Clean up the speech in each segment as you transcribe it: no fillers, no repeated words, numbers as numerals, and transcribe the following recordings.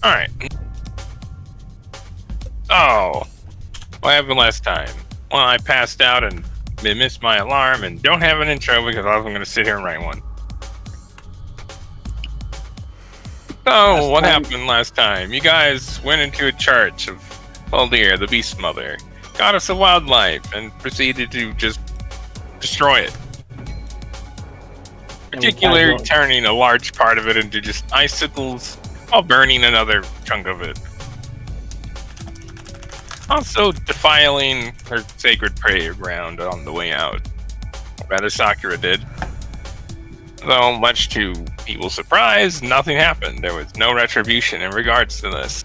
Alright. Oh, what happened last time? Well, I passed out and missed my alarm and don't have an intro because I wasn't going to sit here and write one. So, what happened last time? You guys went into a church of Baldir, the Beast Mother, goddess of wildlife, and proceeded to just destroy it. Particularly turning a large part of it into just icicles while burning another chunk of it. Also defiling her sacred prayer ground on the way out. Rather, Sakura did. Though, much to people's surprise, nothing happened. There was no retribution in regards to this.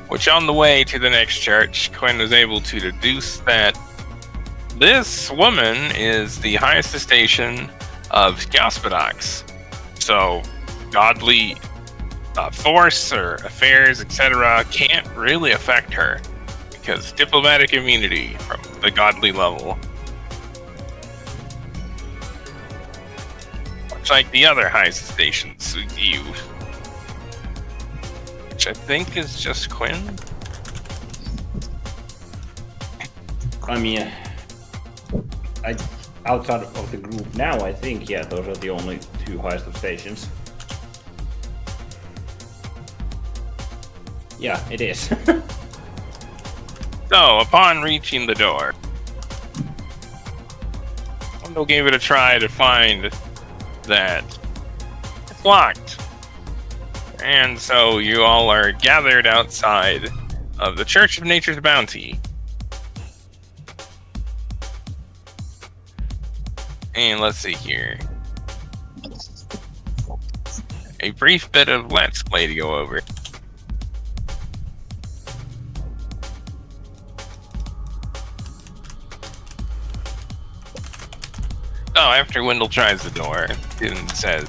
Which, on the way to the next church, Quinn was able to deduce that this woman is the highest station of Gospodox. So, godly force or affairs, etc., can't really affect her because diplomatic immunity from the godly level. Much like the other highest stations you, which I think is just Quinn. I mean, outside of the group now, I think, yeah, those are the only two highest of stations. Yeah, it is. So, upon reaching the door, Wendell gave it a try to find that it's locked. And so you all are gathered outside of the Church of Nature's Bounty. And let's see here. A brief bit of Let's Play to go over. Oh, after Wendell tries the door and says,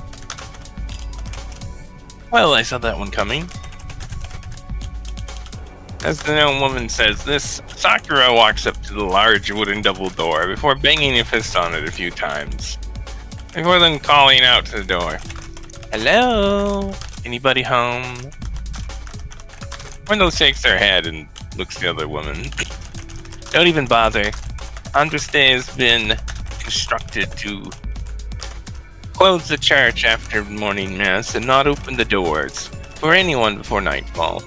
"Well, I saw that one coming." As the gnome woman says this, Sakura walks up to the large wooden double door before banging a fist on it a few times, before then calling out to the door, "Hello? Anybody home?" Wendell shakes her head and looks at the other woman. "Don't even bother. Andreste has been instructed to close the church after morning mass and not open the doors for anyone before nightfall."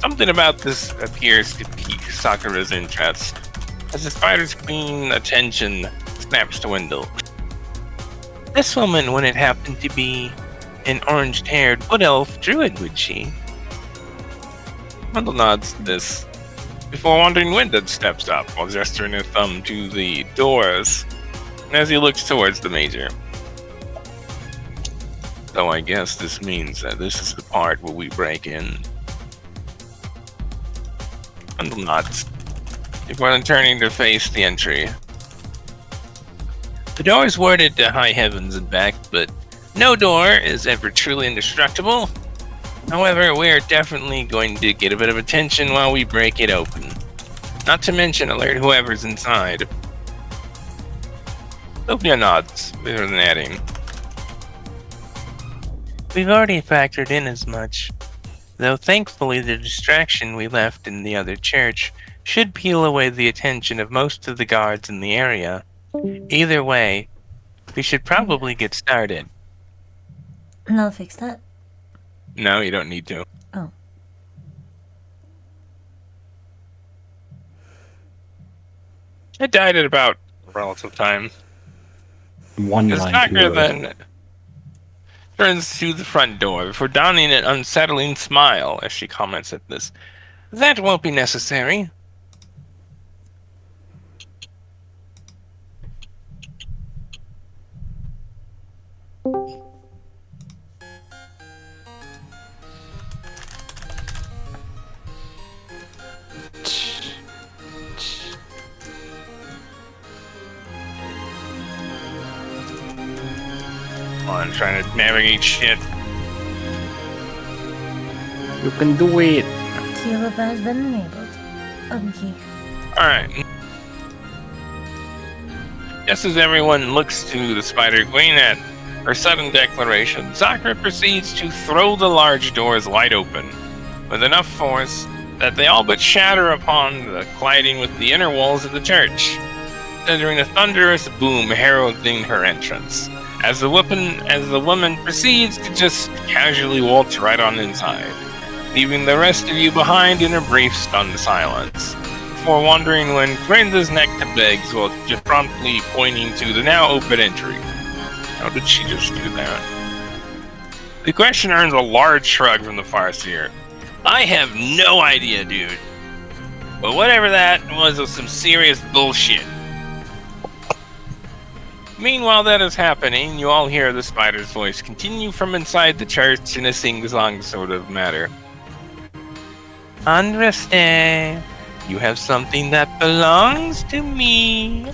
Something about this appears to pique Sakura's interest, as the Spider's Queen attention snaps to Wendell. "This woman wouldn't happen to be an orange-haired wood elf druid, would she?" Wendell nods to this, before wondering when Dud steps up while gesturing a thumb to the doors as he looks towards the Major. So I guess this means that this is the part where we break in. Wendell nods, before then turning to face the entry. The door is worded to high heavens and back, but no door is ever truly indestructible. However, we're definitely going to get a bit of attention while we break it open. Not to mention alert whoever's inside. Sophia nods, better than adding, "We've already factored in as much. Though thankfully the distraction we left in the other church should peel away the attention of most of the guards in the area. Either way, we should probably get started." And I'll fix that. No, you don't need to. Oh. It died at about relative time. One line. Sakura then turns to the front door before donning an unsettling smile as she comments at this. "That won't be necessary." I'm trying to navigate shit. You can do it. Caleb has been enabled. Okay. Alright. Just as everyone looks to the Spider Queen at her sudden declaration, Sakura proceeds to throw the large doors wide open, with enough force that they all but shatter upon colliding with the inner walls of the church, sending a thunderous boom heralding her entrance, as the woman proceeds to just casually waltz right on inside, leaving the rest of you behind in a brief stunned silence, before wondering when Grenda's neck to begs while just promptly pointing to the now open entry. How did she just do that? The question earns a large shrug from the Farseer. I have no idea, dude. But whatever that was some serious bullshit. Meanwhile that is happening, you all hear the spider's voice continue from inside the church in a sing-song sort of matter. Understand, you have something that belongs to me.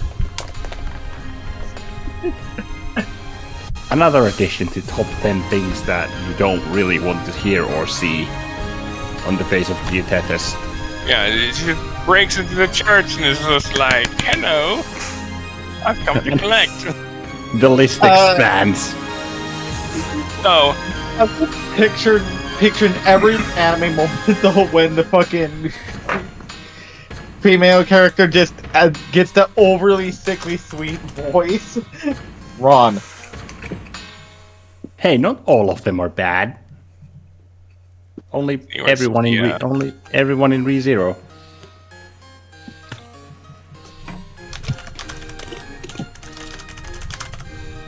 Another addition to top 10 things that you don't really want to hear or see on the face of Diotetes. Yeah, it just breaks into the church and is just like, hello, I've come to collect. The list expands. So, I've picturing every anime moment though when the fucking female character just gets the overly sickly sweet voice. Ron. Hey, not all of them are bad. Only everyone in ReZero.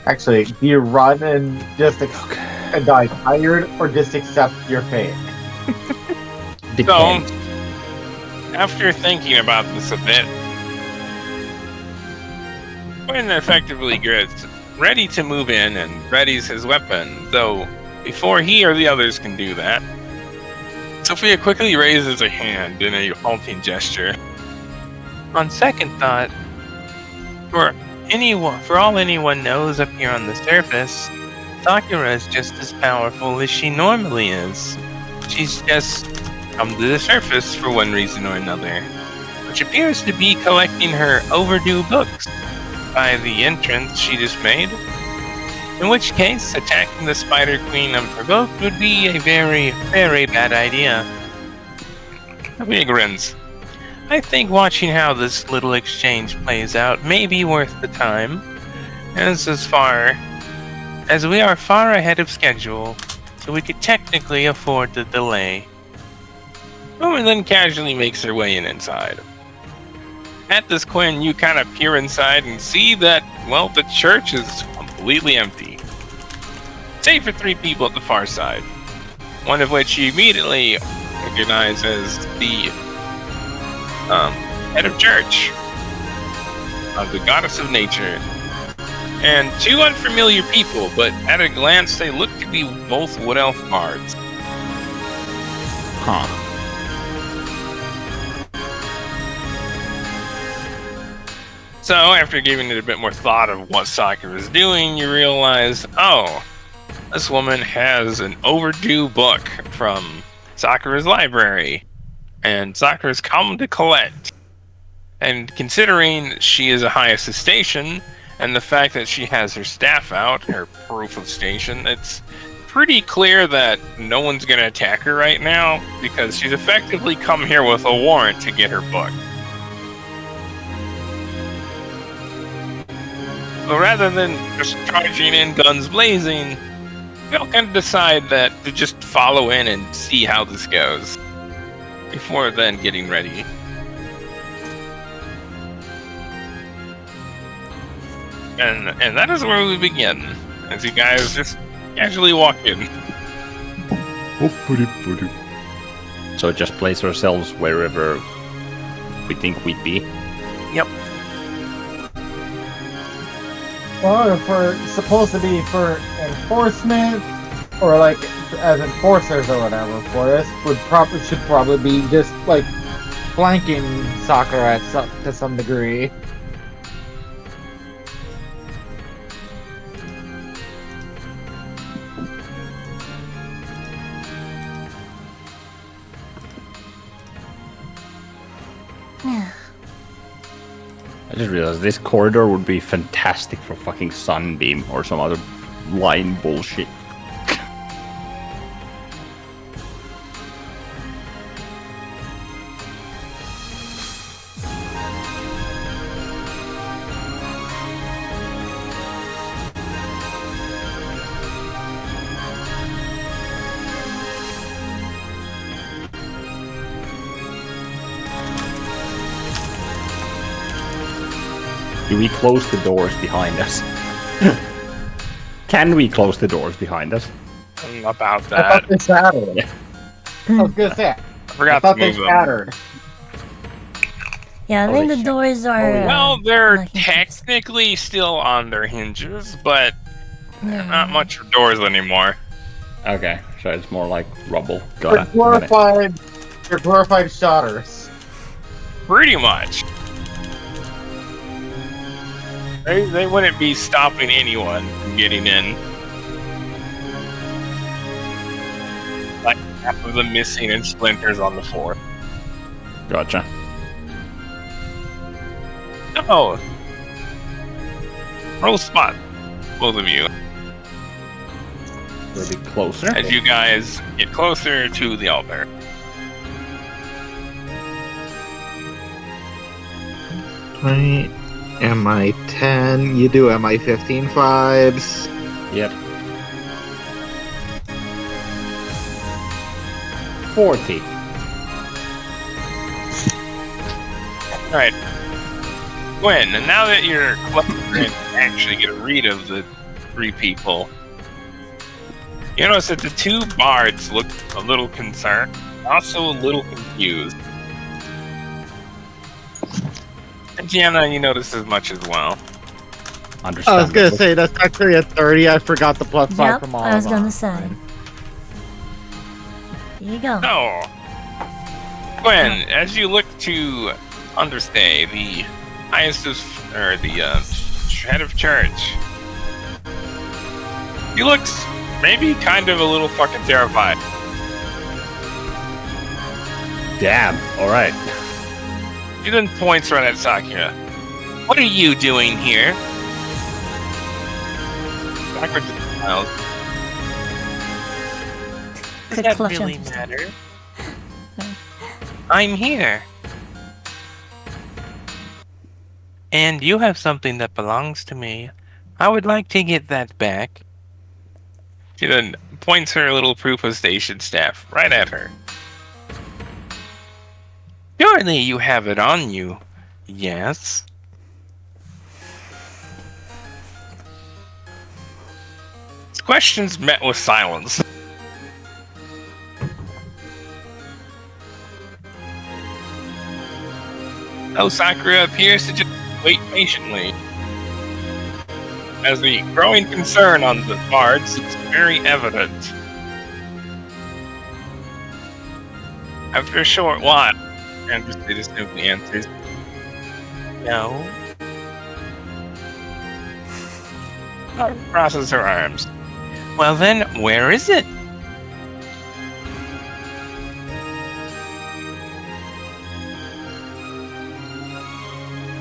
Actually, do you run and just and die tired, or just accept your fate? Depends. So, after thinking about this a bit, Quinn effectively gets ready to move in and readies his weapon, though before he or the others can do that, Sophia quickly raises a hand in a halting gesture. On second thought, for all anyone knows up here on the surface, Sakura is just as powerful as she normally is. She's just come to the surface for one reason or another, which appears to be collecting her overdue books by the entrance she just made. In which case, attacking the Spider Queen unprovoked would be a very, very bad idea. Sophia grins. I think watching how this little exchange plays out may be worth the time, as we are far ahead of schedule, so we could technically afford the delay. Woman then casually makes her way inside. At this, Quinn, you kind of peer inside and see that, well, the church is completely empty. Save for 3 people at the far side, one of which you immediately recognize as the head of church, of the goddess of nature, and 2 unfamiliar people, but at a glance they look to be both Wood Elf bards. Huh. So, after giving it a bit more thought of what Sakura is doing, you realize, oh, this woman has an overdue book from Sakura's library, and Sakura's come to collect. And considering she is a highest station, and the fact that she has her staff out, her proof of station, it's pretty clear that no one's going to attack her right now, because she's effectively come here with a warrant to get her book. But rather than just charging in guns blazing, we all kind of decide that to just follow in and see how this goes, before then getting ready. And that is where we begin, as you guys just casually walk in. So just place ourselves wherever we think we'd be. Yep. Well, if we're supposed to be for enforcement, or like as enforcers or whatever for this, should probably be just like flanking Sakura to some degree. I just realized this corridor would be fantastic for fucking Sunbeam or some other line bullshit. Do we close the doors behind us? Can we close the doors behind us? About I that. thought they shattered. Yeah. I was gonna say. I I forgot thought to they move them. shattered. Yeah, I Holy think the shit. doors are. Well, they're not hinges. technically still on their hinges, but Yeah. not much for doors anymore. Okay, so it's more like rubble. They're Got it. glorified. They're glorified shutters. Pretty much. They wouldn't be stopping anyone from getting in. Like half of them missing and splinters on the floor. Gotcha. Oh. Roll spot, both of you, A bit closer. as you guys get closer to the altar. Right. MI 10. You do MI 15 vibes. Yep. 40. Alright. Gwen, and now that you're close and actually get rid of the 3 people, you notice that the 2 bards look a little concerned, also a little confused. And Gianna, you notice as much as well. I was gonna say that's actually a 30. I forgot the plus 5 Yep, from all I was of gonna us. say. Here you go. So, Gwen, as you look to understay the highest of, or the head of church, he looks maybe kind of a little fucking terrified. Damn. All right. He then points right at Sakura. What are you doing here? Sakura just smiles. Does Could that clutch really onto matter? I'm here. And you have something that belongs to me. I would like to get that back. She then points her little proof of station staff right at her. Surely you have it on you. Yes. This question's met with silence. Oh, Sakura appears to just wait patiently. As the growing concern on the bards is very evident. After a short while, and they just simply answers, no. Crosses her arms. Well then, where is it?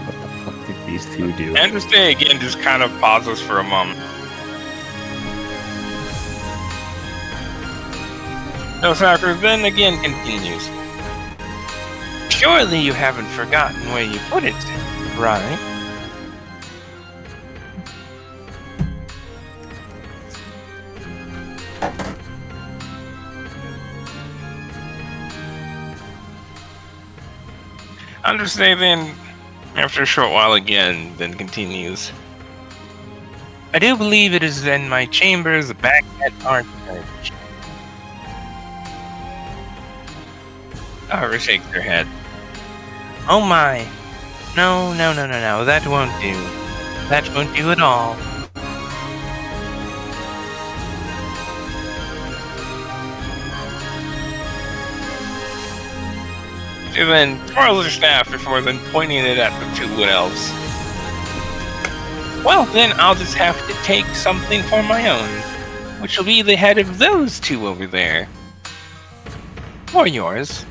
What the fuck did these 2 do? Andreste again just kind of pauses for a moment. No, Sakura then again continues. Surely you haven't forgotten where you put it, right? Andreste then, after a short while again, then continues. I do believe it is in my chambers back at our church. Sakura shakes her head. Oh my. No, that won't do. That won't do at all. She then twirls her staff before then pointing it at the 2 wood elves. Well, then I'll just have to take something for my own, which will be the head of those 2 over there. Or yours.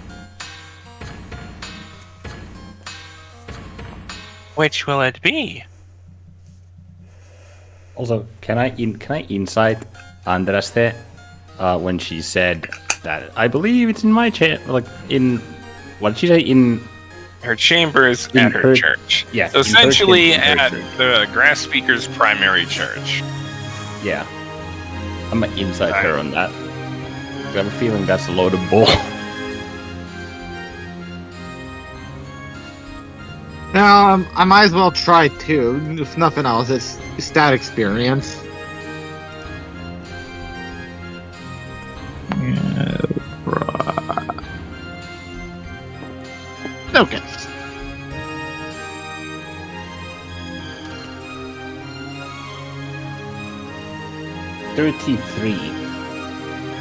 Which will it be? Also, can I insight Andraste when she said that I believe it's in my what did she say in Her chambers In at her her- church. yeah, So in her essentially chamber, in her at church. the grass speaker's primary church. Yeah. I'm gonna insight her on that. I have a feeling that's a load of bull. Now, I might as well try too. If nothing else, it's stat experience. Okay.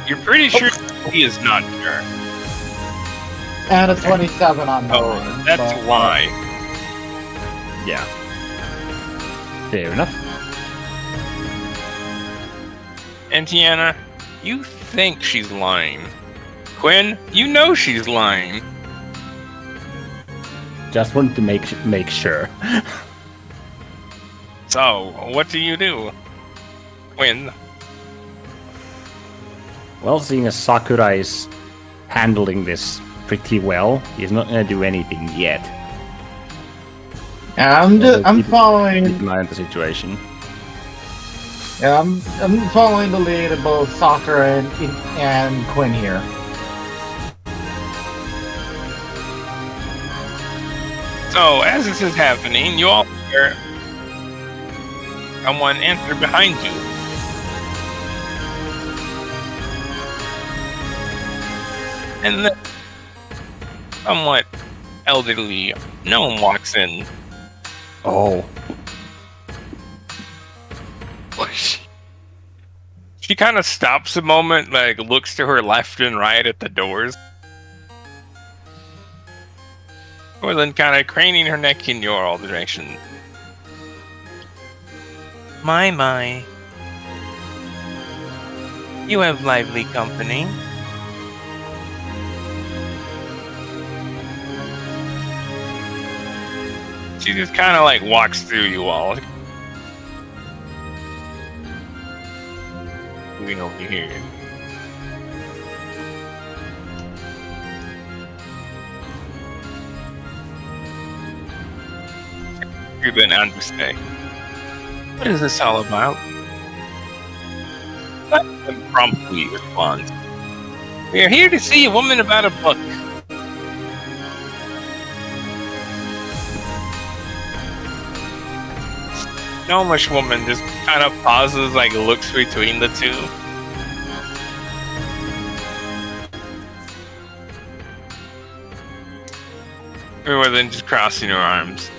You're pretty sure he is not sure. And a 27 on Oh, mine. that's but- why. Yeah. Fair enough. And Tiana, you think she's lying. Quinn, you know she's lying. Just wanted to make sure. So, what do you do? Quinn, Well, seeing as Sakura is handling this pretty well, he's not gonna do anything yet. Yeah, I'm Keep following. an eye on the situation. Yeah, I'm following the lead of both Sakura and Quinn here. so as this is happening, you all hear someone enter behind you. And then somewhat elderly gnome walks in. Oh. She kind of stops a moment, like looks to her left and right at the doors. Or then kind of craning her neck in your all direction. My. You have lively company. She just kind of like walks through you all. Moving over here. You then understand. What is this all about? And promptly responds. We are here to see a woman about a book. Gnomish woman just kind of pauses, like looks between the two. Or then just crossing her arms.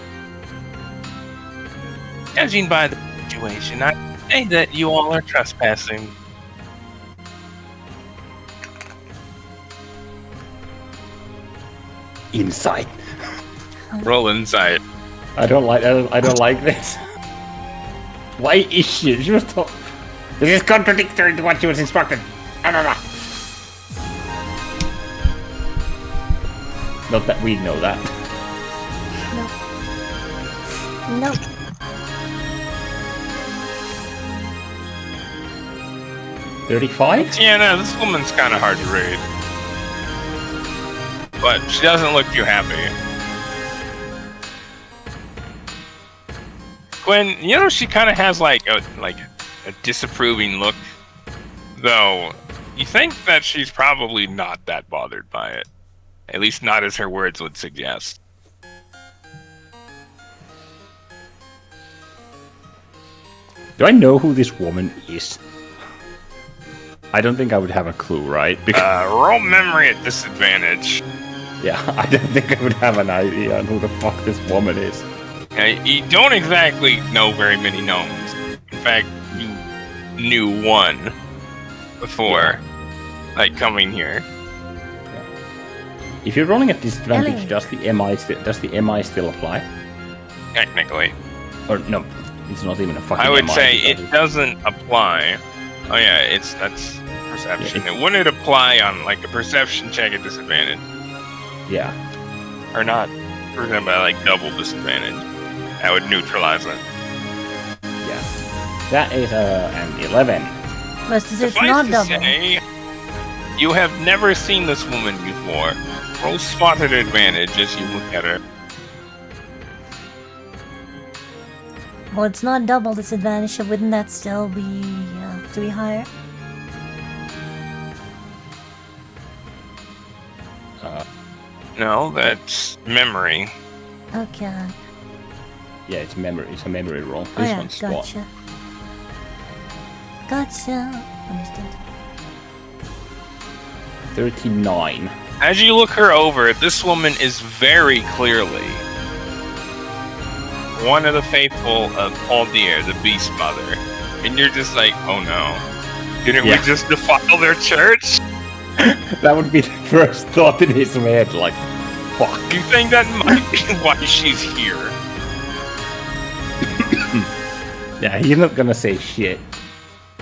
Judging by the situation, I say that you all are trespassing. Insight. Roll insight. I don't like this. Why is she? She was told. This is contradictory to what she was instructed. Not that we know that. Nope. 35? Yeah, no, this woman's kind of hard to read. But she doesn't look too happy. Gwen, you know, she kind of has like a disapproving look. Though, you think that she's probably not that bothered by it. At least not as her words would suggest. Do I know who this woman is? I don't think I would have a clue, right? Roll memory at disadvantage. Yeah, I don't think I would have an idea on who the fuck this woman is. You don't exactly know very many gnomes. In fact, you knew one before, like, coming here. If you're rolling at disadvantage, Ellie. does the MI still apply? Technically. Or no, it's not even a fucking I would MI, say because it doesn't apply. Oh yeah, that's perception. It wouldn't apply on like a perception check at disadvantage. Yeah. Or not. For example, like double disadvantage. That would neutralize it. Yeah. That is an 11. Rest is it's Suffice not to double. say, you have never seen this woman before. Roll spotted advantage as you look at her. Well, it's not double disadvantage, so wouldn't that still be 3 higher? No, that's memory. Okay. Yeah, it's memory. It's a memory roll. This Oh yeah, one's spot. gotcha. Gotcha. Understood. 39. As you look her over, this woman is very clearly one of the faithful of Pandora, the Beast Mother. And you're just like, oh no. Didn't we Yeah. just defile their church? That would be the first thought in his head, like, fuck. You think that might be why she's here? Yeah, he's not gonna say shit.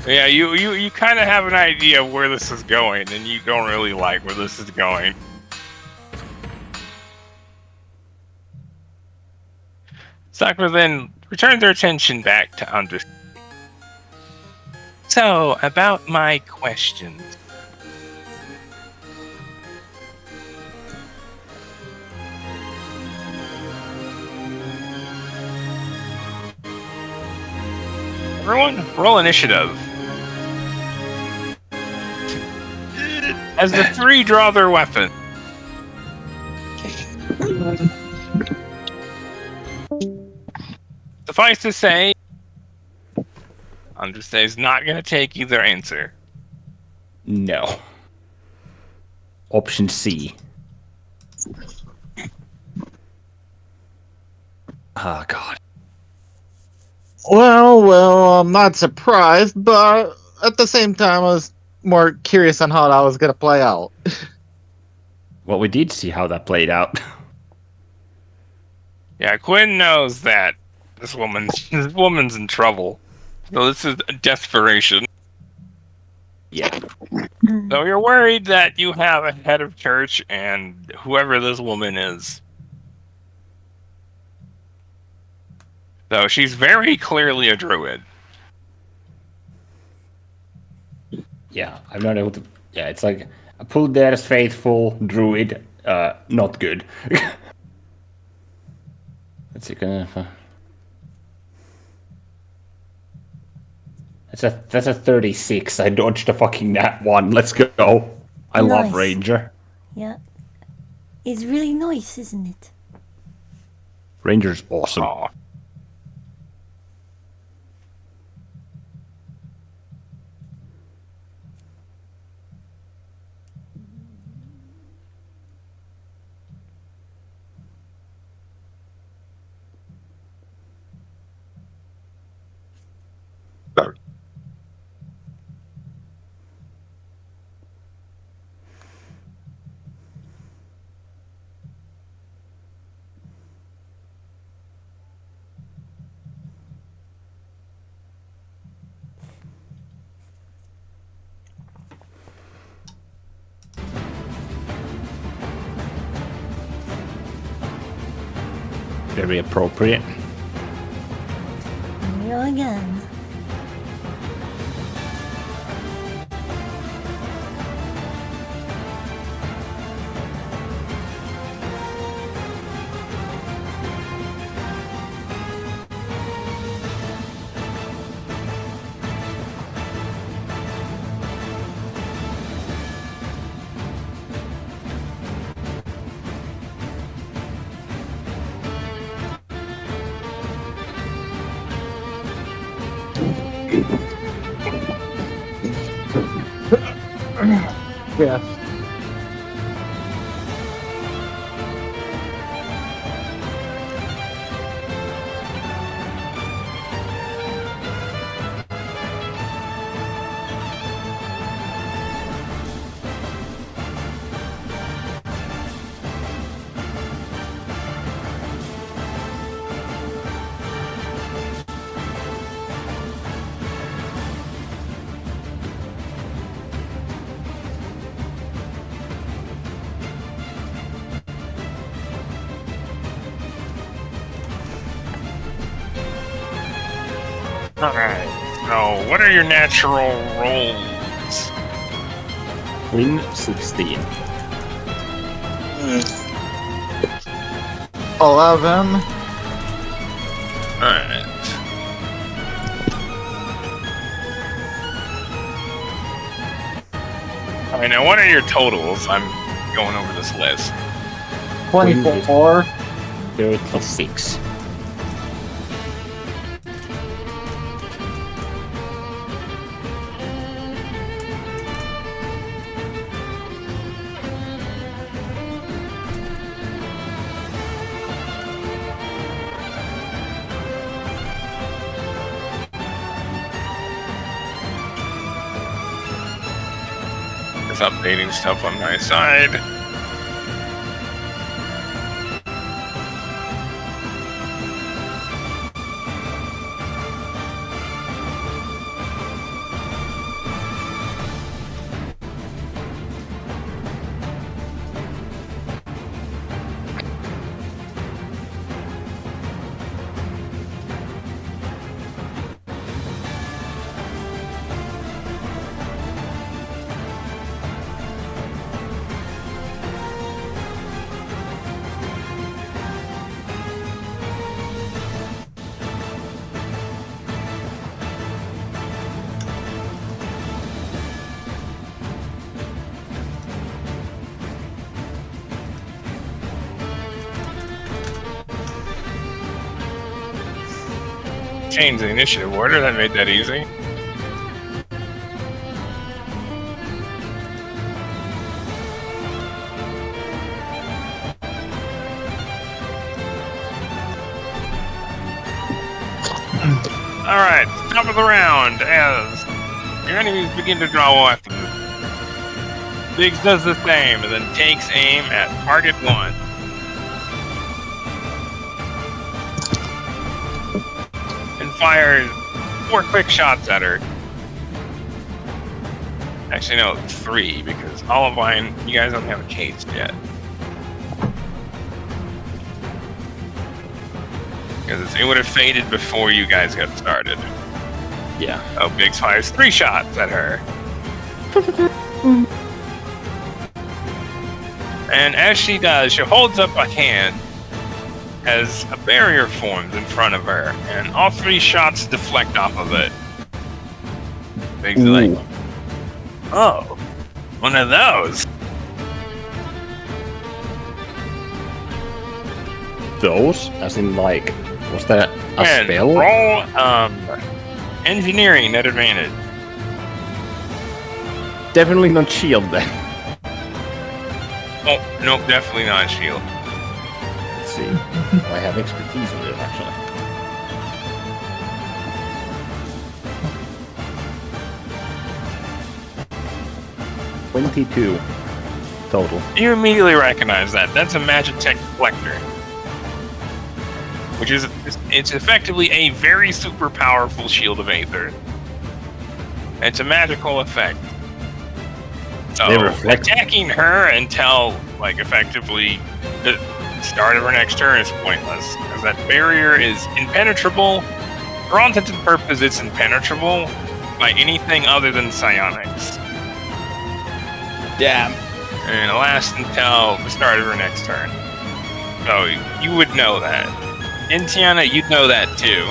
Yeah, you kind of have an idea of where this is going, and you don't really like where this is going. Sakura then returns her attention back to Andres. So, about my questions. Everyone, roll initiative. As the three draw their weapon. Suffice to say, Andres is not going to take either answer. No. Option C. Ah, God. Well, I'm not surprised, but at the same time, I was more curious on how that was gonna play out. Well, we did see how that played out. Yeah, Quinn knows that this woman's in trouble. So this is desperation. Yeah. So you're worried that you have a head of church and whoever this woman is. So she's very clearly a druid. Yeah, I'm not able to... Yeah, it's like, a pulled there's faithful, druid, not good. Let's see, That's a 36. I dodged a fucking nat 1. Let's go. I love Nice. Ranger. Yeah. It's really nice, isn't it? Ranger's awesome. Aw. Very appropriate. Here we go again. Yes. Alright. So, what are your natural rolls? Win 16. 11. Alright. Alright, now what are your totals? I'm going over this list. 24. 36. Just updating stuff on my side. Change the initiative order, that made that easy. Alright, top of the round, as your enemies begin to draw weapons. Biggs does the same, and then takes aim at target 1. And fires 4 quick shots at her. Actually, no, 3, because Olivine, you guys don't have a case yet. Because it would have faded before you guys got started. Yeah. Oh, Biggs fires 3 shots at her. And as she does, she holds up a hand as a barrier forms in front of her, and all 3 shots deflect off of it. Biggs is like, oh, one of those. Those? As in, like, was that a And spell? roll engineering at advantage. Definitely not shield then. Oh, nope, definitely not shield. Let's see. I have expertise with it, actually. $22 total. You immediately recognize that. That's a Magitech Deflector. Which is, it's effectively a very super powerful shield of Aether. It's a magical effect. So, They reflect- attacking her until, like, effectively the start of her next turn is pointless. Because that barrier is impenetrable. For all intents and purposes, it's impenetrable by anything other than psionics. Damn. And it lasts until the start of her next turn. So, you would know that. And Tiana, you'd know that too.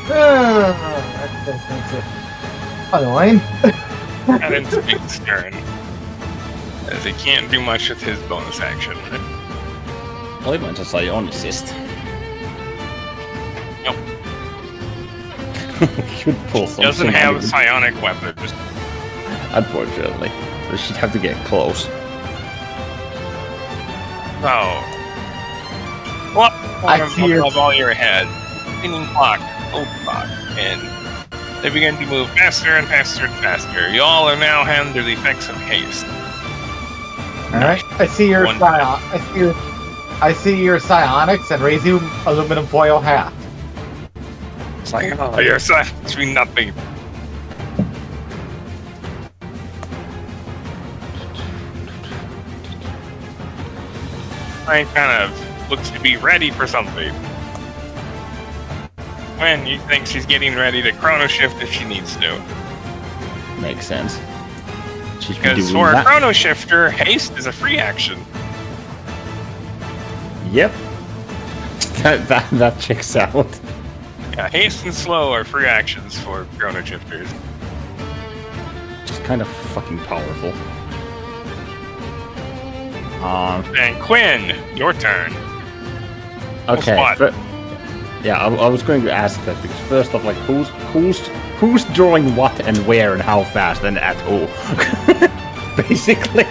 That makes it annoying. And it's Big's turn. As he can't do much with his bonus action. Olivine's a psionicist. Nope. Should pull something. Doesn't have a out of it. psionic weapon. Just Unfortunately. So she'd have to get close. oh. Well, I see above all your head. Spinning clock, old clock, and they begin to move faster and faster and faster. You all are now under the effects of haste. Alright. I see your One- I see your psionics and raise you aluminum foil hat. It's like, oh, your silence mean nothing. I kind of looks to be ready for something. When you think she's getting ready to chrono shift if she needs to. Makes sense. She's been Because doing for a that. chrono shifter, haste is a free action. Yep. That checks out. Yeah, haste and slow are free actions for chrono shifters. Just kind of fucking powerful. And Quinn, your turn. Okay. spot. Yeah, I was going to ask that because first off, like, who's drawing what and where and how fast and at who, basically.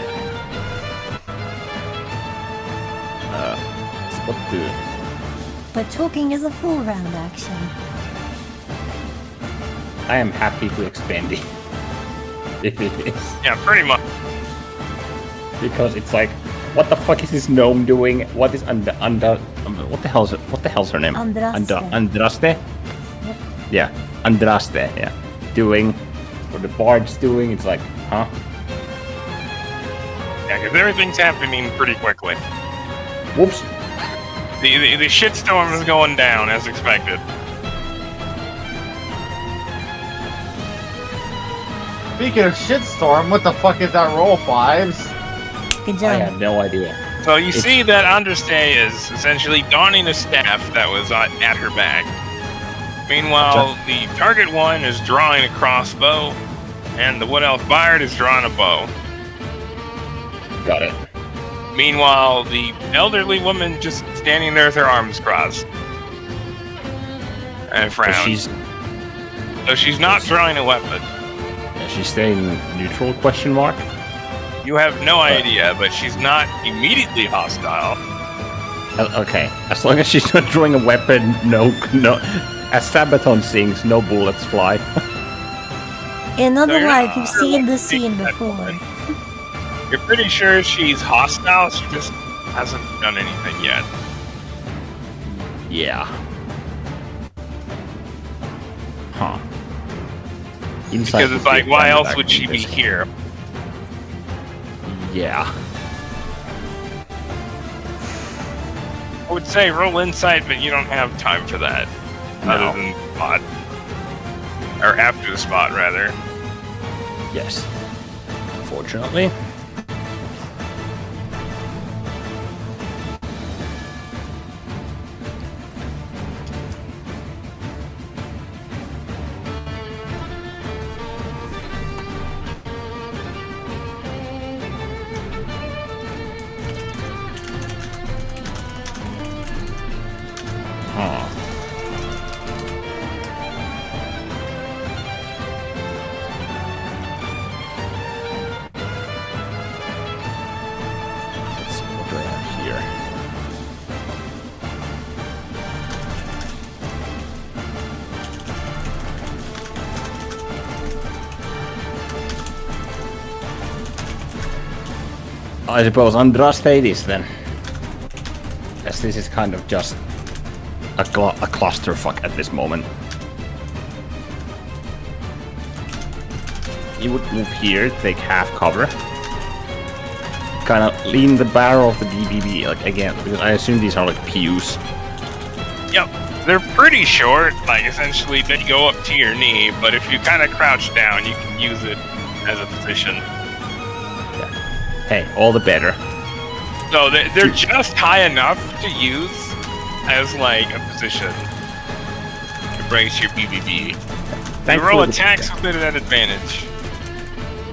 What the? But talking is a full round action. I am happy to expand it, if it is, Yeah, pretty much. because it's like, what the fuck is this gnome doing? What is what the hell's her name? Andraste. Andraste? Yeah, Andraste, yeah. Doing what the bard's doing, it's like, huh? Yeah, because everything's happening pretty quickly. Whoops. The shitstorm is going down as expected. Speaking of shitstorm, what the fuck is that roll 5s? Good I job. have no idea. So you see that Andraste is essentially donning a staff that was at her back. Meanwhile, the target one is drawing a crossbow, and the Wood Elf Bard is drawing a bow. Got it. Meanwhile, the elderly woman just standing there with her arms crossed. And So frowns. So she's not drawing a weapon. she's staying neutral, question mark? You have no idea, but she's not immediately hostile. Okay, as long as she's not drawing a weapon, no. As Sabaton sings, no bullets fly. In another you're life, not you've sure seen what this to think scene at that before. point. You're pretty sure she's hostile, she just hasn't done anything yet. Yeah. Huh. Insight Because would it's be like, a why plan else back would she be this. here? Yeah. I would say roll insight, but you don't have time for that. No. Other than spot. Or after the spot, rather. Yes. Unfortunately. Huh. Let's see what do I have here. I suppose Andraste it is then. As this is kind of just a clusterfuck at this moment. You would move here, take half cover. Kind of lean the barrel of the BBB, like again, because I assume these are like pews. Yep. They're pretty short, like essentially they go up to your knee, but if you kind of crouch down, you can use it as a position. Hey, all the better. So they're just high enough to use as like a position to brace your BBB. You Thanks roll for the- attacks with it at advantage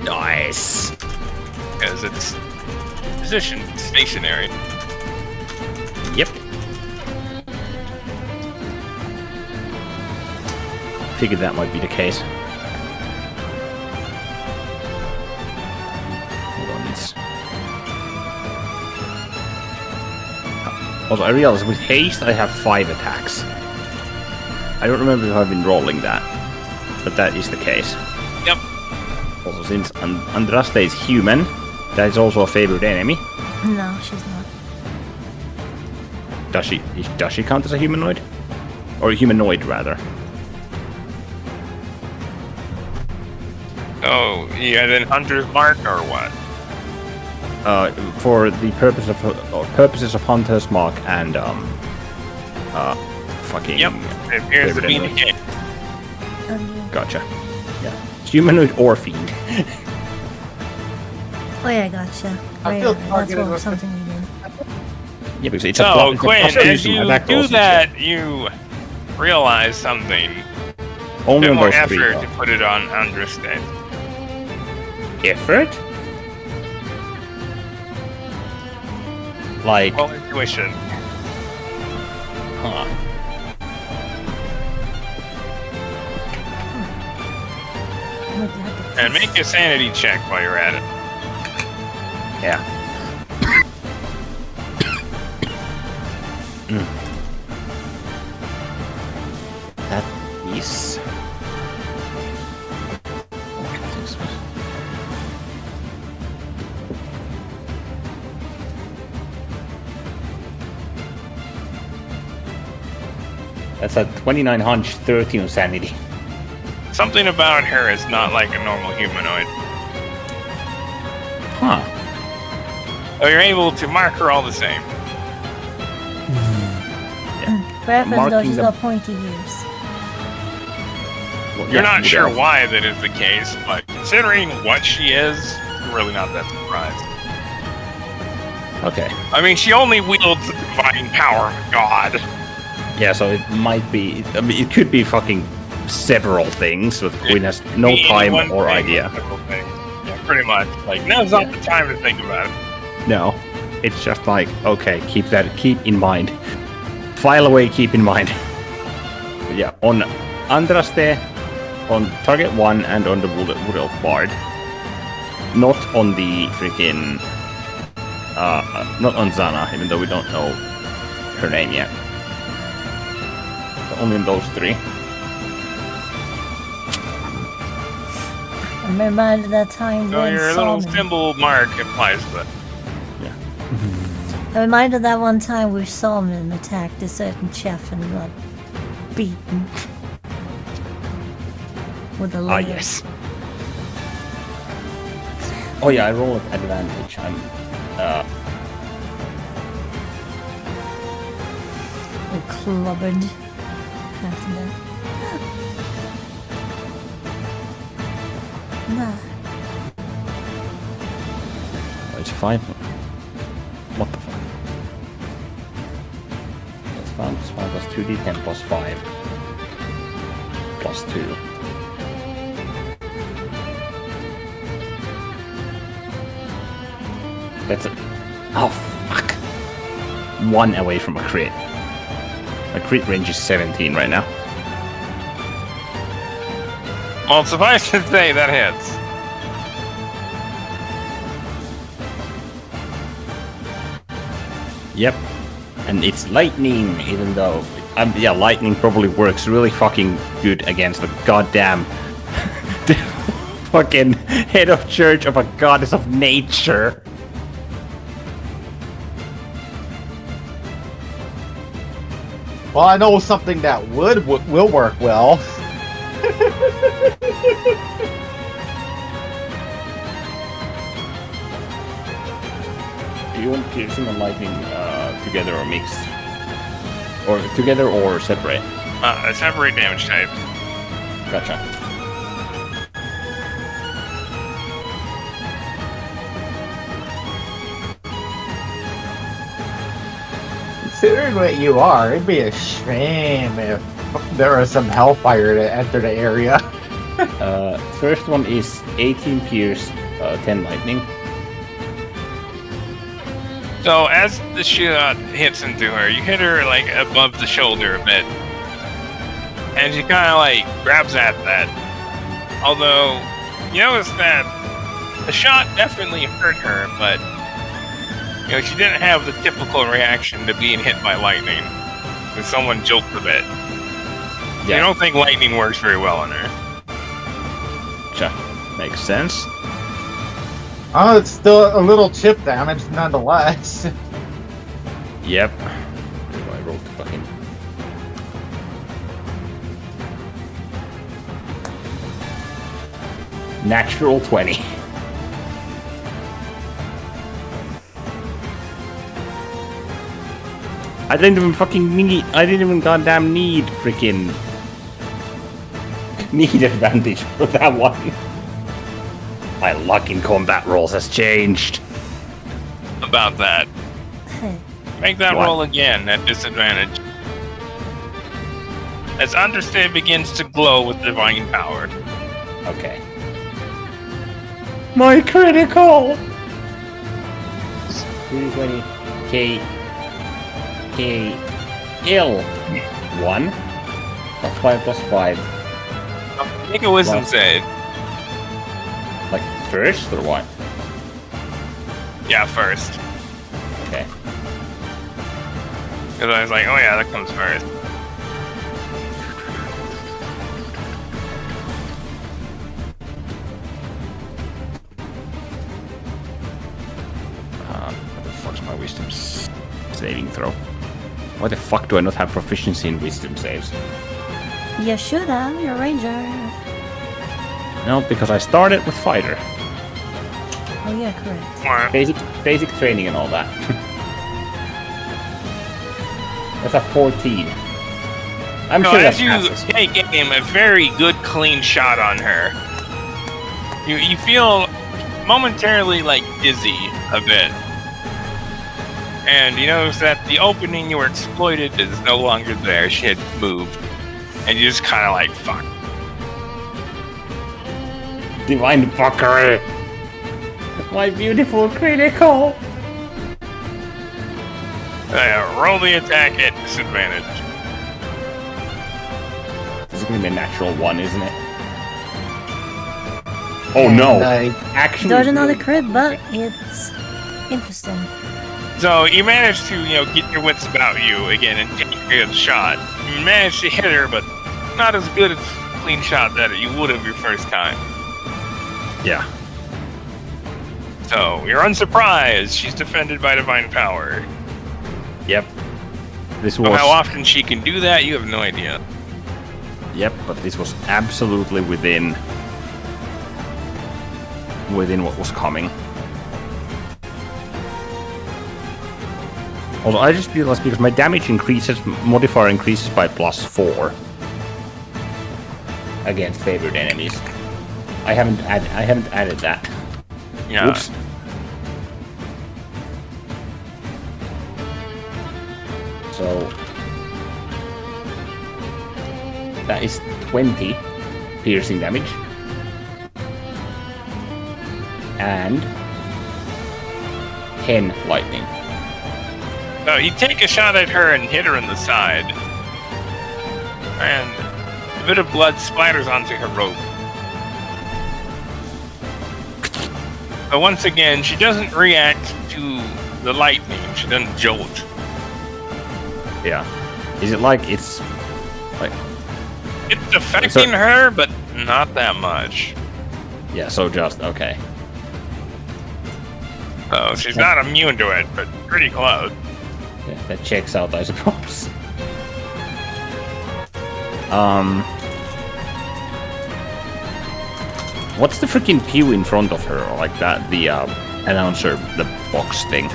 Nice. because it's position stationary. Yep. Figured that might be the case. Hold on, it's... Also, I realized with haste I have 5 attacks. I don't remember if I've been rolling that, but that is the case. Yep. Also, since Andraste is human, that is also a favorite enemy. No, she's not. Does she count as a humanoid? Or a humanoid, rather. Oh, yeah, then Hunter's Mark or what? For the purposes of Hunter's Mark and fucking. Yep, it appears to be the favorite case. Gotcha. Yeah. Humanoid or fiend. Oh yeah, gotcha. I Right, feel that's targeted with something we did. Yeah, because it's So, it's Quinn, plus as to you attack do rolls and that, you realize something. shit. Only Bit on more those three. effort to put it on Andraste. Effort? Like, Well, intuition. huh. Look at the And make a sanity check while you're at it. Yeah. That is. That's a 29 hunch, 13 on sanity. Something about her is not like a normal humanoid. Huh. Though you're able to mark her all the same. For reference though, Marking she's the- got pointy ears. Well, You're yeah, not would sure have. why that is the case, but considering what she is, I'm really not that surprised. Okay. I mean, she only wields the divine power of God. Yeah, so it might be. I mean, it could be fucking several things, with Queen has no Be time one or thing, idea. several things. Yeah, pretty much. Like, now's not the time to think about it. No. It's just like, okay, keep in mind. File away, keep in mind. But yeah, on Andraste, on target 1, and on the Wood Elf Bard. Not on the freaking. Not on Zana, even though we don't know her name yet. But only on those 3. I'm reminded that time So when your little Solomon. symbol mark implies that. I'm reminded that one time where Solomon attacked a certain chef and got beaten. With a Ah, ladder. yes. Oh yeah, I roll at advantage. I'm Or clobbered. After that. Nah. it's 5. What the fuck? That's 5 plus 5 plus 2d10 plus 5 plus 2. That's a. Oh fuck! 1 away from a crit. My crit range is 17 right now. Well, suffice to say, that hits. Yep. And it's lightning, even though. Yeah, lightning probably works really fucking good against the goddamn. the fucking head of church of a goddess of nature. Well, I know something that will work well. Do you want piercing and lightning together or mixed? Or together or separate? A separate damage type. Gotcha. Considering what you are, it'd be a shame if there was some hellfire to enter the area. First one is 18 pierce, 10 lightning. So as the shot hits into her, you hit her like above the shoulder a bit, and she kind of like grabs at that. Although you notice that the shot definitely hurt her, but you know she didn't have the typical reaction to being hit by lightning. When someone jolts a bit, I don't think lightning works very well on her. Gotcha. Makes sense. Oh, it's still a little chip damage nonetheless. Yep. I rolled the fucking. Natural 20. I didn't even fucking need. I didn't even goddamn need freaking need advantage for that one. My luck in combat rolls has changed. About that. Make that What? roll again at disadvantage. As Understay begins to glow with divine power. Okay. My critical. 220 K L 1 plus 5 plus 5. Make a wisdom What? save. Like first or what? Yeah, first. Okay. Because I was like, oh yeah, that comes first. What the fuck's my wisdom saving throw? Why the fuck do I not have proficiency in wisdom saves? You should have. You're a ranger. No, because I started with fighter. Oh yeah, correct. Basic training and all that. That's a 14. I'm No, sure as that you passes. take aim, a very good, clean shot on her. You feel momentarily like dizzy a bit, and you notice that the opening you were exploited is no longer there. She had moved, and you just kind of like fuck. Divine fuckery! My beautiful critical! Roll the attack at disadvantage. This is gonna be a natural 1, isn't it? Oh no! Actually, Dodge another crit, but it's interesting. So you managed to, get your wits about you again and take a good shot. You managed to hit her, but not as good as a clean shot that you would have your first time. Yeah. So you're unsurprised. She's defended by divine power. Yep. This So was. how often she can do that, you have no idea. Yep, but this was absolutely within what was coming. Also, I just realized because my damage modifier increases by +4 against favored enemies. I haven't added that. Yeah. Oops. So that is 20 piercing damage. And 10 lightning. So you take a shot at her and hit her in the side. And a bit of blood splatters onto her robe. But once again, she doesn't react to the lightning. She doesn't jolt. Yeah. Is it like it's like It's affecting her, but not that much. yeah, so just okay. So she's not immune to it, but pretty close. Yeah, that checks out, I suppose. What's the freaking pew in front of her? Or like that, the announcer, the box thing.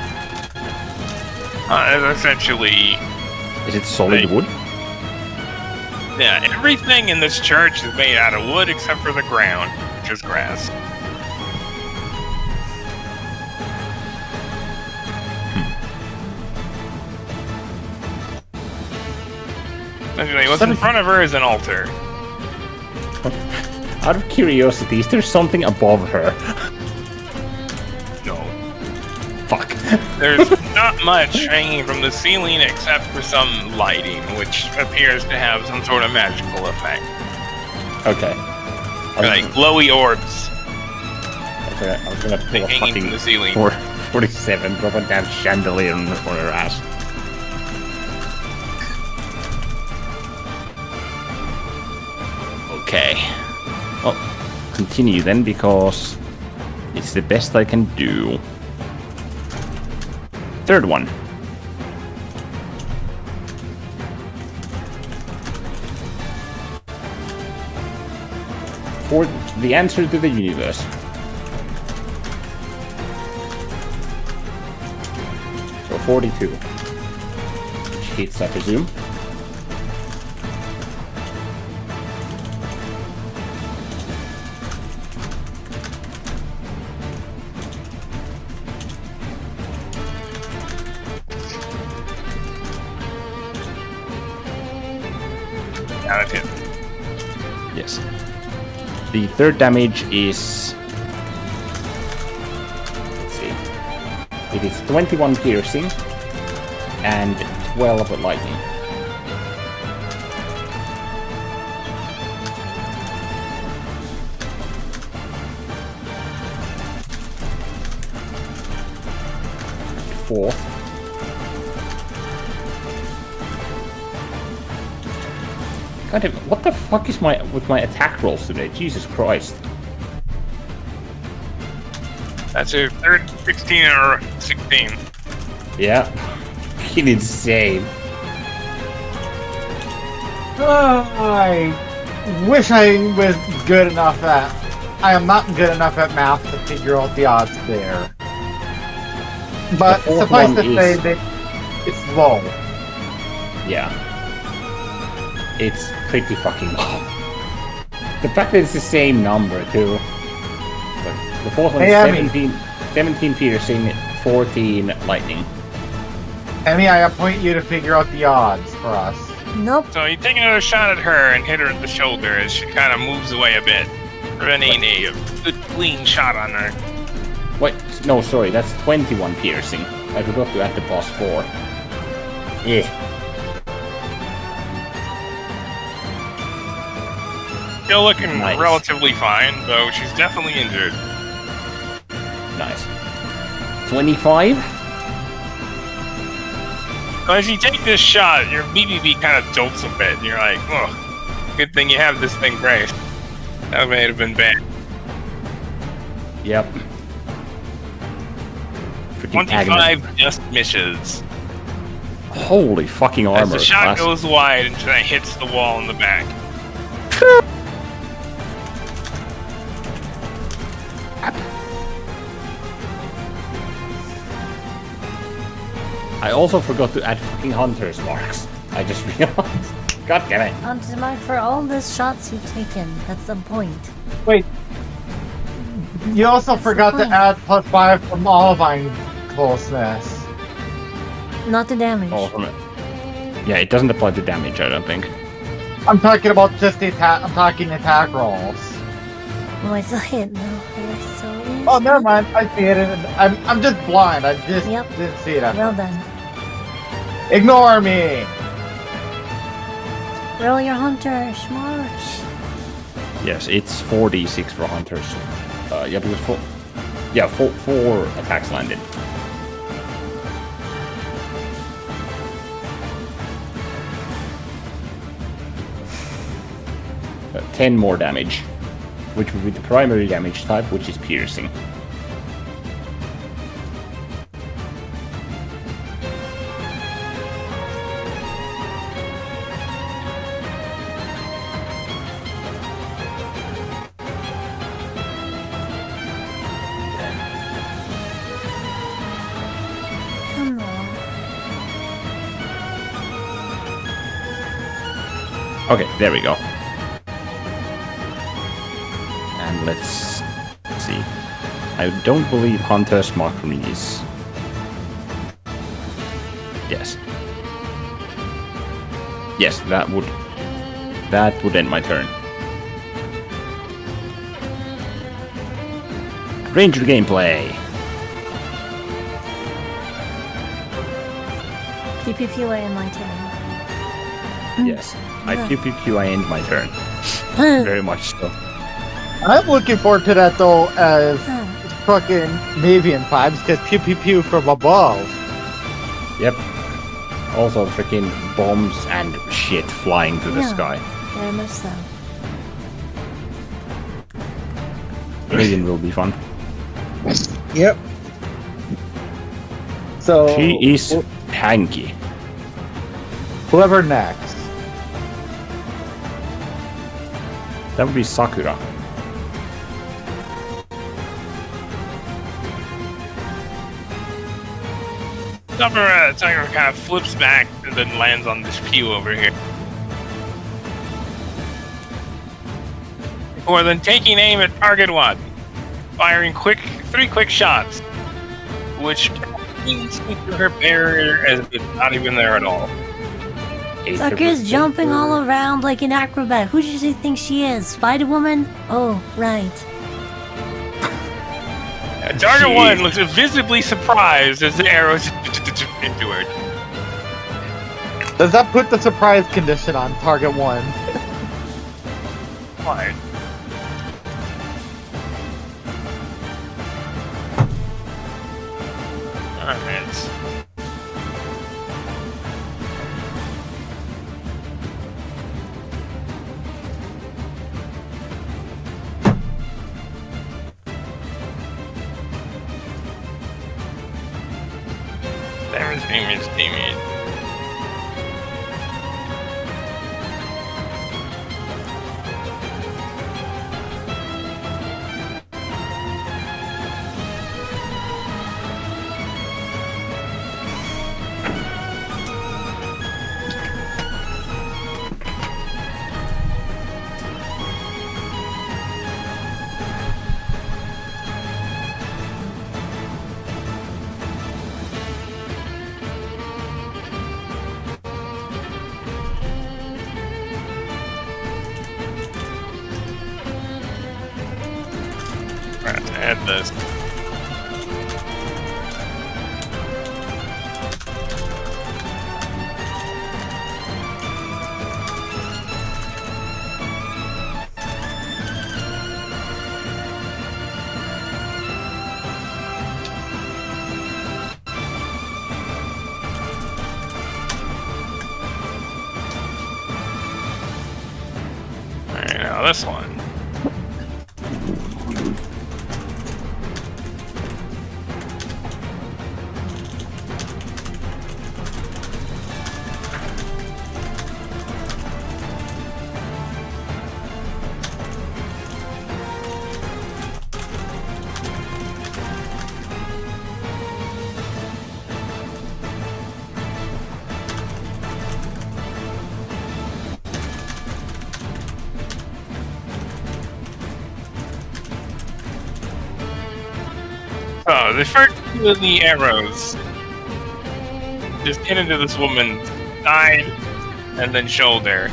It's essentially, Is it solid wood? yeah, everything in this church is made out of wood except for the ground, which is grass. Anyway, what's in front of her is an altar. Out of curiosity, is there something above her? No. Fuck. There's not much hanging from the ceiling except for some lighting, which appears to have some sort of magical effect. Okay. Like glowy orbs I was gonna pull a hanging fucking from the ceiling. 47, drop a damn chandelier on her ass. Okay. Well, continue then, because it's the best I can do. Third one. For the answer to the universe. So 42. hits, I presume. Yeah, that hit. Yes. The third damage is... Let's see. It is 21 piercing and 12 lightning. Fourth. God damn, what the fuck is with my attack rolls today? Jesus Christ. That's your third 16 or 16. Yeah. Fucking insane. I wish I was good enough at... I am not good enough at math to figure out the odds there. But The fourth suffice one to say is- that it's low. Yeah. It's pretty fucking low. The fact that it's the same number, too. But the fourth one is Hey, Abby. 17 piercing, 14 lightning. Emmy, I appoint you to figure out the odds for us. Nope. So you take another shot at her and hit her in the shoulder as she kind of moves away a bit, preventing a good clean shot on her. Wait, no, sorry, that's 21 piercing. I forgot to add the plus 4. Yeah. Still looking Nice. relatively fine, though she's definitely injured. Nice. 25? So as you take this shot, your BBB kind of jolts a bit, and you're like, oh, good thing you have this thing braced. That may have been bad. Yep. Freaking agony. 25 just misses. Holy fucking armor. As the shot class. goes wide and kind of hits the wall in the back. I also forgot to add fucking hunter's marks. I just realized. God damn it. Onto mark for all the shots you've taken. That's the point. Wait. You also That's the forgot to point. add +5 from Olivine closeness. Not the damage. Oh, from it. Yeah, it doesn't apply to damage, I don't think. I'm talking about just the attack. I'm talking attack rolls. Oh, I saw it though. I saw it. Oh, never mind. I see it. I'm just blind. I just Yep. didn't see it. Well done. Ignore me. Roll your hunter, smarch. Yes, it's 4d6 for hunters. Yeah, because four attacks landed. Uh, 10 more damage, which would be the primary damage type, which is piercing. Come on. Okay, there we go. And let's see. I don't believe Hunter's Mark for me is... Yes. Yes, that would end my turn. Ranger gameplay. PPPA in my turn. Yes, I pew I end my turn. Very much so. I'm looking forward to that though, as fucking Mavian vibes, because pew pew pew from above. Yep. Also freaking bombs and shit flying through the Yeah. sky. Very much so. Alien will be fun. Yep. So She is tanky. whoever next. That would be Sakura. Sakura kind of flips back and then lands on this pew over here. Before then taking aim at target 1, firing 3 quick shots, which means her barrier as if it's not even there at all. Sakura's jumping all around like an acrobat. Who does she think she is? Spider-Woman? Oh, right. Target 1 looks visibly surprised as the arrows into her. Does that put the surprise condition on target 1? Fine. Alright. Damage. Add this. Alright, now this one. Oh, the first two of the arrows just hit into this woman's side and then shoulder.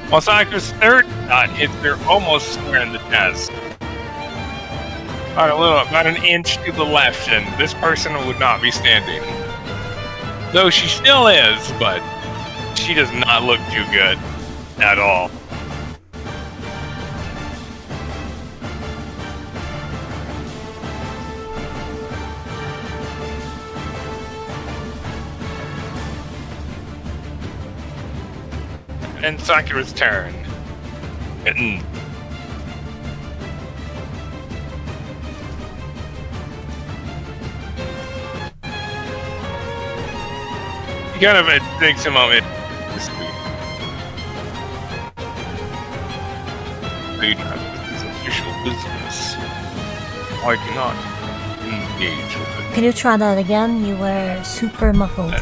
While Sakura's third shot hits her almost square in the chest. About an inch to the left, and this person would not be standing. Though she still is, but she does not look too good at all. And Sakura's turn. Hitting. You kind of it takes a moment to speak. This is official business. I cannot engage with it. Can you try that again? You were super muffled.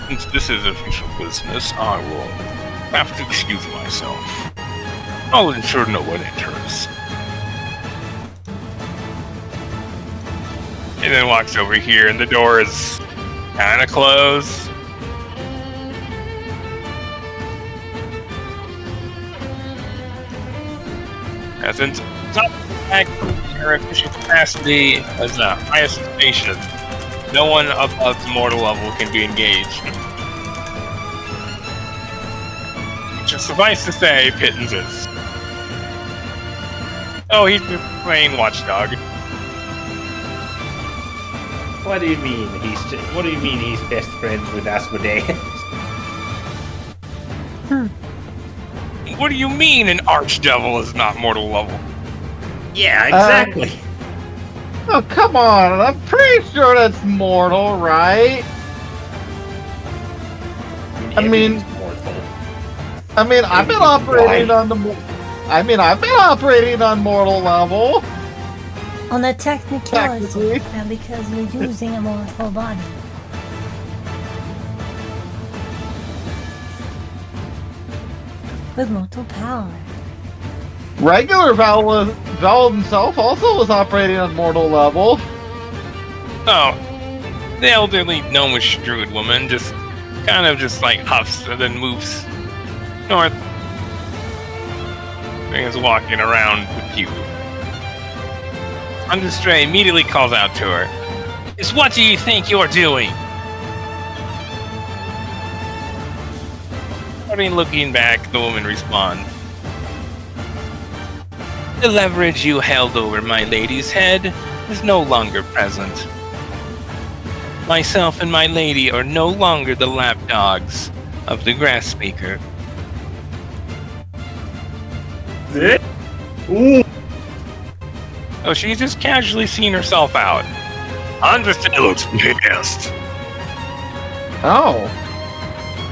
Since this is official business, I will have to excuse myself. I'll ensure no one enters. And then walks over here, and the door is kind of closed. As in, top back her official capacity as the highest station. No one above the mortal level can be engaged. Just suffice to say, Pittance is. Oh, he's been playing Watchdog. What do you mean he's best friends with Asmodee? What do you mean an Archdevil is not mortal level? Yeah, exactly. Oh, come on. I'm pretty sure that's mortal, right? I've been operating on the... I've been operating on mortal level. On a technicality, Technically. and because we're using a mortal body. With mortal power. Regular Val himself also was operating on mortal level. Oh, the elderly gnomish druid woman just kind of just like huffs and then moves north. And is walking around with you. Andrestray immediately calls out to her. It's what do you think you're doing? Starting looking back, the woman responds. The leverage you held over my lady's head is no longer present. Myself and my lady are no longer the lapdogs of the grass speaker. Ooh. Oh, she's just casually seen herself out. Andrestray looks pissed. Oh.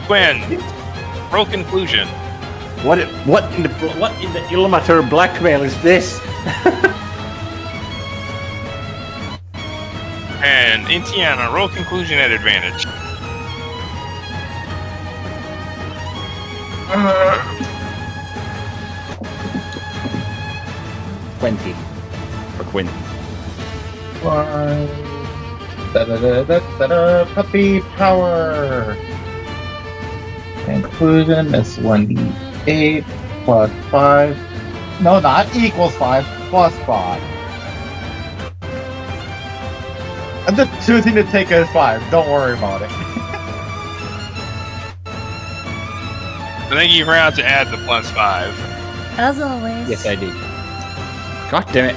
Gwen, roll conclusion. What in the Ilmater blackmail is this? And Intiana, roll conclusion at advantage. 20 for Quinn. Puppy power. Conclusion is 1d8 plus 5. No, not equals 5, plus 5. I'm just choosing to take it as 5. Don't worry about it. I think you forgot to add the plus 5. As always. Yes, I did. God damn it.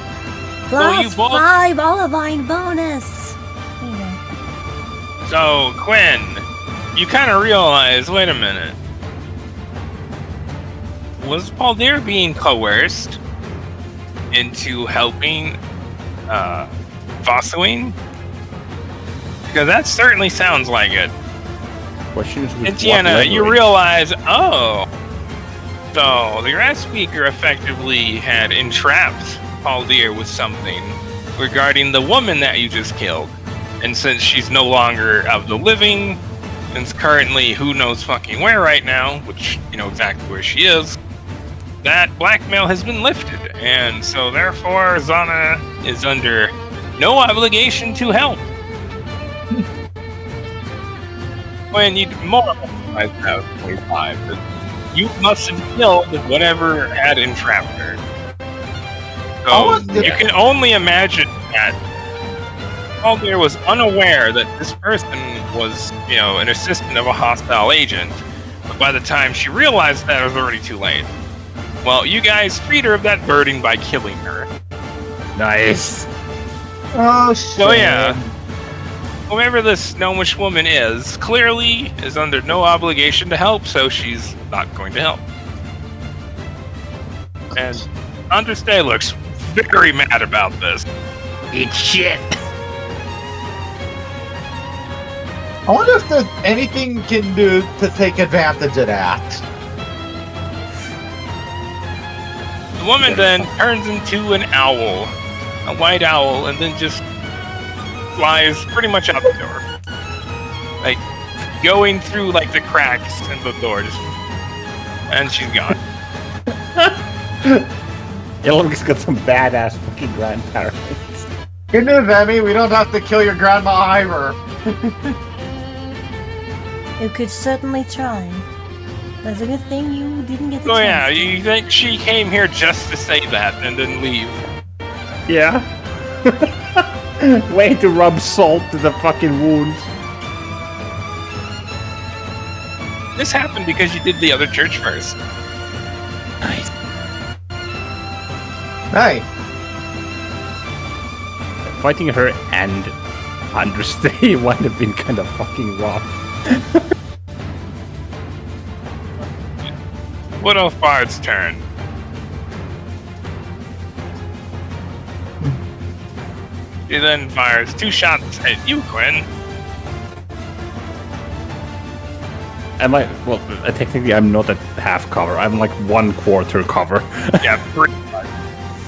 Well, you Plus both- 5 Olivine bonus. There you go. So, Quinn, you kind of realize, wait a minute. Was Paldir being coerced into helping Vosswing? Because that certainly sounds like it. Questions with Indiana, what you leverage? realize, oh, so the grass speaker effectively had entrapped Paldir with something regarding the woman that you just killed. And since she's no longer of the living, and is currently who knows fucking where right now, which you know exactly where she is, that blackmail has been lifted. And so therefore, Zana is under no obligation to help. When you moralize out 25, that you must have killed whatever had entrapped her. So you can only imagine that Paldir was unaware that this person was, you know, an assistant of a hostile agent. But by the time she realized that, it was already too late. Well, you guys freed her of that burden by killing her. Nice. Oh, shit. So yeah, whoever this gnomish woman is, clearly is under no obligation to help, so she's not going to help. And Andrestray looks very mad about this. Eat shit. I wonder if there's anything you can do to take advantage of that. The woman then turns into an owl, a white owl, and then just flies pretty much out the door. Like, going through, like, the cracks in the door, just, and she's gone. Ilma's got some badass fucking grandparents. Good news, Emmy. We don't have to kill your grandma either. You could certainly try. That's a good thing you didn't get the Oh yeah, chance to. you think she came here just to say that and then leave? Yeah. Way to rub salt to the fucking wounds. This happened because you did the other church first. Nice. Hey. Fighting her and Andrestray might have been kind of fucking rough. What of Bard's turn? He then fires 2 shots at you, Quinn. Am I? Well, technically, I'm not at half cover. I'm like 1/4 cover. Yeah, pretty much.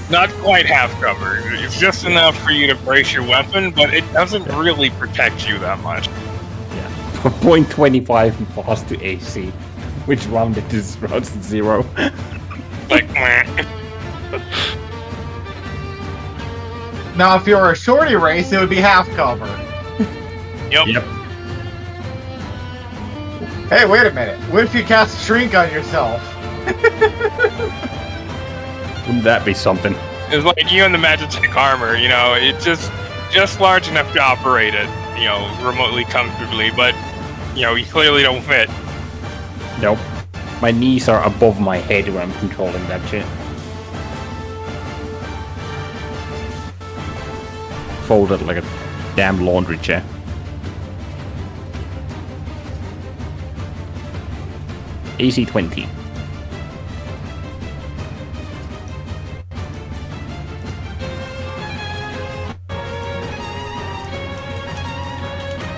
Not quite half cover. It's just enough for you to brace your weapon, but it doesn't really protect you that much. Yeah. 0.25 past to AC, which rounded to 0. Like, meh. Now, if you're a shorty race, it would be half cover. Yep. Hey, wait a minute. What if you cast Shrink on yourself? Wouldn't that be something? It's like you and the Magitech armor, you know, it's just large enough to operate it, you know, remotely comfortably, but, you know, you clearly don't fit. Nope. My knees are above my head when I'm controlling that shit. Folded like a damn laundry chair. AC 20.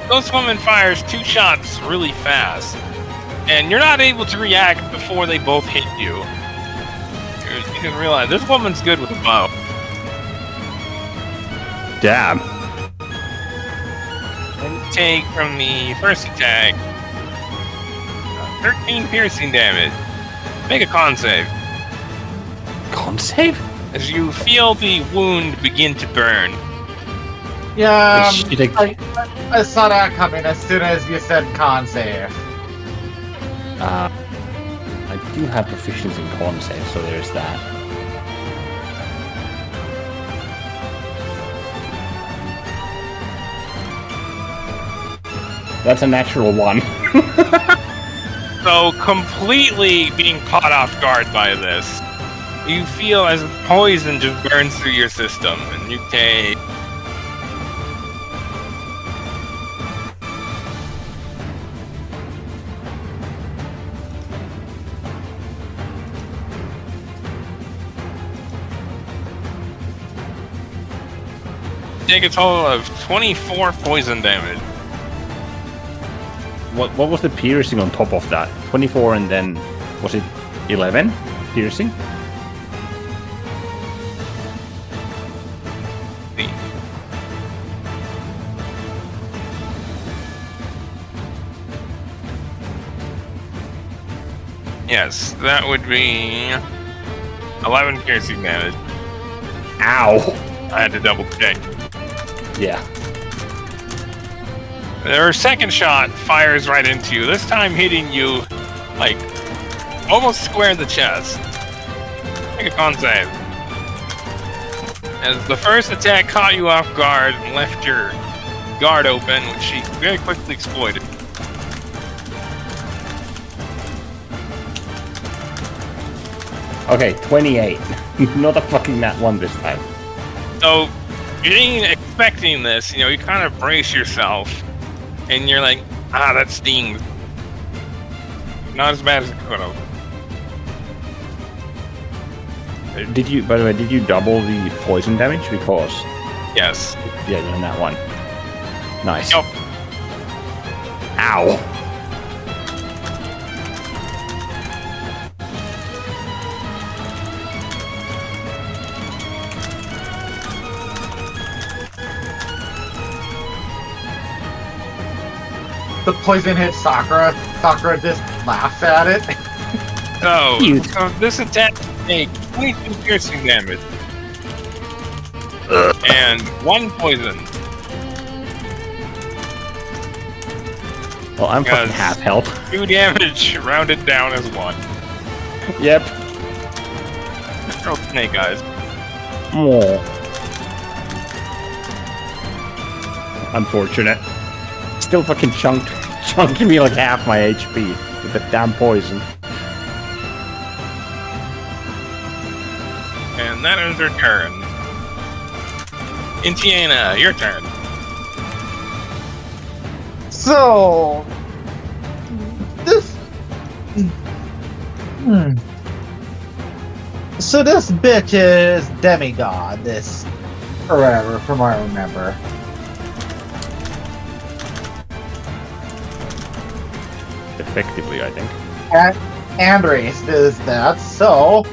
Ghost Woman fires 2 shots really fast, and you're not able to react before they both hit you. You can realize this woman's good with a bow. Damn. And take from the first attack 13 piercing damage. Make a con save. Con save? As you feel the wound begin to burn. Yeah, Shit, I saw that coming as soon as you said con save. I do have proficiency in con save, so there's that. That's a natural 1. So, completely being caught off guard by this, you feel as poison just burns through your system, and you take... take a total of 24 poison damage. What was the piercing on top of that? 24 and then, was it 11 piercing? Yes, that would be 11 piercing damage. Ow! I had to double check. Yeah. Their second shot fires right into you, this time hitting you, like, almost square in the chest. Make a con save. As the first attack caught you off guard and left your guard open, which she very quickly exploited. Okay, 28. Not a fucking nat 1 this time. So, you ain't expecting this, you know, you kind of brace yourself, and you're like, ah, that stings. Not as bad as it could have. Did you, by the way, did you double the poison damage? Because... Yes. Yeah, on that one. Nice. Yep. Ow! The poison hits Sakura. Sakura just laughs at it. So, Cute. so this attack takes 22 piercing damage. And 1 poison. Well, I'm fucking Yes. half health. 2 damage rounded down as 1. Yep. Girl Snake Eyes. More. Unfortunate. Still fucking chunked me like half my HP with the damn poison. And that ends her turn. Intiana, your turn. So this So this bitch is demigod, this or whatever, from what I remember. Effectively, I think. And race is that, so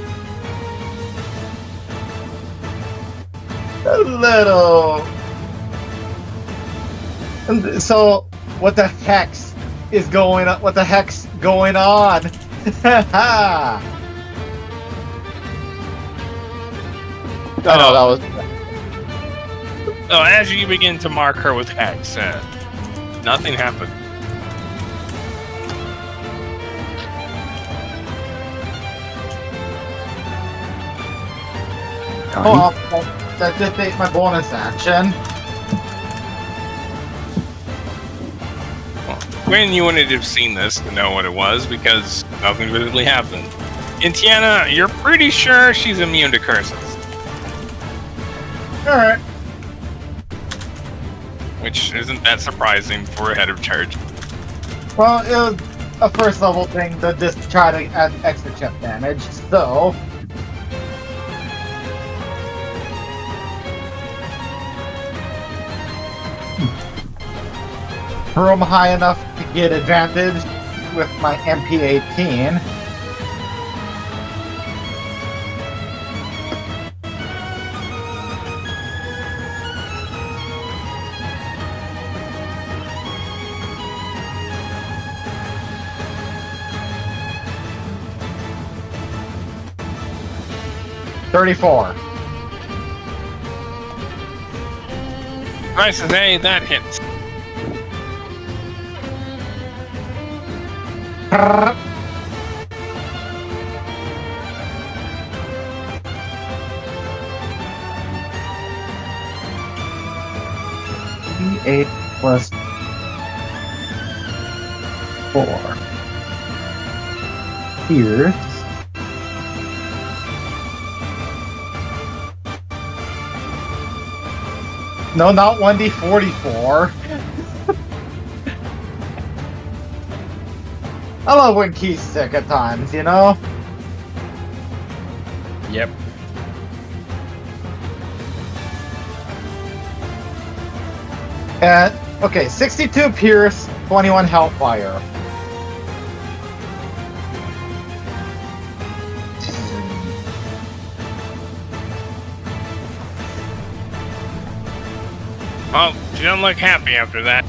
A little. And so, what the heck's is going on? What the heck's going on? I know that was. So as you begin to mark her with X, nothing happened. Oh, that just ate my bonus action. When you wouldn't have seen this to know what it was because nothing visibly happened. And Tiana, you're pretty sure she's immune to curses. Alright. Which isn't that surprising for a head of charge. Well, it was a first level thing to just try to add extra chip damage, so. Room high enough to get advantage with my MP18. $34. Nice as A, that hits. D8 plus 4. Here's. No, not 1d44. I love when Key's sick at times, you know? Yep. And, okay, 62 Pierce, 21 Hellfire. Well, she doesn't look happy after that.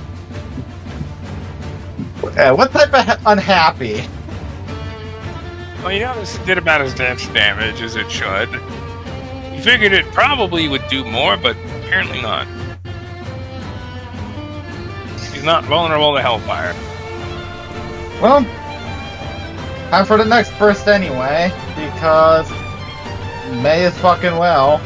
What type of unhappy? Well, you know, this did about as much damage as it should. You figured it probably would do more, but apparently not. She's not vulnerable to Hellfire. Well, time for the next burst anyway, because May is fucking well.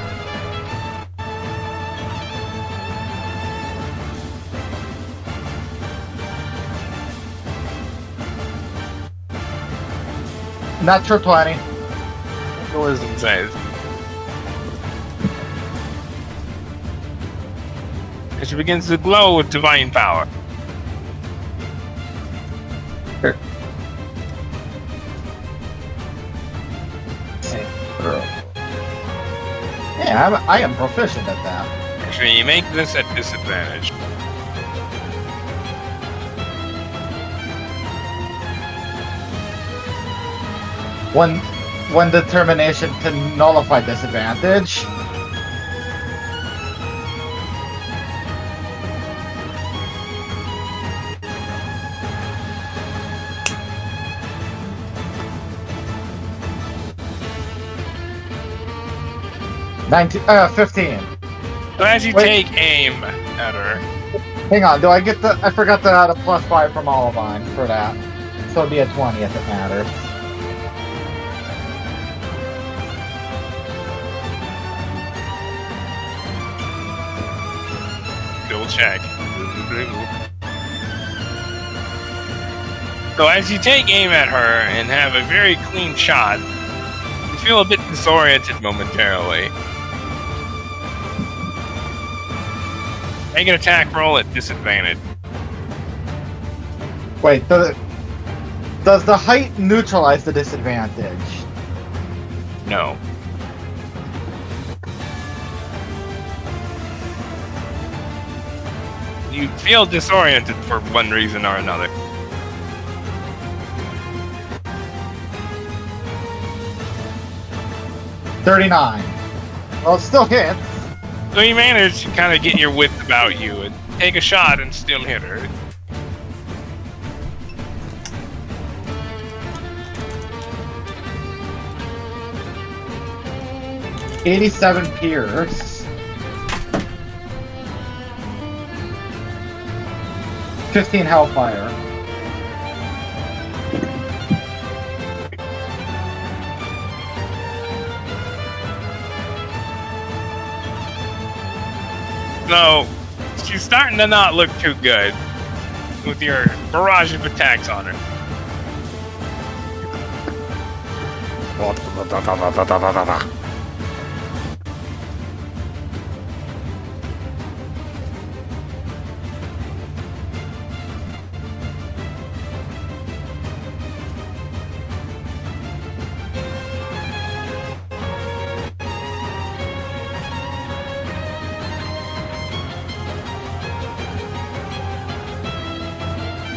Natural 20. The wisdom saves. And she begins to glow with divine power. Sure. Yeah, I am proficient at that. Actually, you make this at disadvantage. One determination to nullify disadvantage. $15. So as you Wait. take aim at her, Hang on, do I get the... I forgot to add a +5 from Olivine for that. So it'd be a 20 if it matters. double check. So as you take aim at her and have a very clean shot, you feel a bit disoriented momentarily. Make an attack roll at disadvantage. Wait, does the height neutralize the disadvantage? No. You feel disoriented for one reason or another. $39. Well, it still hits. So you managed to kind of get your wits about you and take a shot and still hit her. $87 Pierce. 15 Hellfire. So, she's starting to not look too good with your barrage of attacks on her.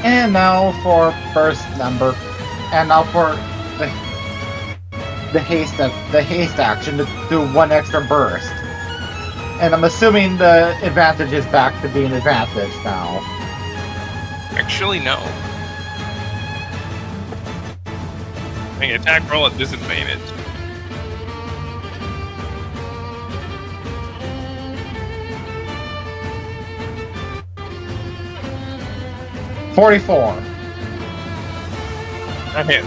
And now for burst number, and now for the haste action to do one extra burst. And I'm assuming the advantage is back to being advantage now. Actually, no. Make an attack roll at disadvantage. $44. That hit.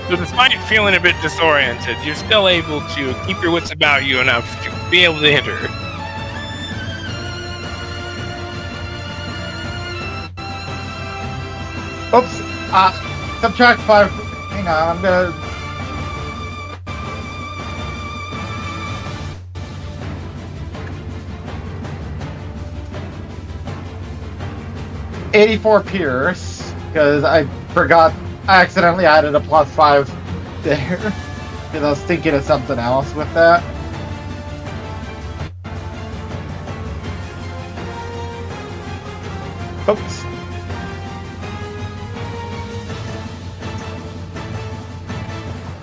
So despite feeling a bit disoriented, you're still able to keep your wits about you enough to be able to hit her. Oops. Subtract 5. Hang on, I'm gonna... $84 Pierce, because I forgot, I accidentally added a +5 there, because I was thinking of something else with that. Oops.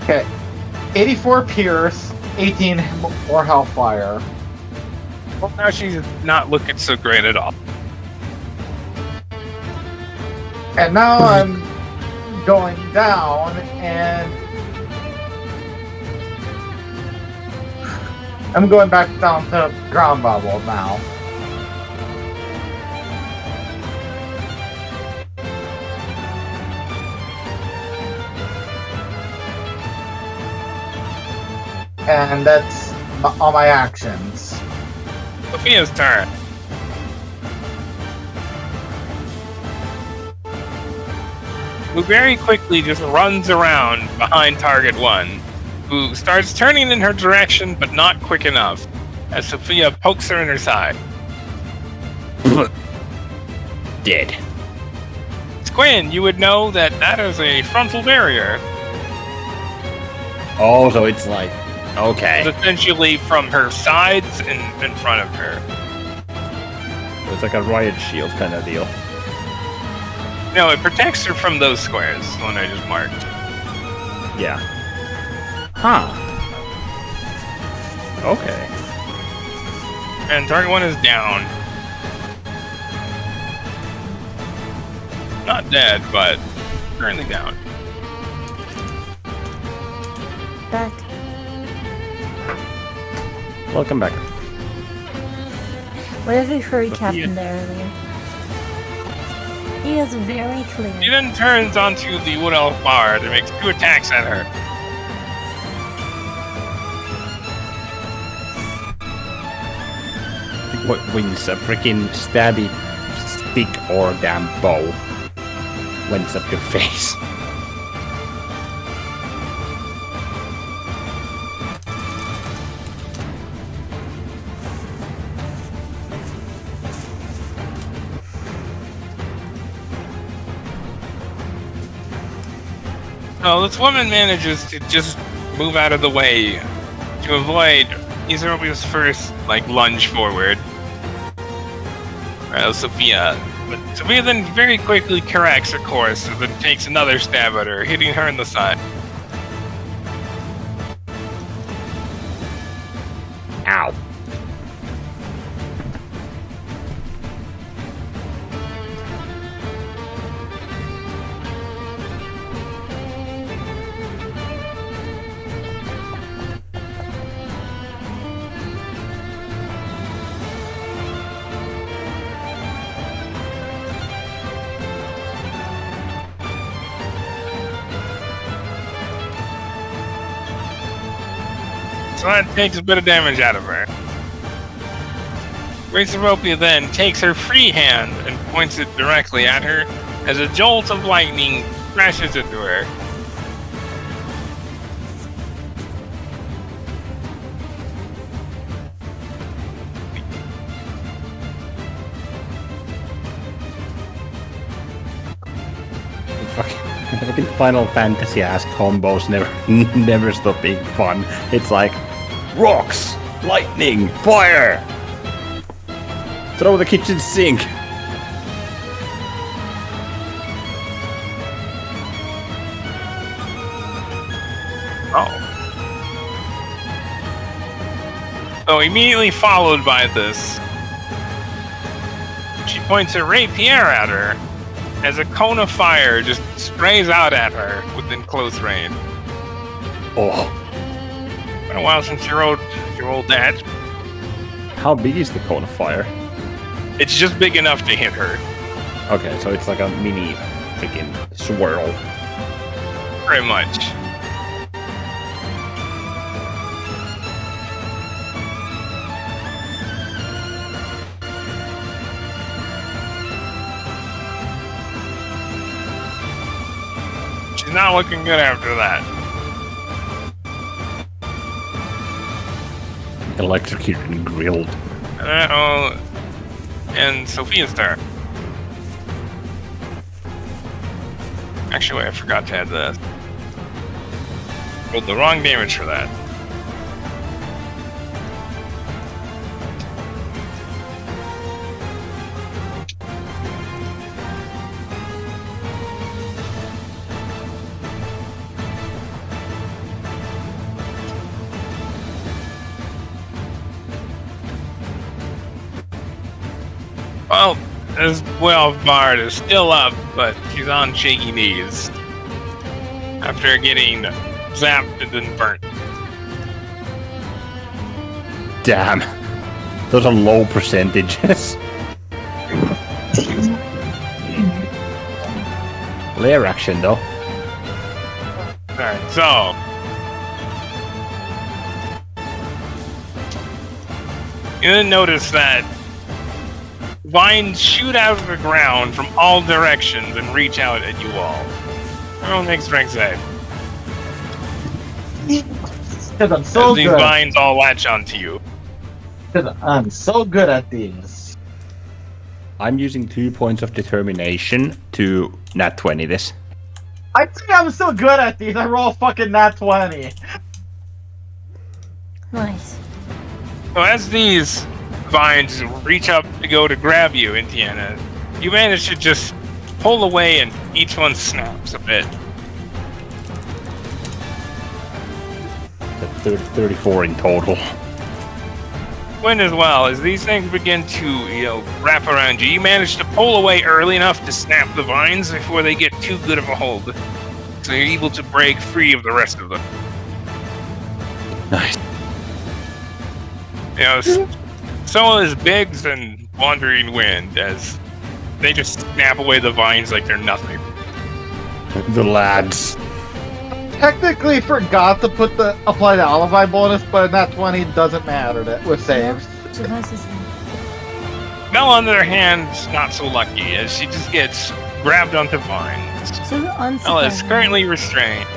Okay, 84 Pierce, 18 more Hellfire. Well, now she's not looking so great at all. And now I'm going down, and I'm going back down to ground level now. And that's all my actions. Sophia's turn. Who very quickly just runs around behind target 1, who starts turning in her direction but not quick enough, as Sophia pokes her in her side. Dead. Squin, you would know that that is a frontal barrier. Oh, so it's like, okay. It's essentially from her sides and in front of her. It's like a riot shield kind of deal. No, it protects her from those squares, the one I just marked. Yeah. Huh. Okay. And target 1 is down. Not dead, but currently down. Back. Welcome back. What if we hurry Sophia. Captain there earlier? He is very clear. He then turns onto the Wood Elf Bard and makes 2 attacks at her. What wins a freaking stabby stick or damn bow? Wins up your face. So this woman manages to just move out of the way to avoid Izurobi's first, lunge forward. Sophia. But Sophia then very quickly corrects her course and then takes another stab at her, hitting her in the side. Ow. So that takes a bit of damage out of her. Retribution then takes her free hand and points it directly at her as a jolt of lightning crashes into her. Fucking Final Fantasy ass combos never stop being fun. It's like rocks, lightning, fire. Throw the kitchen sink. Oh. So immediately followed by this, she points a rapier at her as a cone of fire just sprays out at her within close range. Oh. Been a while since you rolled that. How big is the cone of fire? It's just big enough to hit her. Okay, so it's like a mini freaking swirl. Pretty much. She's not looking good after that. Electrocuted and grilled. And Sophia's turn. Actually, I forgot to add this. Rolled the wrong damage for that. Well, this 12 Bard is still up, but she's on shaky knees after getting zapped and then burnt. Damn. Those are low percentages. Lair action though. Alright, so you didn't notice that vines shoot out of the ground from all directions and reach out at you all. Everyone make strength save. Because I'm so As these good. vines all latch onto you. Because I'm so good at these. I'm using 2 points of determination to nat 20 this. I think I'm so good at these. I roll fucking nat 20. Nice. So as these vines reach up to go to grab you, Indiana, you manage to just pull away and each one snaps a bit. 34 in total. Win as well, as these things begin to, wrap around you. You manage to pull away early enough to snap the vines before they get too good of a hold. So you're able to break free of the rest of them. Nice. Someone as big and wandering wind as they just snap away the vines like they're nothing. The lads. Technically forgot to apply the alibi bonus, but nat 20 doesn't matter with saves. Mel, on the other hand, not so lucky, as she just gets grabbed onto vines. So Mel is currently restrained.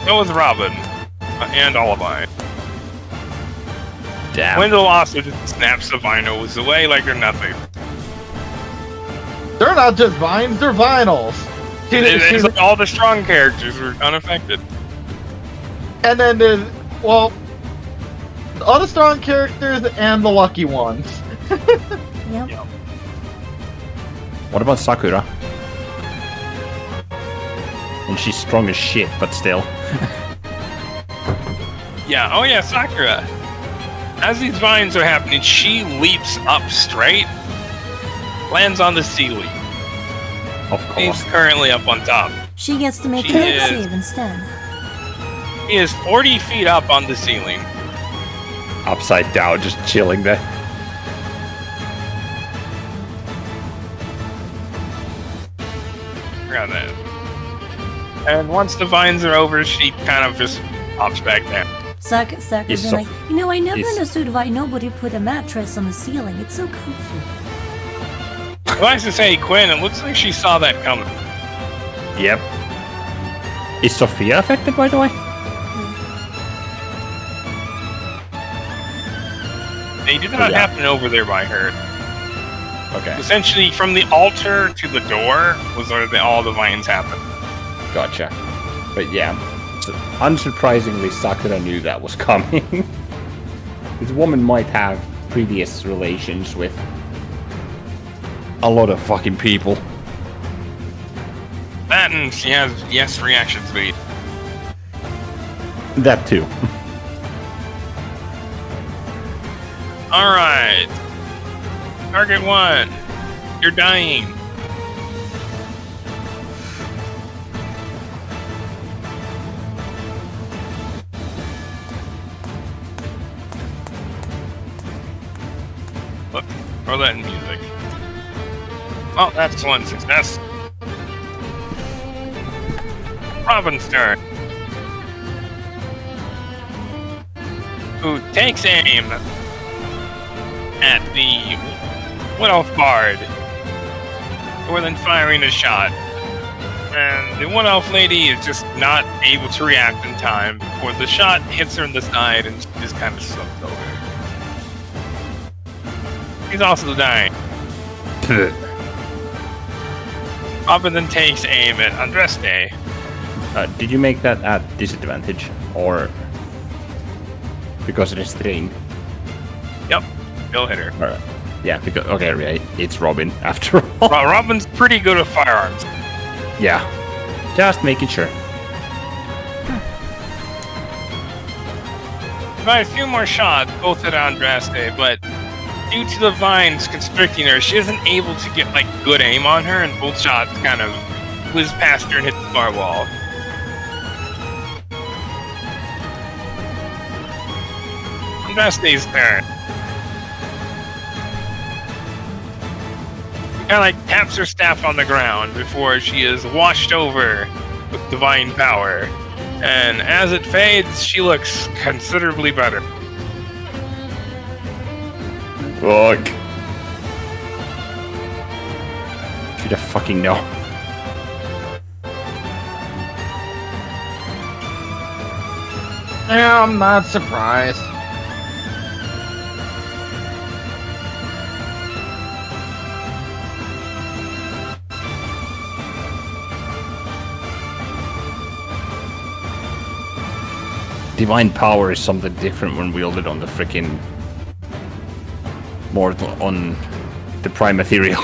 So is Robin. And Alibi. Damn. Wendell also just snaps the vinyls away like they're nothing. They're not just vines, they're vinyls. It's like all the strong characters were unaffected. And then there's, all the strong characters and the lucky ones. Yep. What about Sakura? And she's strong as shit, but still. Yeah, oh yeah, Sakura. As these vines are happening, she leaps up straight, lands on the ceiling. Of He's course. currently up on top. She gets to make She a hit is. save instead. He is 40 feet up on the ceiling. Upside down, just chilling there. Forgot that. And once the vines are over, she kind of just pops back down. Sakura's It's been so- like, you know, I never it's- understood why nobody put a mattress on the ceiling. It's so comfy. Suffice to say, Quinn, it looks like she saw that coming. Yep. Is Sophia affected, by the way? They did not Yeah. happen over there by her. Okay, Essentially, from the altar to the door was where all the vines happened. gotcha. But yeah, so unsurprisingly, Sakura knew that was coming. This woman might have previous relations with a lot of fucking people. That and she has yes reaction speed. That too. Alright. Target 1. You're dying. Look, throw that in music. Oh, that's one success. Robin's turn. Who takes aim at the Wood Elf Bard, more than firing a shot. And the Wood Elf lady is just not able to react in time before the shot hits her in the side and she just kind of slips over. He's also dying. Robin then takes aim at Andraste. Did you make that at disadvantage? Or because it is strain? Yep, he'll hit her. Alright. Yeah, because okay, right, it's Robin after all. Well, Robin's pretty good at firearms. Yeah. Just making sure. By a few more shots, both at Andraste, but due to the vines constricting her, she isn't able to get like good aim on her, and both shots kind of whiz past her and hit the bar wall. Andraste's turn. She kind of like taps her staff on the ground before she is washed over with divine power. And as it fades, she looks considerably better. Fuck. Should have fucking know. Yeah, I'm not surprised. Divine power is something different when wielded on the freaking mortal, on the prime material.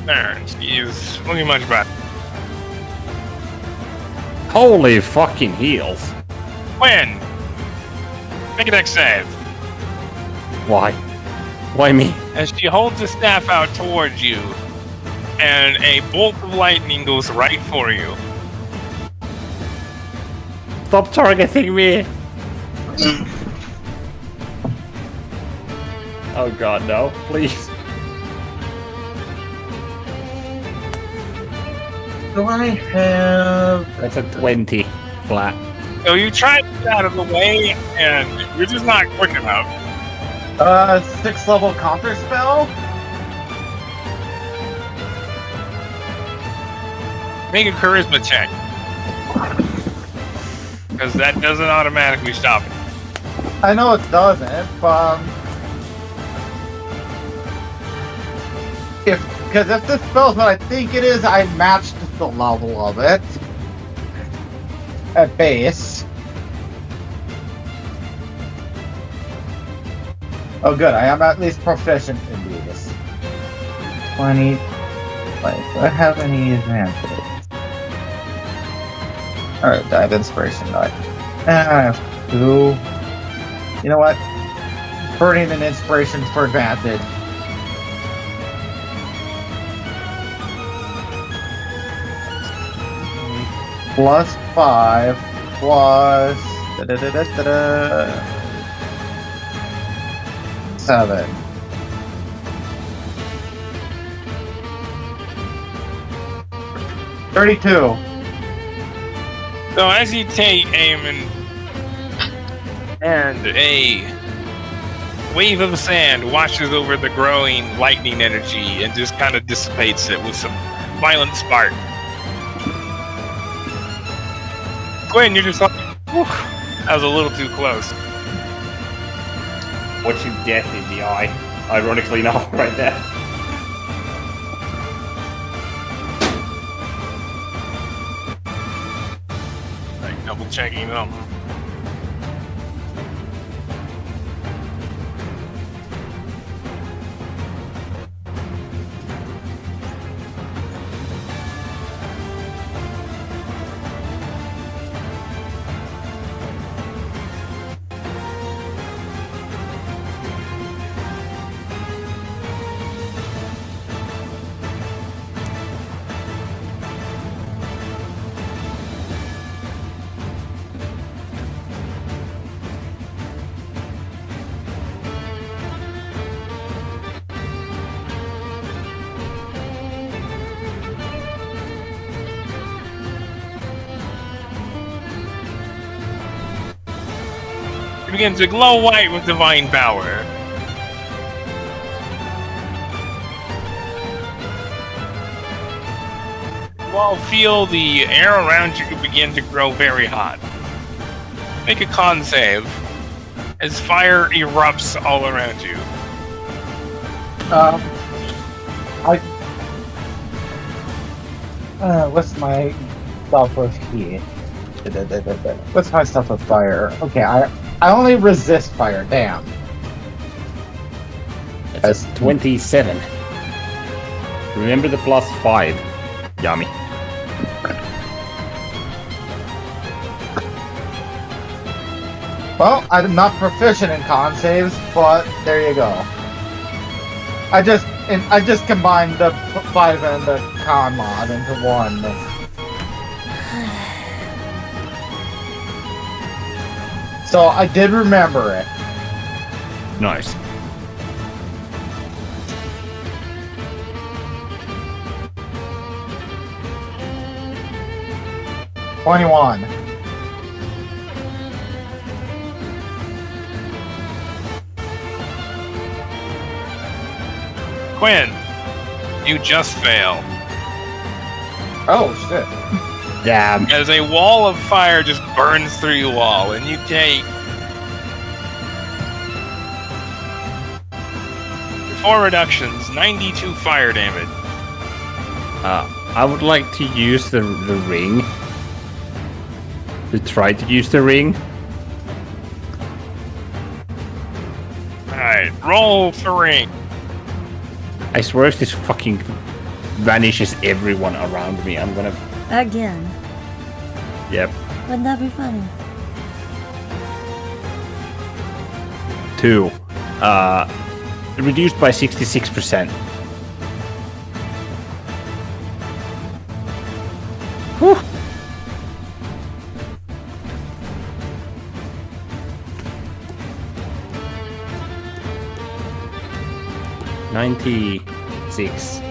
There, she's looking much better. Holy fucking heels. Win! Make a dex save. Why? Why me? As she holds the staff out towards you, and a bolt of lightning goes right for you. Stop targeting me! Oh god, no, please. Do I have... That's a 20 flat. So you try to get out of the way, and you're just not quick enough. 6th level counter spell? Make a charisma check. Because that doesn't automatically stop it. I know it doesn't, but... Because if this spell's what I think it is, I matched the level of it. At base. Oh good, I am at least proficient in these. 20... Wait, do I have any advantage? Alright, dive inspiration die. Ooh. You know what? Burning an inspiration for advantage. Plus 5 plus 7. $32. So as you take aim and a wave of sand washes over the growing lightning energy and just kind of dissipates it with some violent spark. Gwen, you're just like, whew, that was a little too close. Watching death in the eye, ironically enough, right there. Like double checking them. It begins to glow white with divine power. You all feel the air around you begin to grow very hot. Make a con save as fire erupts all around you. What's my stuff with key? What's my stuff with fire? Okay, I only resist fire. Damn. That's 27. Remember the plus 5. Yummy. Well, I'm not proficient in con saves, but there you go. I just combined the 5 and the con mod into one. So I did remember it. Nice. $21. Quinn, you just fail. Oh shit. Damn. As a wall of fire just burns through you all, and you take 4 reductions, 92 fire damage. I would like to use the ring. To try to use the ring. Alright, roll for ring. I swear if this fucking vanishes everyone around me, I'm gonna... Again. Yep. Wouldn't that be funny? 2. Reduced by 66%. Whew. $96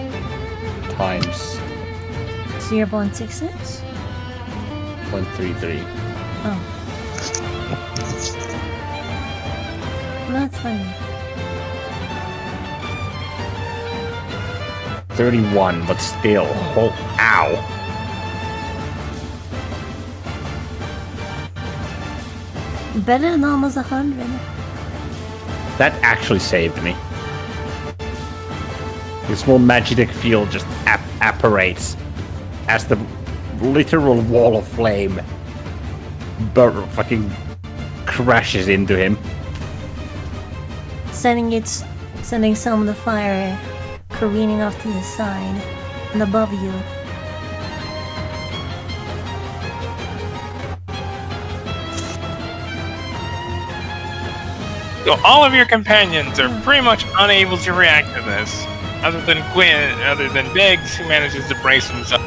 times 0.66? 0.33. Oh. That's funny. 31, but still. Oh, ow. Better than almost 100. That actually saved me. The small magic field just apparates as the literal wall of flame fucking crashes into him. Sending some of the fire careening off to the side and above you. So all of your companions are pretty much unable to react to this, other than Biggs, who manages to brace himself.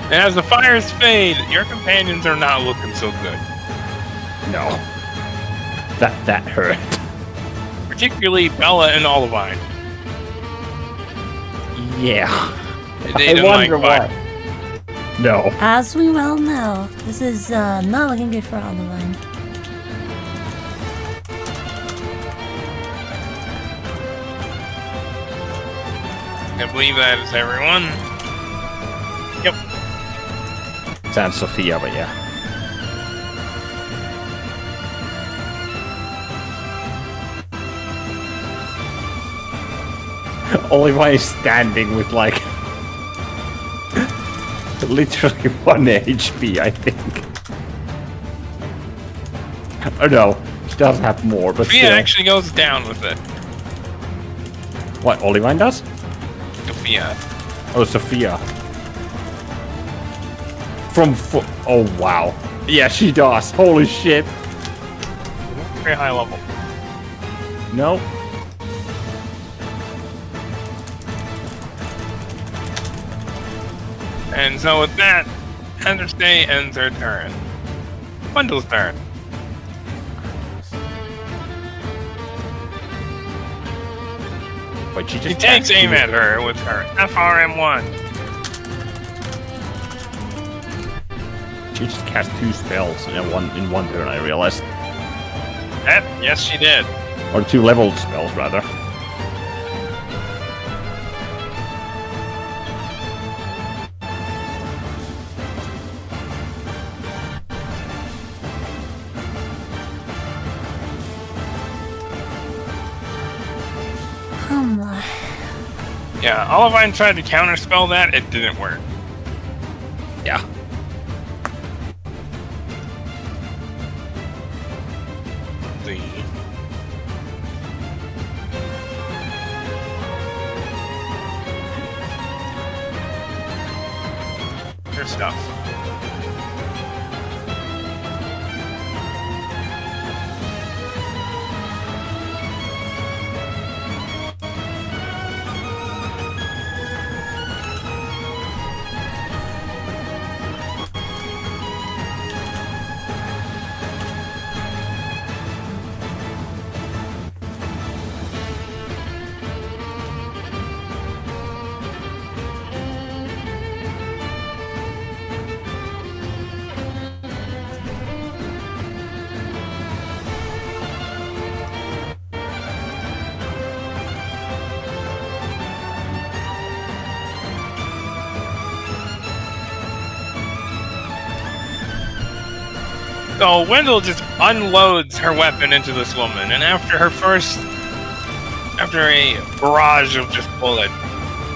And as the fires fade, your companions are not looking so good. No. That hurt. Particularly Bella and Olivine. Yeah. They I didn't wonder like why. No. As we well know, this is not looking good for Olivine. I believe that is everyone. Yep. Sans Sophia, but yeah. Olivine is standing with like literally 1 HP, I think. Oh no, she does have more, but Sophia still. actually goes down with it. What, Olivine does? Sophia. Oh, Sophia. Oh wow. Yeah, she does. Holy shit. Very high level. No. And so with that, Understay ends her turn. Bundle's turn. Wait, she He just takes cast aim two- at her with her FRM1. She just cast 2 spells in one turn, I realized. Yes, she did. Or 2 leveled spells, rather. Oh my. Yeah, Olivine tried to counterspell that, it didn't work. Yeah. See. Your stuff. So Wendell just unloads her weapon into this woman, and after a barrage of just bullets,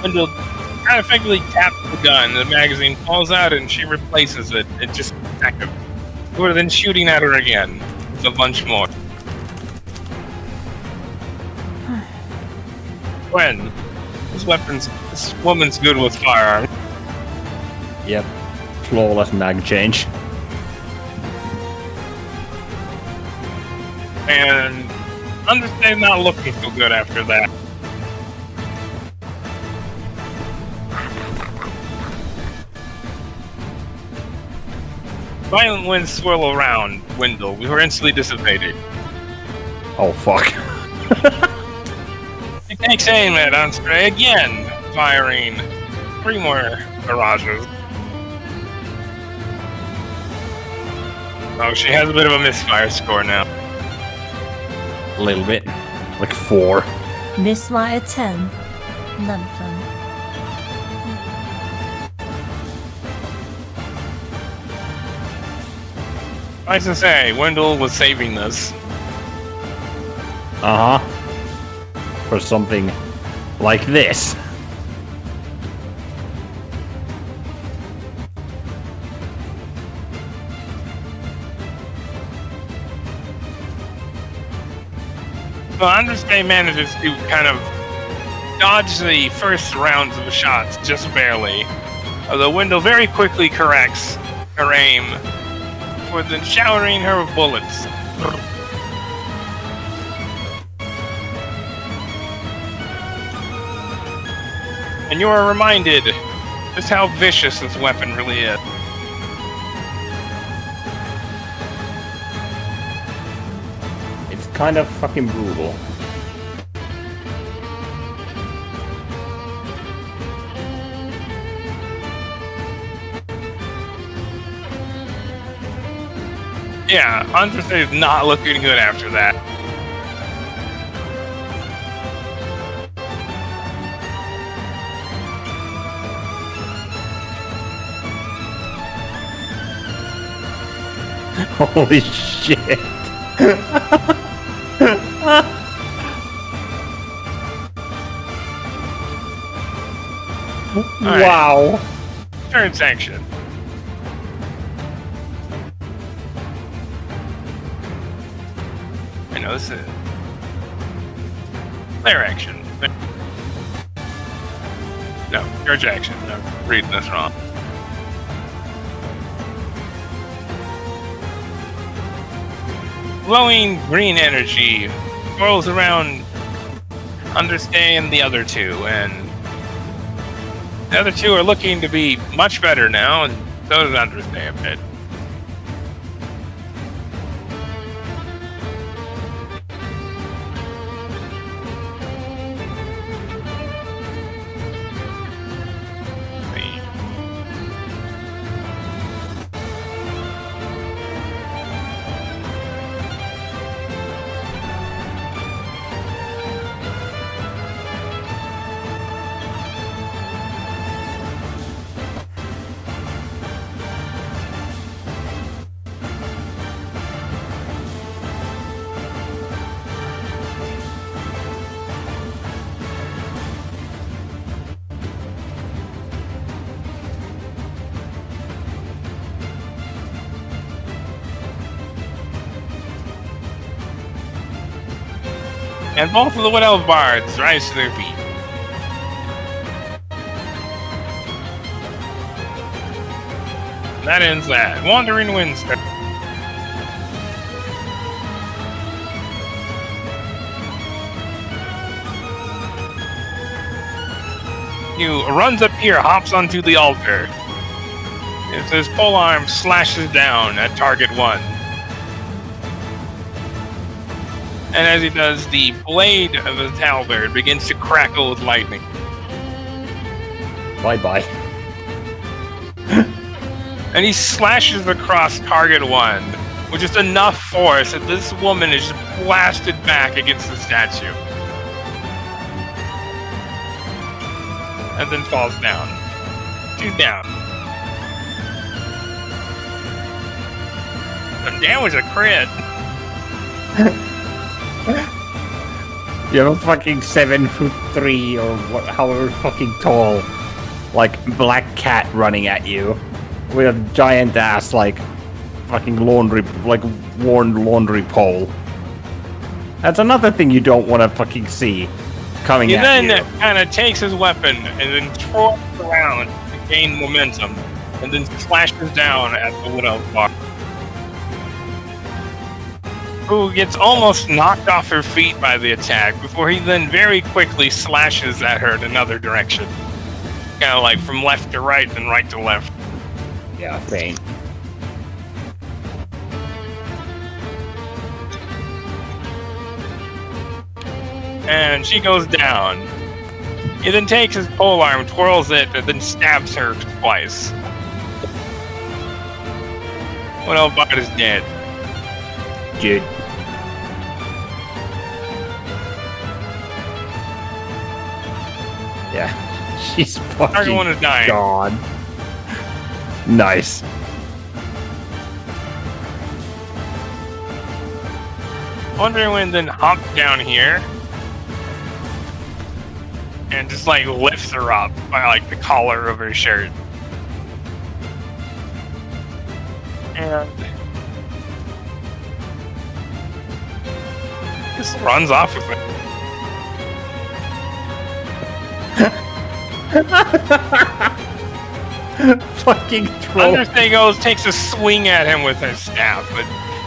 Wendell kind of effectively taps the gun. The magazine falls out, and she replaces it. It just effective. Rather than shooting at her again with a bunch more. When this woman's good with firearms. Yep. Flawless mag change. And Understay not looking so good after that. Violent winds swirl around Wendell. We were instantly dissipated. Oh fuck. He takes aim at Understay again, firing 3 more barrages. Oh, she has a bit of a misfire score now. A little bit. Like 4. Missed my attempt. None fun. Nice to say, Wendell was saving this. Uh-huh. For something like this. Well, Understay manages to kind of dodge the first rounds of the shots just barely. Although Wendell very quickly corrects her aim for then showering her with bullets. And you are reminded just how vicious this weapon really is. It's kind of fucking brutal. Yeah, Andres is not looking good after that. Holy shit. Alright. Wow. Turn sanction. I know this is player action. No, charge action. I'm reading this wrong. Glowing green energy swirls around Understay and the other two, and the other two are looking to be much better now, and so does Understay a bit. And both of the Wood Elf bards rise to their feet. And that ends that. Wandering Winds. He runs up here, hops onto the altar. His pole arm slashes down at target 1. And as he does, the blade of his halberd begins to crackle with lightning. Bye-bye. And he slashes across target 1 with just enough force that this woman is just blasted back against the statue. And then falls down. She's down. The damage a crit. You have a fucking 7'3" or what, however fucking tall, like black cat running at you with a giant ass like fucking laundry, like worn laundry pole. That's another thing you don't want to fucking see coming He at you. then kind of takes his weapon and then throws it around to gain momentum, and then slashes down at the Wood Elf bar, who gets almost knocked off her feet by the attack before he then very quickly slashes at her in another direction. Kind of like from left to right and right to left. Yeah, faint. And she goes down. He then takes his polearm, twirls it, and then stabs her twice. Wood Elf bard is dead. Dude. Yeah, she's fucking Everyone is dying. gone. Nice. Wandering Wind then hops down here and just like lifts her up by like the collar of her shirt. And just runs off with it. Fucking troll. Understay goes, takes a swing at him with his staff, but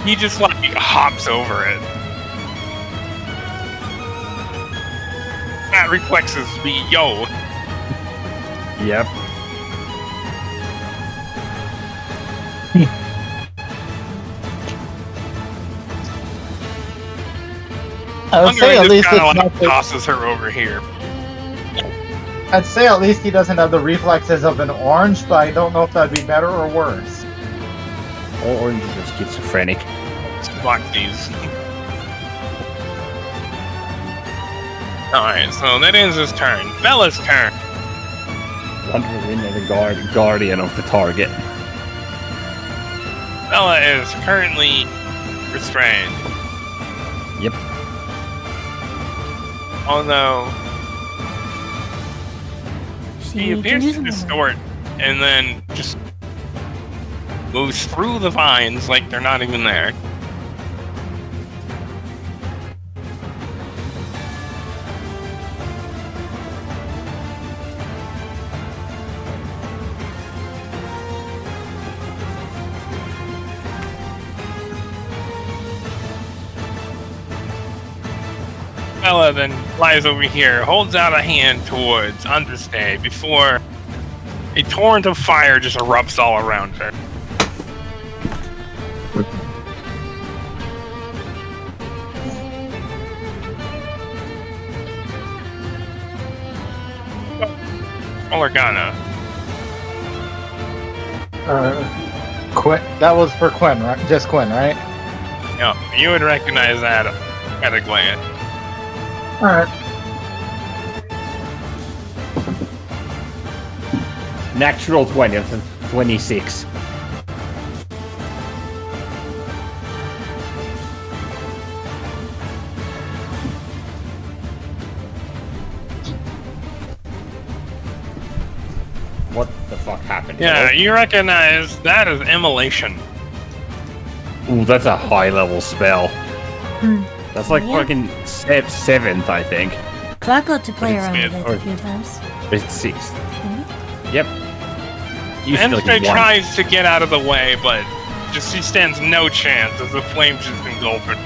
he just like hops over it. That reflexes be yo. Yep. I would say Hunger at least just kind it's of not like the, tosses her over here. I'd say at least he doesn't have the reflexes of an orange, but I don't know if that'd be better or worse. Or orange is just schizophrenic. Block these. Alright, so that ends his turn. Bella's turn. Wonder Ruina, the guardian of the target. Bella is currently restrained. Yep. Although She he appears can to use them. distort and then just moves through the vines like they're not even there. Bella then flies over here, holds out a hand towards Understay before a torrent of fire just erupts all around her. Organa. Quinn. That was for Quinn, right? Just Quinn, right? Yeah, you would recognize that at a glance. Alright. Natural 20, that's 26. What the fuck happened? Yeah, you recognize that as immolation. Ooh, that's a high level spell. Hmm. That's like Yeah. fucking 7th, I think. Clark got to play It's around with mid, it or- a few times. It's 6th. Mhm. Yep. You still Understay get one. tries to get out of the way, but just he stands no chance as the flames just engulf him.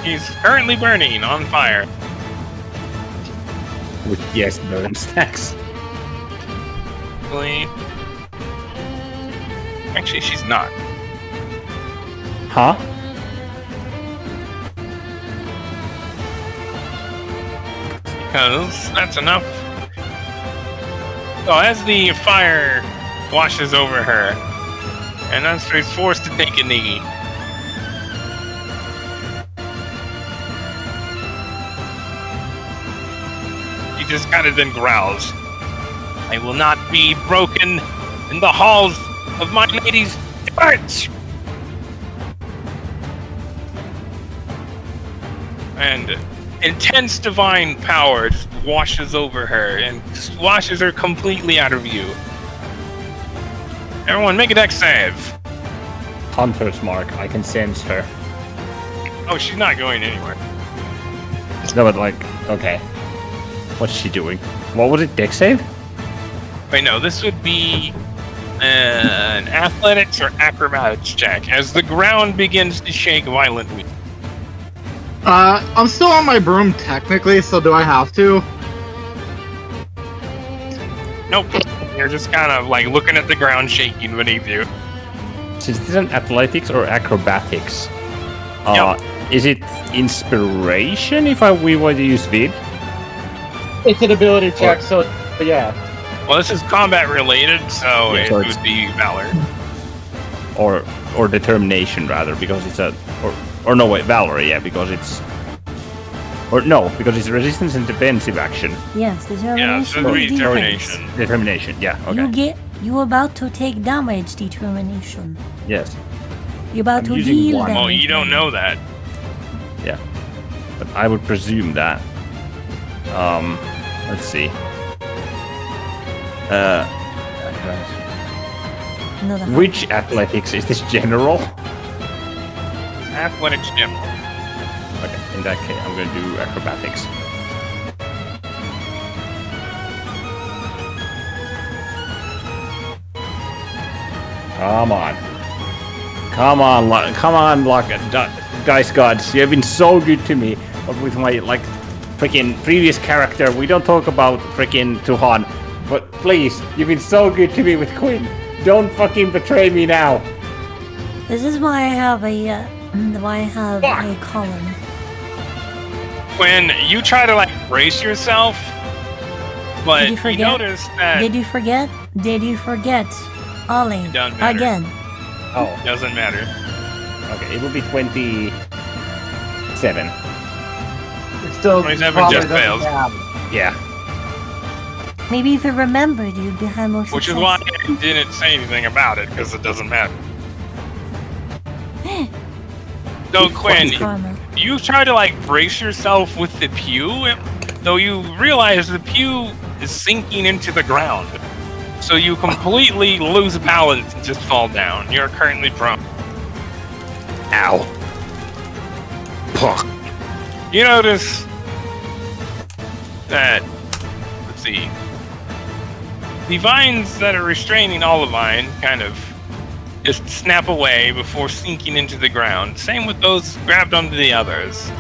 He's currently burning on fire. With yes, burn stacks. Actually, she's not. Huh? Because that's enough. So as the fire washes over her, and Understay's forced to take a knee. He just kind of then growls. I will not be broken in the halls of my lady's church! And intense divine power just washes over her and just washes her completely out of view. Everyone, make a dex save. Hunter's mark, I can sense her. Oh, she's not going anywhere. No, but like, okay. What's she doing? What was it, dex save? Wait, no, this would be an athletics or acrobatics check as the ground begins to shake violently. I'm still on my broom technically, so do I have to? Nope. You're just kind of like looking at the ground shaking beneath you. Since this isn't athletics or acrobatics, Yep. is it inspiration if we were to use Vid? It's an ability check, so but yeah. Well, this is combat related, so Yeah, it so would it's- be valor. Or determination rather, because it's a or no wait, Valor, yeah, because it's because it's resistance and defensive action. Yes, Yeah, so determination. it'd be is defense. determination. Determination, yeah, okay. You about to take damage, determination. Yes. You're about I'm to using deal one. damage. Well, you don't know that. Yeah. But I would presume that. Let's see. Another Which athletics is this general? Athletics gym. Okay, in that case, I'm gonna do acrobatics. Come on. Come on, guys, gods, you have been so good to me with my like freaking previous character. We don't talk about freaking Tuhan, but please, you've been so good to me with Quinn. Don't fucking betray me now. This is why I have a column. When you try to like brace yourself, but Did you forget? notice that Did you forget? Ollie, Doesn't matter. again. Oh, doesn't matter. okay, it will be 27. It still 27 probably just doesn't fails. count. Yeah. Maybe if you remembered, you'd have more success. Which is why I didn't say anything about it, because it doesn't matter. So Quinn, Karma. you try to like brace yourself with the pew, though you realize the pew is sinking into the ground. So you completely lose balance and just fall down. You're currently prone. Ow. Puck. You notice that, let's see, the vines that are restraining Olivine kind of just snap away before sinking into the ground. Same with those grabbed onto the others.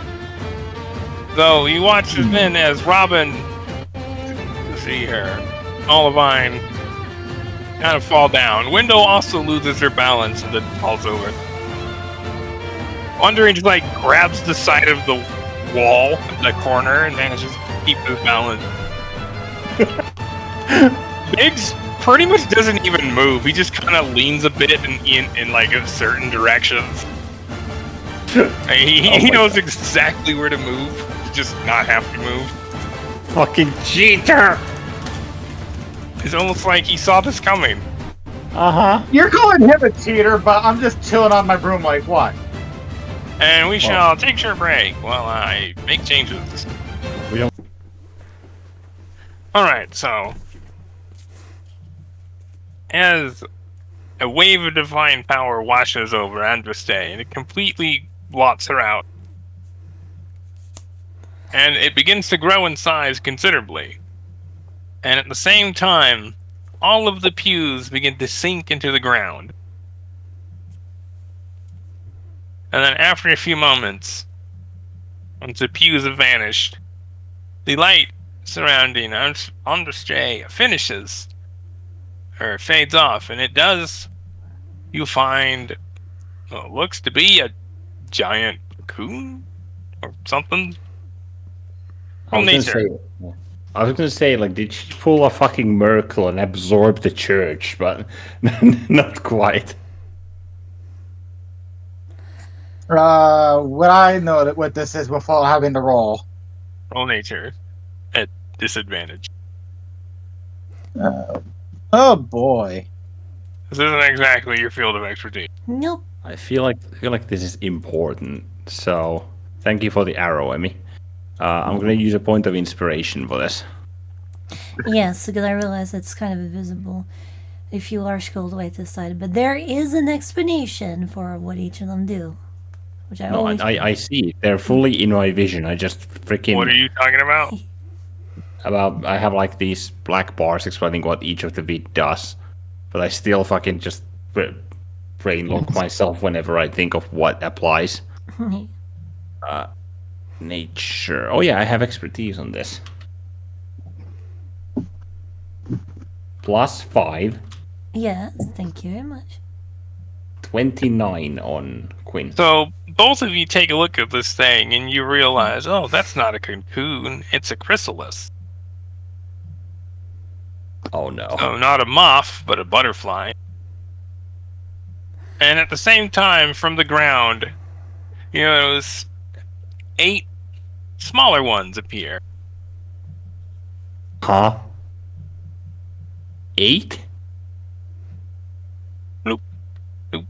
Though you watch then as Robin, let's see here, Olivine kind of fall down. Window also loses her balance and then falls over. Wandering just like grabs the side of the wall in the corner and manages to keep his balance. Biggs pretty much doesn't even move. He just kind of leans a bit in like a certain directions. He knows exactly where to move, to just not have to move. Fucking cheater! It's almost like he saw this coming. Uh-huh. You're calling him a cheater, but I'm just chilling on my broom like what? And we shall take short break while I make changes. We don't. Alright, so as a wave of divine power washes over Andraste, and it completely blots her out. And it begins to grow in size considerably. And at the same time, all of the pews begin to sink into the ground. And then after a few moments, once the pews have vanished, the light surrounding Andraste finishes, or fades off, and it does, you find what looks to be a giant cocoon or something from nature. I was gonna say, like, did she pull a fucking Merkel and absorb the church? But not quite. Would I know what this is before having to roll? Roll nature at disadvantage. Oh boy. This isn't exactly your field of expertise. Nope. I feel like this is important. So thank you for the arrow, Emmy. I'm gonna use a point of inspiration for this. Yes, because I realize it's kind of invisible if you are scrolled away to the side. But there is an explanation for what each of them do. Which I always... I see. They're fully in my vision. I just freaking... What are you talking about? I have like these black bars explaining what each of the bit does. But I still fucking just brain lock myself whenever I think of what applies. Nature. Oh yeah, I have expertise on this. +5. Yes, thank you very much. 29 on Quinn. So both of you take a look at this thing and you realize, oh, that's not a cocoon, it's a chrysalis. Oh no. So not a moth, but a butterfly. And at the same time, from the ground, you know, 8 smaller ones appear. Huh? 8? Nope. Nope.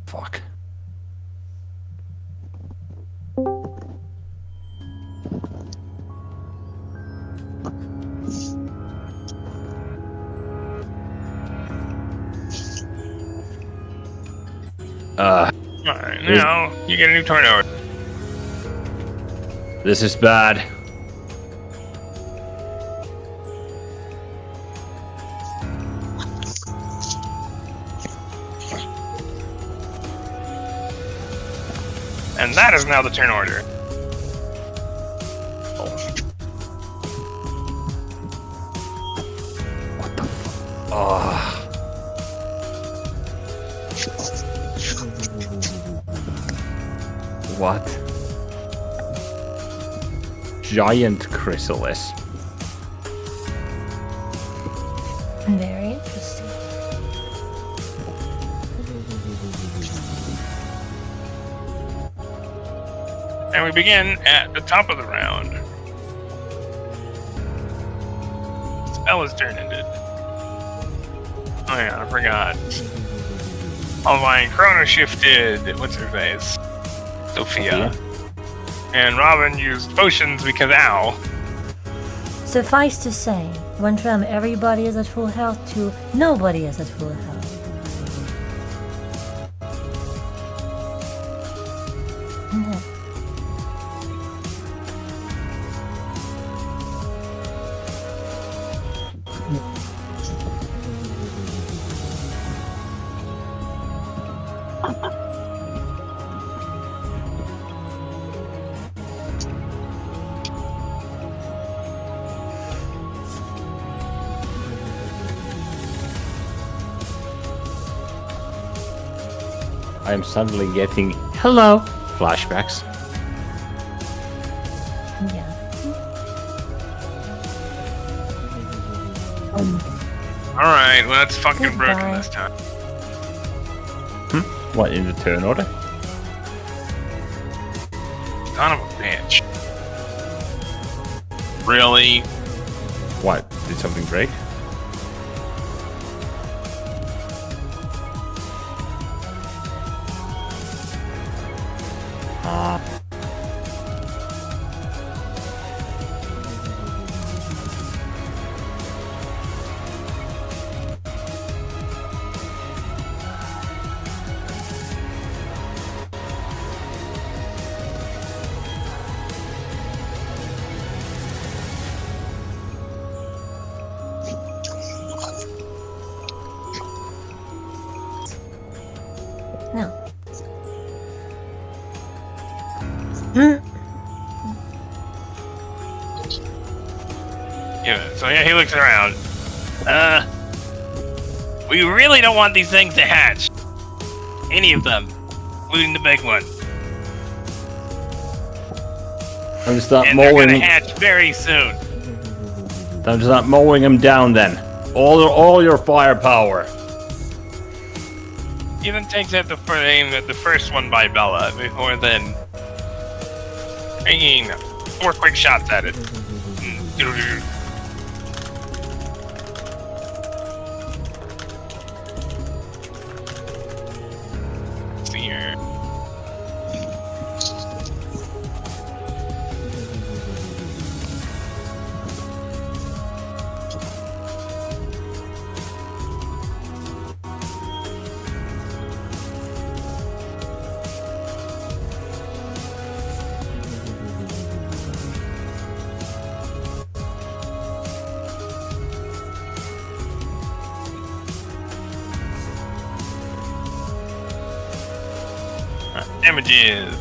Fuck. Alright, now you get a new turnover. This is bad. And that is now the turn order. What the fuck? Oh. What? Giant chrysalis. Very interesting. And we begin at the top of the round. Bella's turn ended. Oh yeah, I forgot. Alvine chrono shifted. What's her face? Sophia. And Robin used potions because ow. Suffice to say, went from everybody is at full health to nobody is at full health. I am suddenly getting hello flashbacks. Yeah. Alright, well that's fucking broken Goodbye. this time. What, in the turn order? Son of a bitch. Really? What? Did something break? No. Yeah, so yeah, he looks around. We really don't want these things to hatch. Any of them, including the big one. I'm just not And they're mowing. gonna hatch very soon. I'm just not mowing them down then. All your firepower. Even takes out the aim at the first one by Bella before then taking 4 quick shots at it. Let's see here. Damages.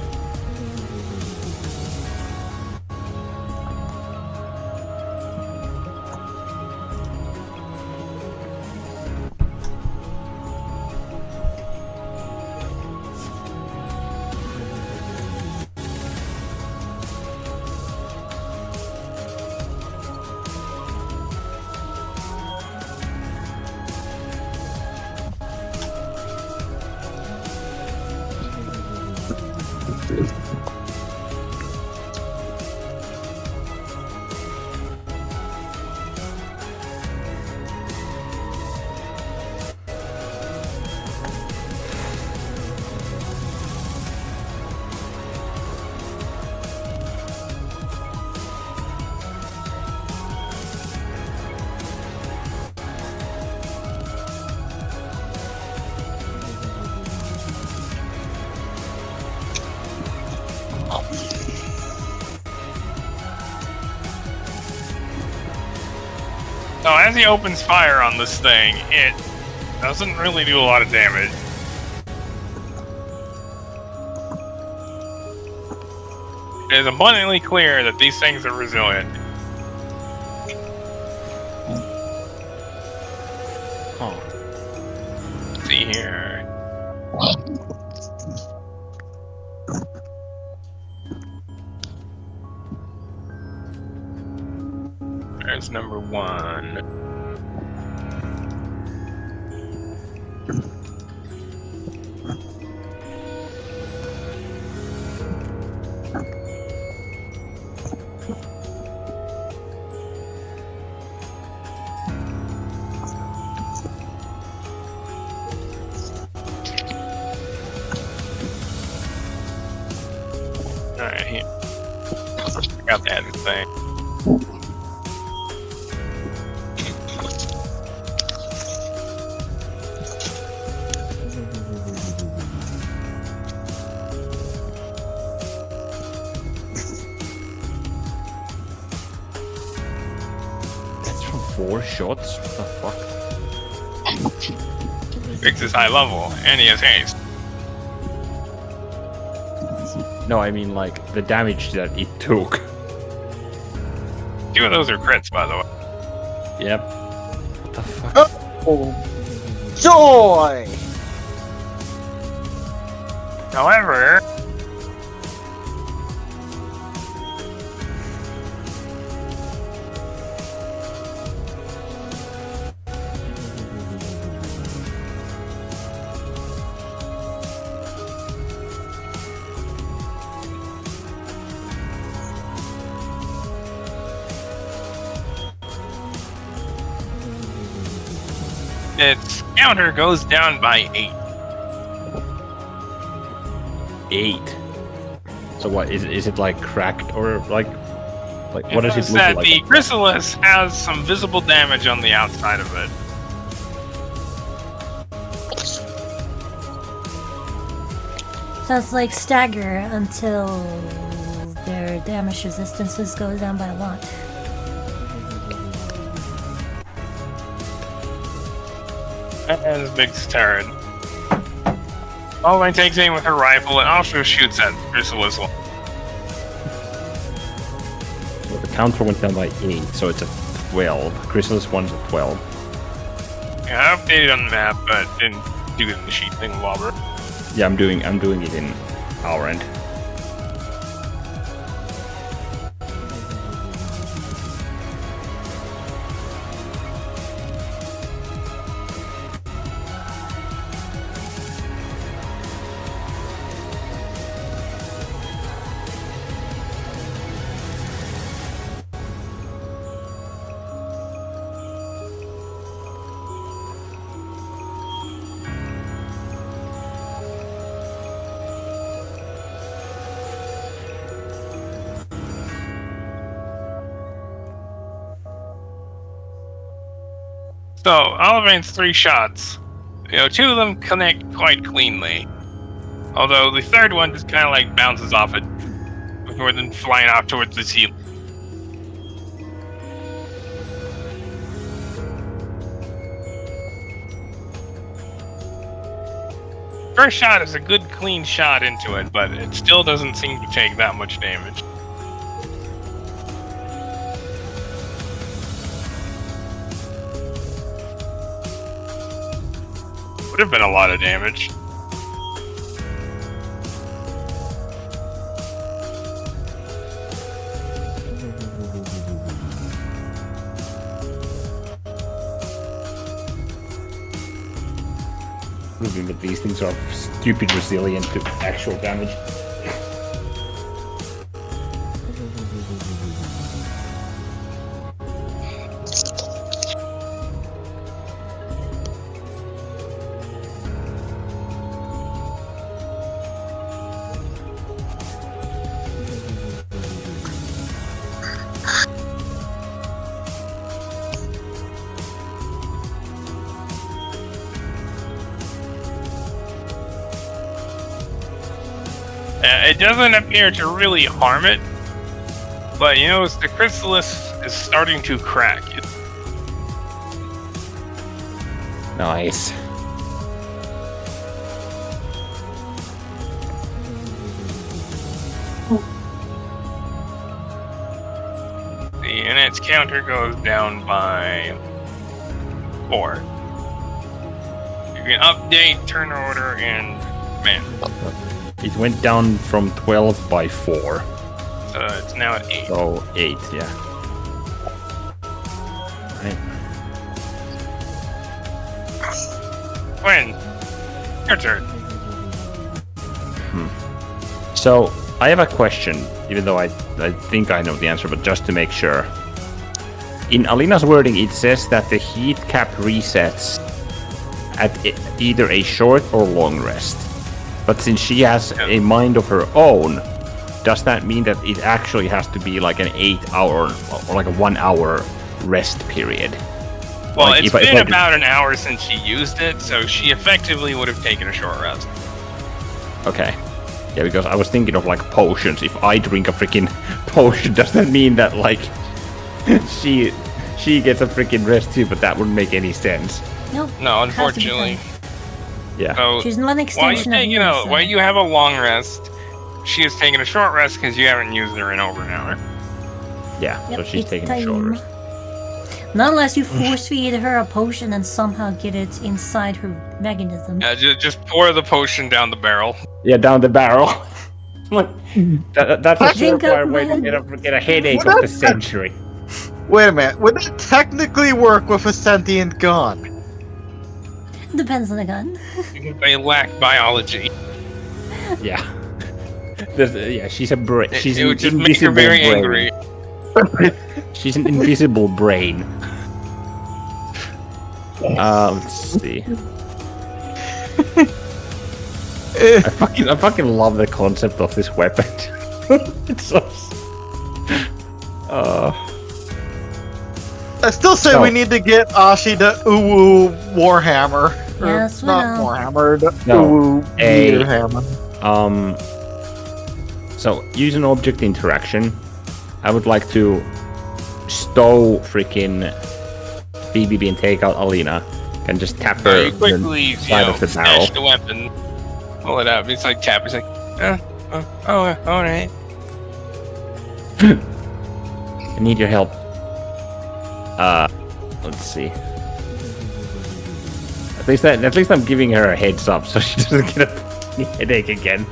So as he opens fire on this thing, it doesn't really do a lot of damage. It is abundantly clear that these things are resilient. Oh. Let's see here. There's number 1. Alright, here. I got that thing. That's from 4 shots? What the fuck? Vix is high level, and he has haste. No, I mean like the damage that it took. 2 of those are crits, by the way. Yep. What the fuck? Oh, joy! However, its counter goes down by 8. 8. So what is it like cracked or like what does it It's look that like? the chrysalis has some visible damage on the outside of it. So it's like stagger until their damage resistances go down by a lot. And Big's turn. Olin takes aim with her rifle and also shoots at Chrysalis. Well, the counter went down by 8, so it's a 12. Chrysalis 1's a 12. Yeah, I updated on the map, but didn't do the sheet thing lobber. Yeah, I'm doing it in our end. So, Olivain's 3 shots. 2 of them connect quite cleanly. Although the third one just kind of like bounces off it before then flying off towards the ceiling. First shot is a good clean shot into it, but it still doesn't seem to take that much damage. Would have been a lot of damage. Proving that these things are stupid resilient to actual damage. It doesn't appear to really harm it, but the chrysalis is starting to crack. Nice. its counter goes down by 4. You can update turn order and man. It went down from 12 by 4. So it's now at 8. So 8, yeah. Right. When? Your turn. So, I have a question, even though I think I know the answer, but just to make sure. In Alina's wording, it says that the heat cap resets at either a short or long rest. But since she has a mind of her own, does that mean that it actually has to be like an 8-hour or like a 1-hour rest period? Well, Like, it's if been I about an hour since she used it, so she effectively would have taken a short rest. Okay. Yeah, because I was thinking of like potions. If I drink a freaking potion, does that mean that like she gets a freaking rest too? But that wouldn't make any sense. Nope. No, Has to be unfortunately. Yeah. So She's one extension of you. So. while you have a long rest, she is taking a short rest because you haven't used her in over an hour. Yeah. Yep, So she's it's taking time. a short rest. Not unless you force feed her a potion and somehow get it inside her mechanism. Yeah, just pour the potion down the barrel. Yeah, down the barrel. That's a Drink up, surefire way to man. get a headache of the century. Wait a minute. Would that technically work with a sentient gun? Depends on the gun. They lack biology. Yeah. Yeah, she's a brain. She's It an would just make her invisible very brain. angry. She's an invisible brain. Let's see. I fucking love the concept of this weapon. It's so. I still say So- we need to get Ashi the Uwu Warhammer. Or Yes, we not know. Warhammer, the No, Uwu a- Warhammer. So use an object interaction. I would like to stow freaking BBB and take out Alina and just tap So her you quickly, side of the snatch barrel. the weapon, pull it out. It's like tap. It's like, oh, all right. I need your help. Let's see. At least I'm giving her a heads up so she doesn't get a headache again.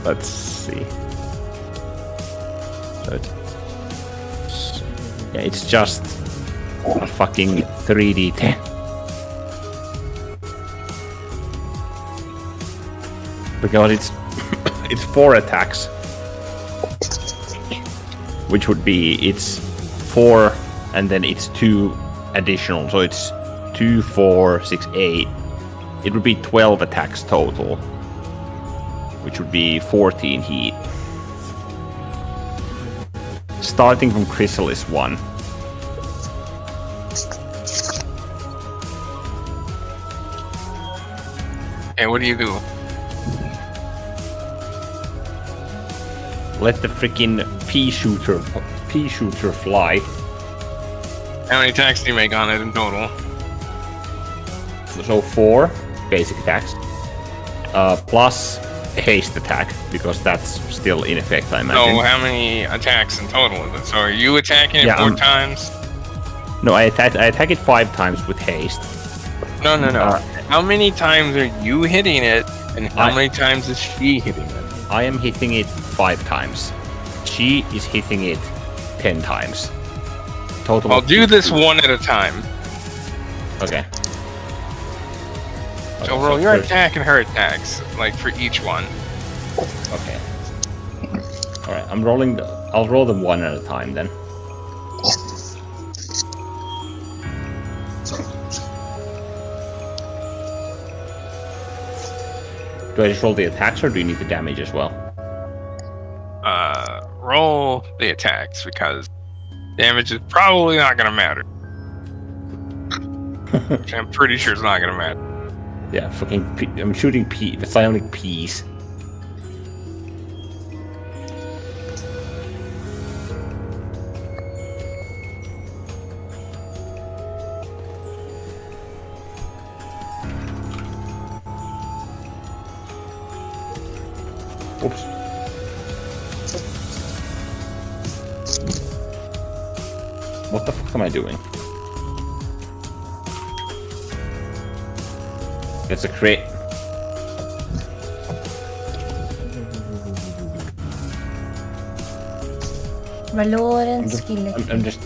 Let's see. So it's just a fucking 3d10. Because it's 4 attacks. Which would be, it's 4 and then it's 2 additional. So it's 2, 4, 6, 8. It would be 12 attacks total. Which would be 14 heat. Starting from Chrysalis 1. And what do you do? Let the freaking pea shooter fly. How many attacks do you make on it in total? So 4 basic attacks. Plus a haste attack, because that's still in effect, I imagine. So how many attacks in total is it? So are you attacking it Yeah, 4 times? No, I attack it 5 times with haste. No. Uh, How many times are you hitting it, and how I- many times is she hitting it? I am hitting it 5 times. She is hitting it 10 times. Total. I'll of do this 52. one at a time. Okay. So roll your first- attack and her attacks, like for each one. Okay. Alright, I'll roll them one at a time then. Do I just roll the attacks or do you need the damage as well? Roll the attacks because damage is probably not gonna matter. Which I'm pretty sure it's not gonna matter. Yeah, fucking I'm shooting psionic peas. Oops. What the fuck am I doing? It's a crit. Valorens I'm just.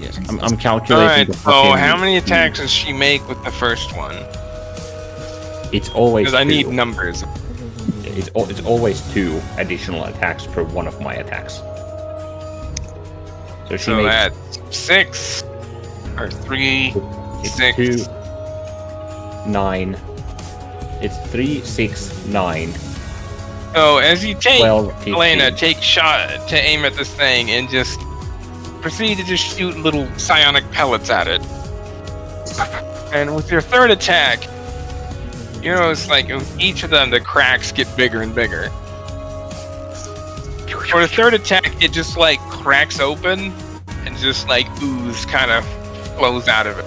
Yes, I'm calculating. Alright, so how many attacks does she make with the first one? It's always. Because I need numbers. It's always 2 additional attacks per one of my attacks. So she makes. That's 6 or 3, It's 6. 2, 9. It's 3, 6, 9. So as you take 12, 15. Elena, take shot to aim at this thing and just proceed to just shoot little psionic pellets at it. And with your third attack, you know, it's like with each of them, the cracks get bigger and bigger. For the third attack, it just like cracks open and just like ooze kind of flows out of it.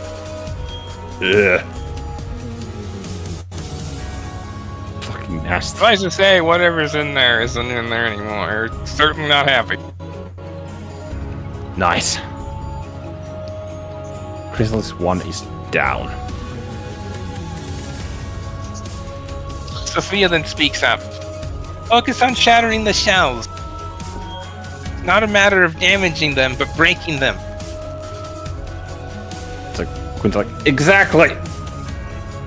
Ugh. Fucking nasty. Suffice to say, whatever's in there isn't in there anymore. It's certainly not happy. Nice. Chrysalis 1 is down. Sophia then speaks up. Focus on shattering the shells. It's not a matter of damaging them, but breaking them. It's like Quinn's like, exactly!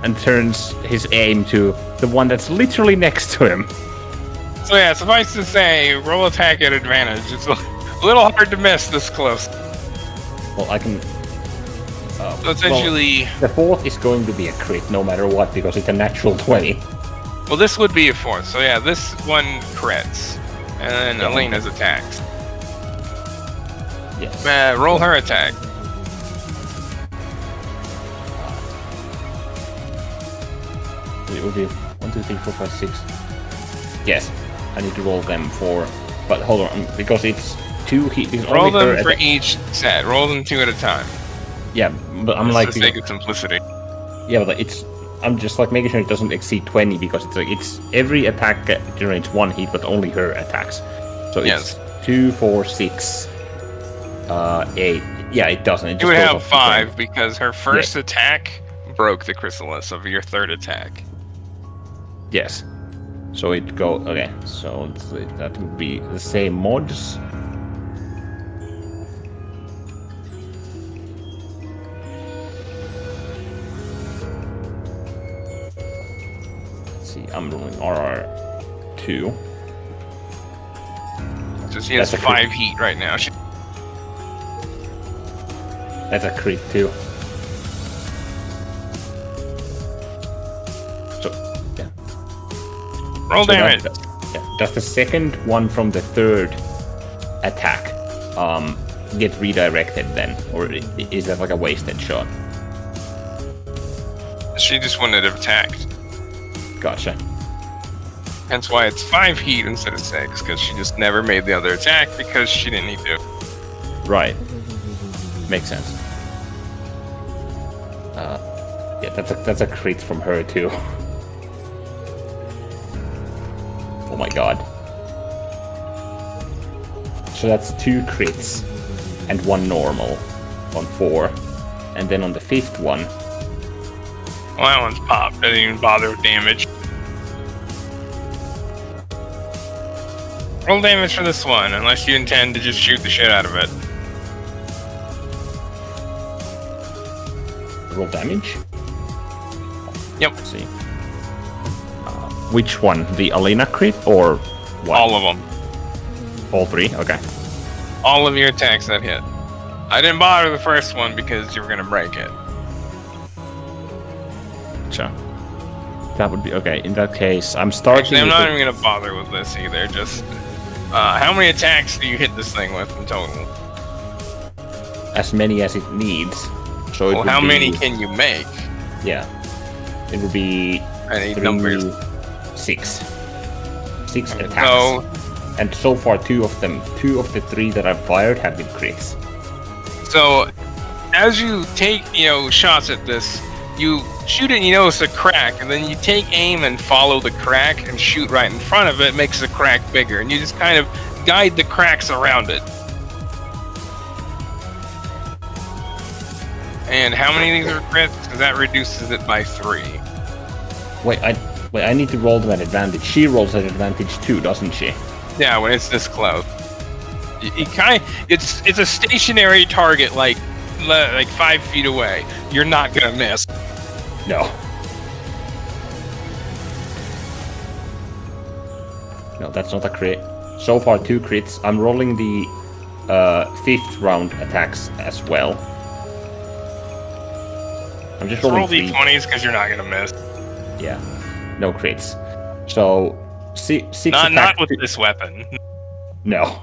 And turns his aim to the one that's literally next to him. So yeah, suffice to say, roll attack at advantage. It's a little hard to miss this close. Well, I can. So essentially, The 4th is going to be a crit no matter what because it's a natural 20. well, this would be a 4th. So yeah, this one crits, and then Elena's attacks. Yes. Roll her attack. It will be 1, 2, 3, 4, 5, 6. Yes, I need to roll them for. But hold on, because it's 2 hit. Roll them for each set. Roll them 2 at a time. Yeah, but I'm Just like. for the sake of simplicity. Yeah, but it's. I'm just like making sure it doesn't exceed 20 because it's like it's every attack generates 1 hit, but only her attacks. So Yes. it's 2, 4, 6, 8. Yeah, it doesn't. It You just would goes have up to 5 because her first Yeah. attack broke the chrysalis of your third attack. 20. Yes. So it go. Okay. So that would be the same mods. Let's see. I'm rolling RR2. So she has That's a 5 heat right now. That's a crit too. So yeah. Roll So damage. Does the second one from the third attack get redirected then, or is that like a wasted shot? She just wouldn't have attacked. Gotcha. Hence why it's 5 heat instead of 6, because she just never made the other attack because she didn't need to. Right. Makes sense. Yeah, that's a crit from her too. Oh my god. So that's 2 crits and 1 normal on 4, and then on the 5th one. Well, that one's popped. Didn't even bother with damage. Roll damage for this one, unless you intend to just shoot the shit out of it. Roll damage. Yep. Let's see. Which one? The Alina crit or what? All of them. All 3? Okay. All of your attacks that hit. I didn't bother the first one because you were gonna break it. Gotcha. That would be okay. In that case, I'm starting. Actually, I'm with not the- even gonna bother with this either. Just how many attacks do you hit this thing with in total? as many as it needs. So it Well, would how be, many can you make? Yeah, it would be I need numbers. 6 attacks. So, And so far, 2 of the 3 that I've fired have been crits. so as you take, shots at this, you shoot it and you notice a crack, and then you take aim and follow the crack and shoot right in front of it, makes the crack bigger, and you just kind of guide the cracks around it. And how many of these are crits? Because that reduces it by 3. Wait, I need to roll to an advantage. She rolls at advantage too, doesn't she? Yeah, when it's this close. It's a stationary target, like 5 feet away. You're not gonna miss. No. No, that's not a crit. So far, 2 crits. I'm rolling the 5th round attacks as well. I'm just rolling roll 3. d20s because you're not gonna miss. Yeah, no crits. So 6 Not attack. with this weapon. No.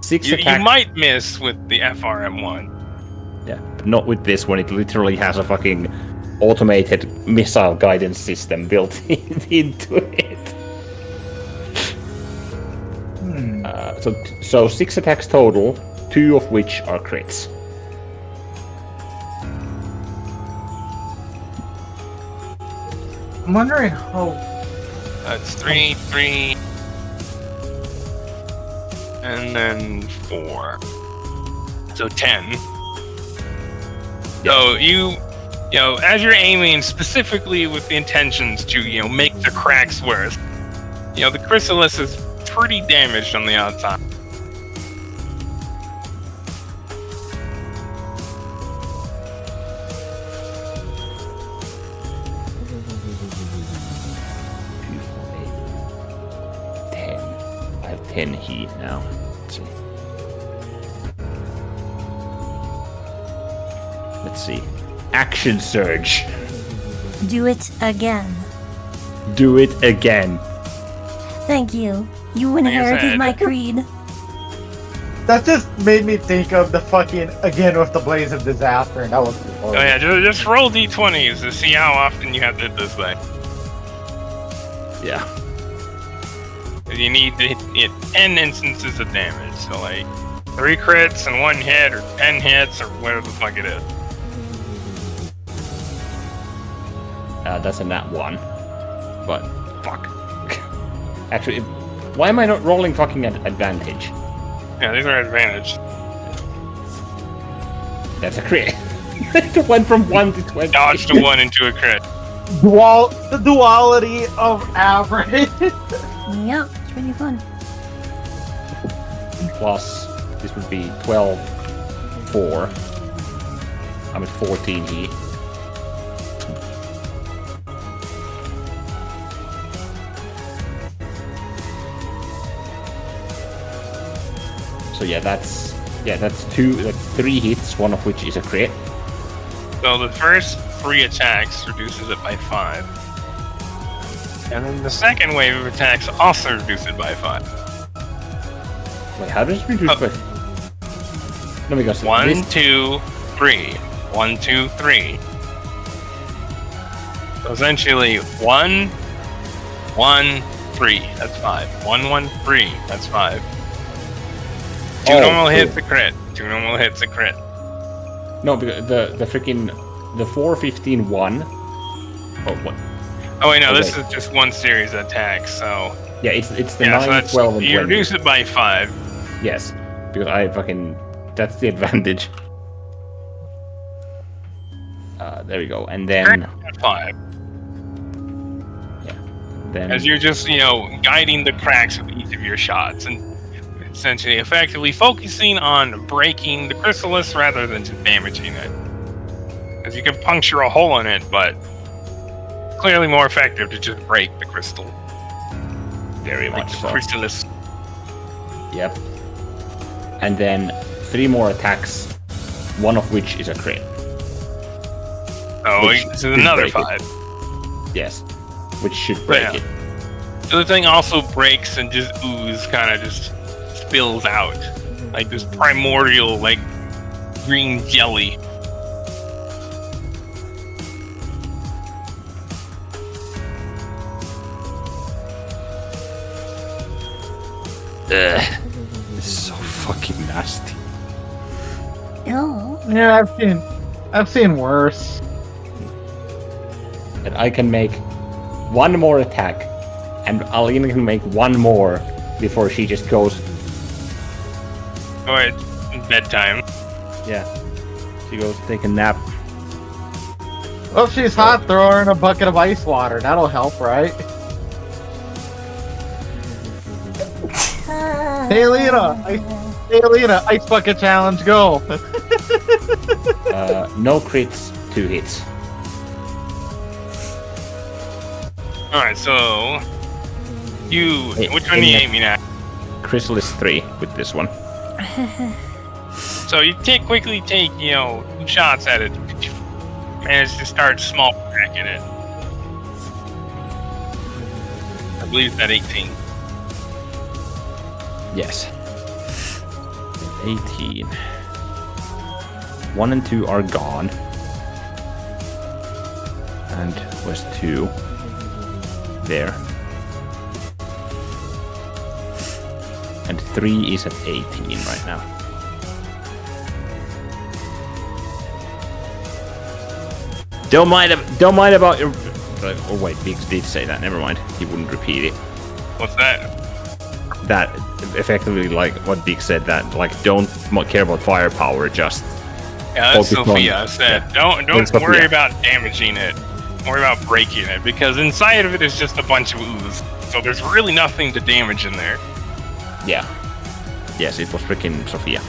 6 You attack. might miss with the FRM1. Yeah, but not with this one. It literally has a fucking automated missile guidance system built into it. So 6 attacks total, 2 of which are crits. I'm wondering how. That's 3, and then 4. So 10. So you know, as you're aiming specifically with the intentions to, make the cracks worse, the chrysalis is pretty damaged on the outside. I have 10 heat now. Let's see. Action surge. Do it again. Do it again. Thank you. You inherited my creed. That just made me think of the fucking again with the blaze of disaster, and that was. Oh yeah, just roll d20s to see how often you have to hit this thing. Yeah. You need to hit 10 instances of damage, so 3 crits and 1 hit, or 10 hits, or whatever the fuck it is. That's a nat 1. But, fuck. Actually, why am I not rolling fucking advantage? Yeah, these are advantage. That's a crit. It went from 1 to 20. Dodged a 1 into a crit. The duality of average. Yep, it's pretty fun. Plus, this would be 12, 4. I'm at 14 heat. So yeah, that's 3 hits, one of which is a crit. So the first 3 attacks reduces it by 5. And then the second wave of attacks also reduce it by 5. Wait, how does it reduce by? Let me go. 1, 2, 3. 1, 2, 3. So essentially 1, 1, 3. That's 5. 1, 1, 3. That's 5. 2 normal hits a crit. 2 normal hits a crit. No, because the freaking the 4, 15, 1. Oh, what? Oh wait, no, Okay. this is just one series of attacks, so... Yeah, it's the Yeah, 9, so that's, 12, and 20. you reduce it by 5. Yes, because I fucking... That's the advantage. There we go, and then... 5. Yeah, then... As you're just, guiding the cracks of each of your shots, and essentially effectively focusing on breaking the chrysalis rather than just damaging it. Because you can puncture a hole in it, but clearly more effective to just break the crystal. Very Like much the so. chrysalis. Yep. And then 3 more attacks, one of which is a crit. Oh, Which this is should another break 5. Yes, which should break Yeah. it. So the thing also breaks and just ooze kind of just spills out. Like this primordial, green jelly. Ugh. This is so fucking nasty. Ew. Yeah, I've seen worse. And I can make 1 more attack, and Alina can make 1 more before she just goes. Oh, it's bedtime. Yeah. She goes take a nap. Well, if she's hot, throw her in a bucket of ice water. That'll help, right? Hey, Lena! Hey, Lena! Ice bucket challenge, go! No crits, 2 hits. Alright, so you Hey, which one are you aiming at? Crystal is 3 with this one. So you quickly take, 2 shots at it. Manage to start small cracking it. I believe it's at 18. Yes. 18. 1 and 2 are gone. And was 2 there. And 3 is at 18 right now. Don't mind about your. Oh wait, Biggs did say that. Never mind. He wouldn't repeat it. What's that? That effectively, like what Big said, that like don't care about firepower, just Yeah, that's focus on- Sophia said. yeah. Don't Sophia. worry about damaging it. Worry about breaking it, because inside of it is just a bunch of ooze. So there's really nothing to damage in there. Yeah. Yes, it was freaking Sophia.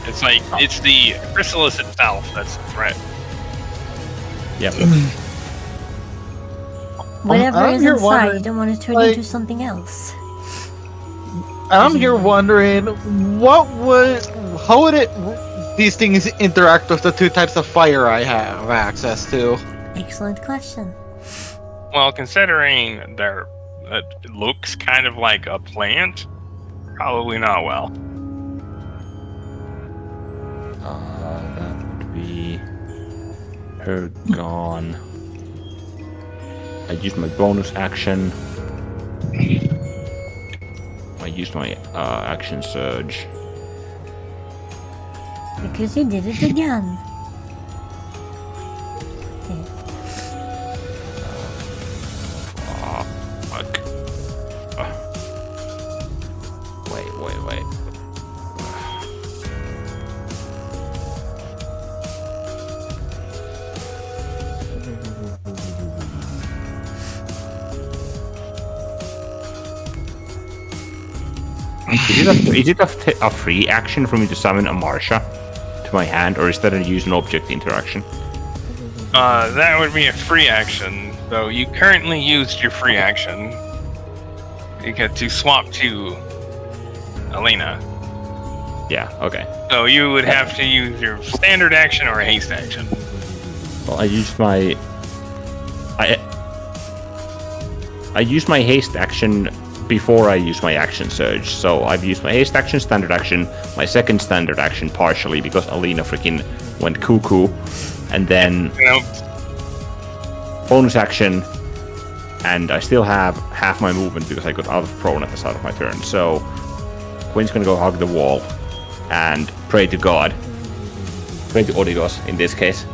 It's like it's the chrysalis itself that's the threat. Yep. Whatever I'm is here inside, wondering, you don't want to turn like- into something else. I'm here wondering, how would these things interact with the 2 types of fire I have access to? Excellent question. Well, considering their it looks kind of like a plant, probably not well. That would be her gone. I used my bonus action. I used my action surge. Because you did it again. Okay. Fuck. Wait. Is it a free action for me to summon a Marsha to my hand, or is that a use an object interaction? That would be a free action, though you currently used your free action. You get to swap to Elena. Yeah, okay. So you would have to use your standard action or a haste action. Well, I used my haste action before I used my action surge. So I've used my haste action, standard action, my second standard action partially because Alina freaking went cuckoo, and then bonus action, and I still have half my movement because I got out of prone at the start of my turn. So Quinn's gonna go hug the wall and pray to God. Pray to Odigos in this case.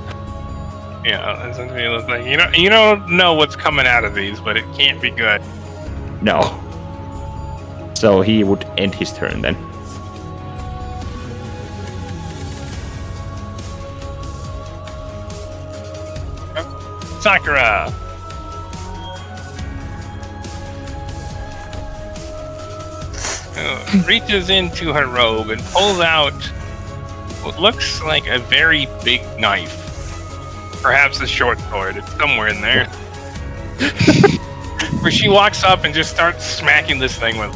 Yeah, that's what it looks like. You don't know what's coming out of these, but it can't be good. No. So he would end his turn then. Sakura! Reaches into her robe and pulls out what looks like a very big knife. Perhaps a short sword. It's somewhere in there. Where she walks up and just starts smacking this thing with.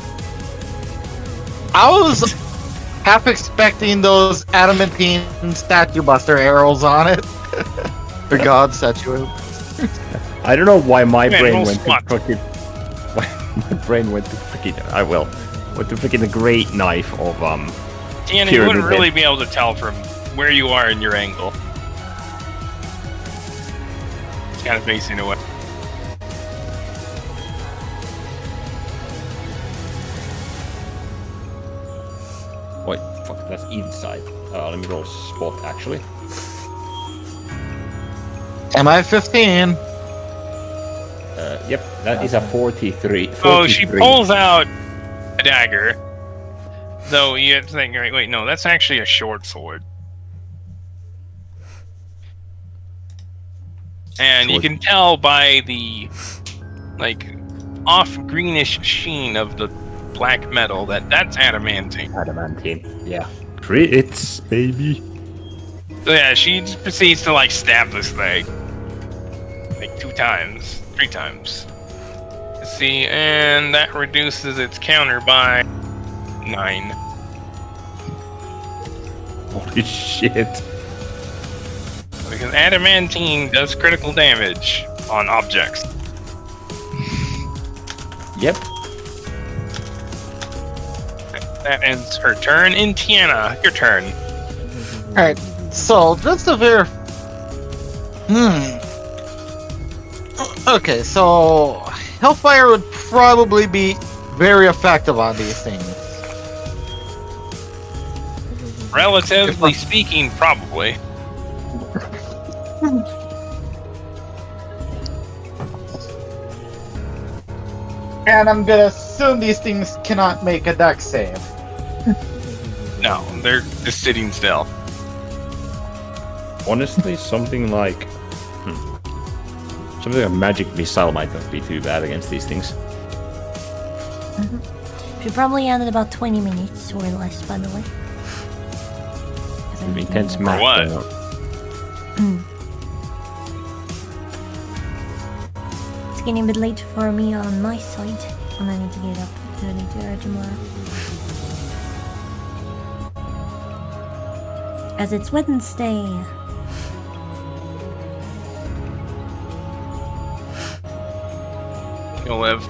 I was half expecting those adamantine statue buster arrows on it. For God statue. I don't know why my Man, brain roll went to SWAT. freaking. Why my brain went to freaking. I will. Went to freaking the great knife of Danny, you wouldn't Pyramid really Head. be able to tell from where you are in your angle. It's kind of facing away. Wait, fuck, that's inside. Let me roll spot actually. Am I 15? Yep, that is a 43. Oh, she 43. pulls out a dagger. Though you have to think, wait, no, that's actually a short sword. And you can tell by the like off greenish sheen of the black metal that's adamantine. Adamantine. Yeah. Crits, baby. So yeah, she just proceeds to like stab this thing like 3 times. Let's see, and that reduces its counter by 9. Holy shit. Because adamantine does critical damage on objects. Yep. That ends her turn. In Tiana, your turn. Alright, so just to verify. Okay, so Hellfire would probably be very effective on these things. Relatively speaking, probably. And I'm gonna assume these things cannot make a dex save. No, they're just sitting still. Honestly, something like something like a magic missile might not be too bad against these things. Should probably end at about 20 minutes or less, by the way. Intense math. what? It's getting a bit late for me on my side, and I need to get up early tomorrow. As it's Wednesday. You'll live.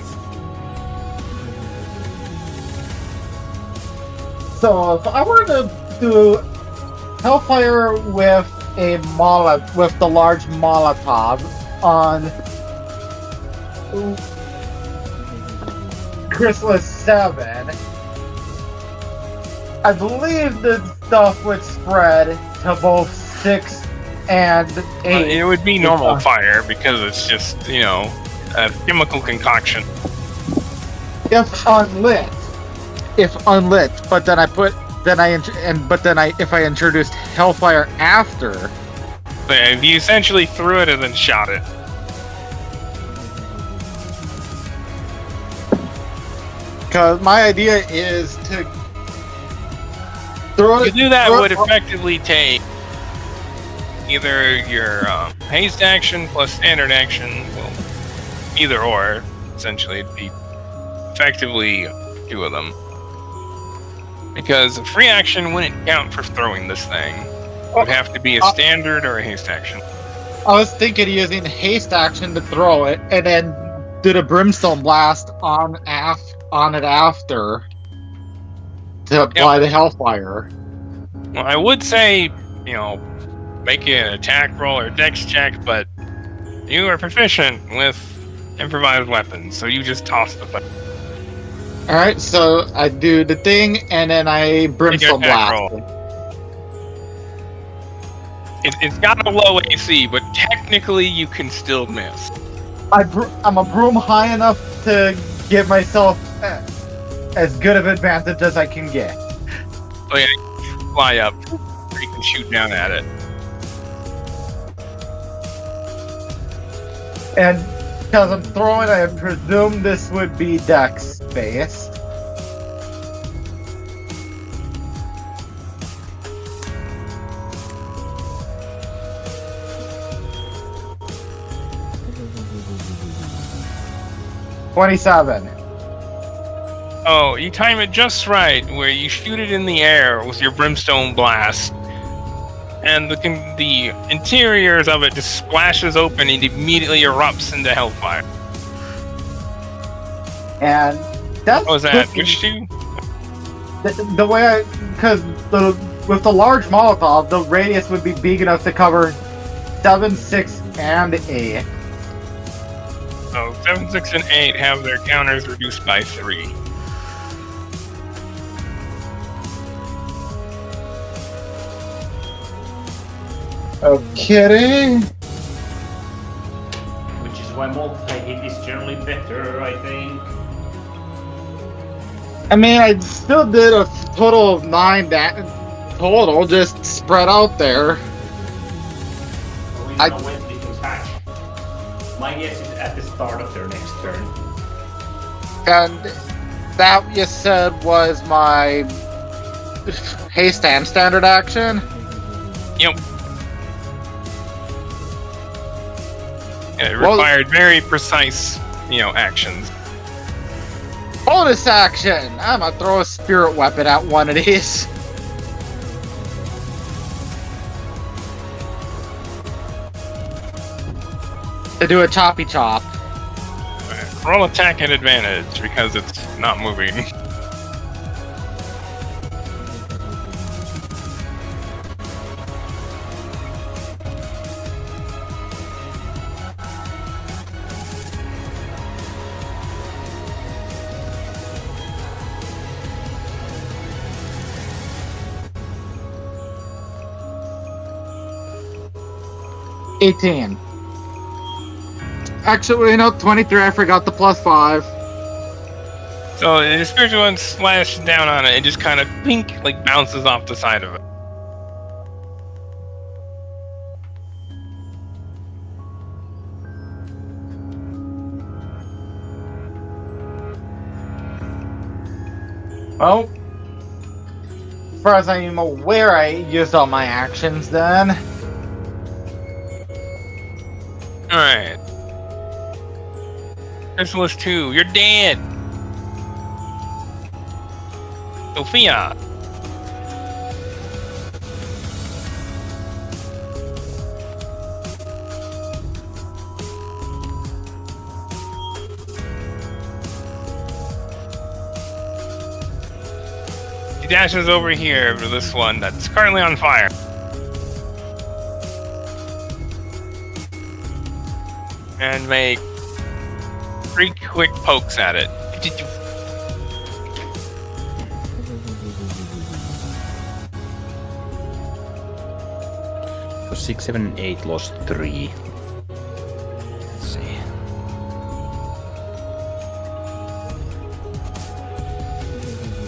So if I were to do Hellfire with with the large Molotov on Chrysalis 7, I believe the stuff would spread to both 6 and 8. It would be normal fire because it's just, you know, a chemical concoction. If unlit. But then if I introduced Hellfire after, So yeah, you essentially threw it and then shot it. because my idea is to throw To it. do that throw would it- effectively take either your haste action plus standard action, well, either or, essentially, it'd be effectively 2 of them. Because a free action wouldn't count for throwing this thing. It would have to be a standard or a haste action. I was thinking using haste action to throw it, and then do the brimstone blast on it after to apply the Hellfire. Well, I would say, you know, make it an attack roll or dex check, but you are proficient with improvised weapons, so you just toss the thing. Alright, so I do the thing, and then I brimstone attack blast. roll. It's got a low AC, but technically you can still miss. I'm a broom high enough to give myself as good of advantage as I can get. So yeah, you fly up, or you can shoot down at it. And because I'm throwing, I presume this would be dex based. $27. Oh, you time it just right, where you shoot it in the air with your brimstone blast, and the interiors of it just splashes open and immediately erupts into hellfire. And that's What was that? Which 2? the way because with the large Molotov, the radius would be big enough to cover 7, 6, and 8. So 7, 6, and 8 have their counters reduced by 3. Okay. Which is why multi-hit is generally better, I think. I mean, I still did a total of 9 total, just spread out there. I when it was hatched. My guess is at the start of their next turn. And that you said was my haste and standard action? Yep. It required very precise, actions. Bonus action! I'm gonna throw a spirit weapon at one of these. To do a choppy chop. Roll attack at advantage because it's not moving. $18. Actually, 23. I forgot the +5. So the spiritual one slashes down on it. It just kind of bounces off the side of it. Well, as far as I am aware, I used all my actions then. Alright. Chrysalis 2, you're dead! Sophia! She dashes over here to this one that's currently on fire. And make 3 quick pokes at it. So 6, 7, and 8 lost 3. Let's see.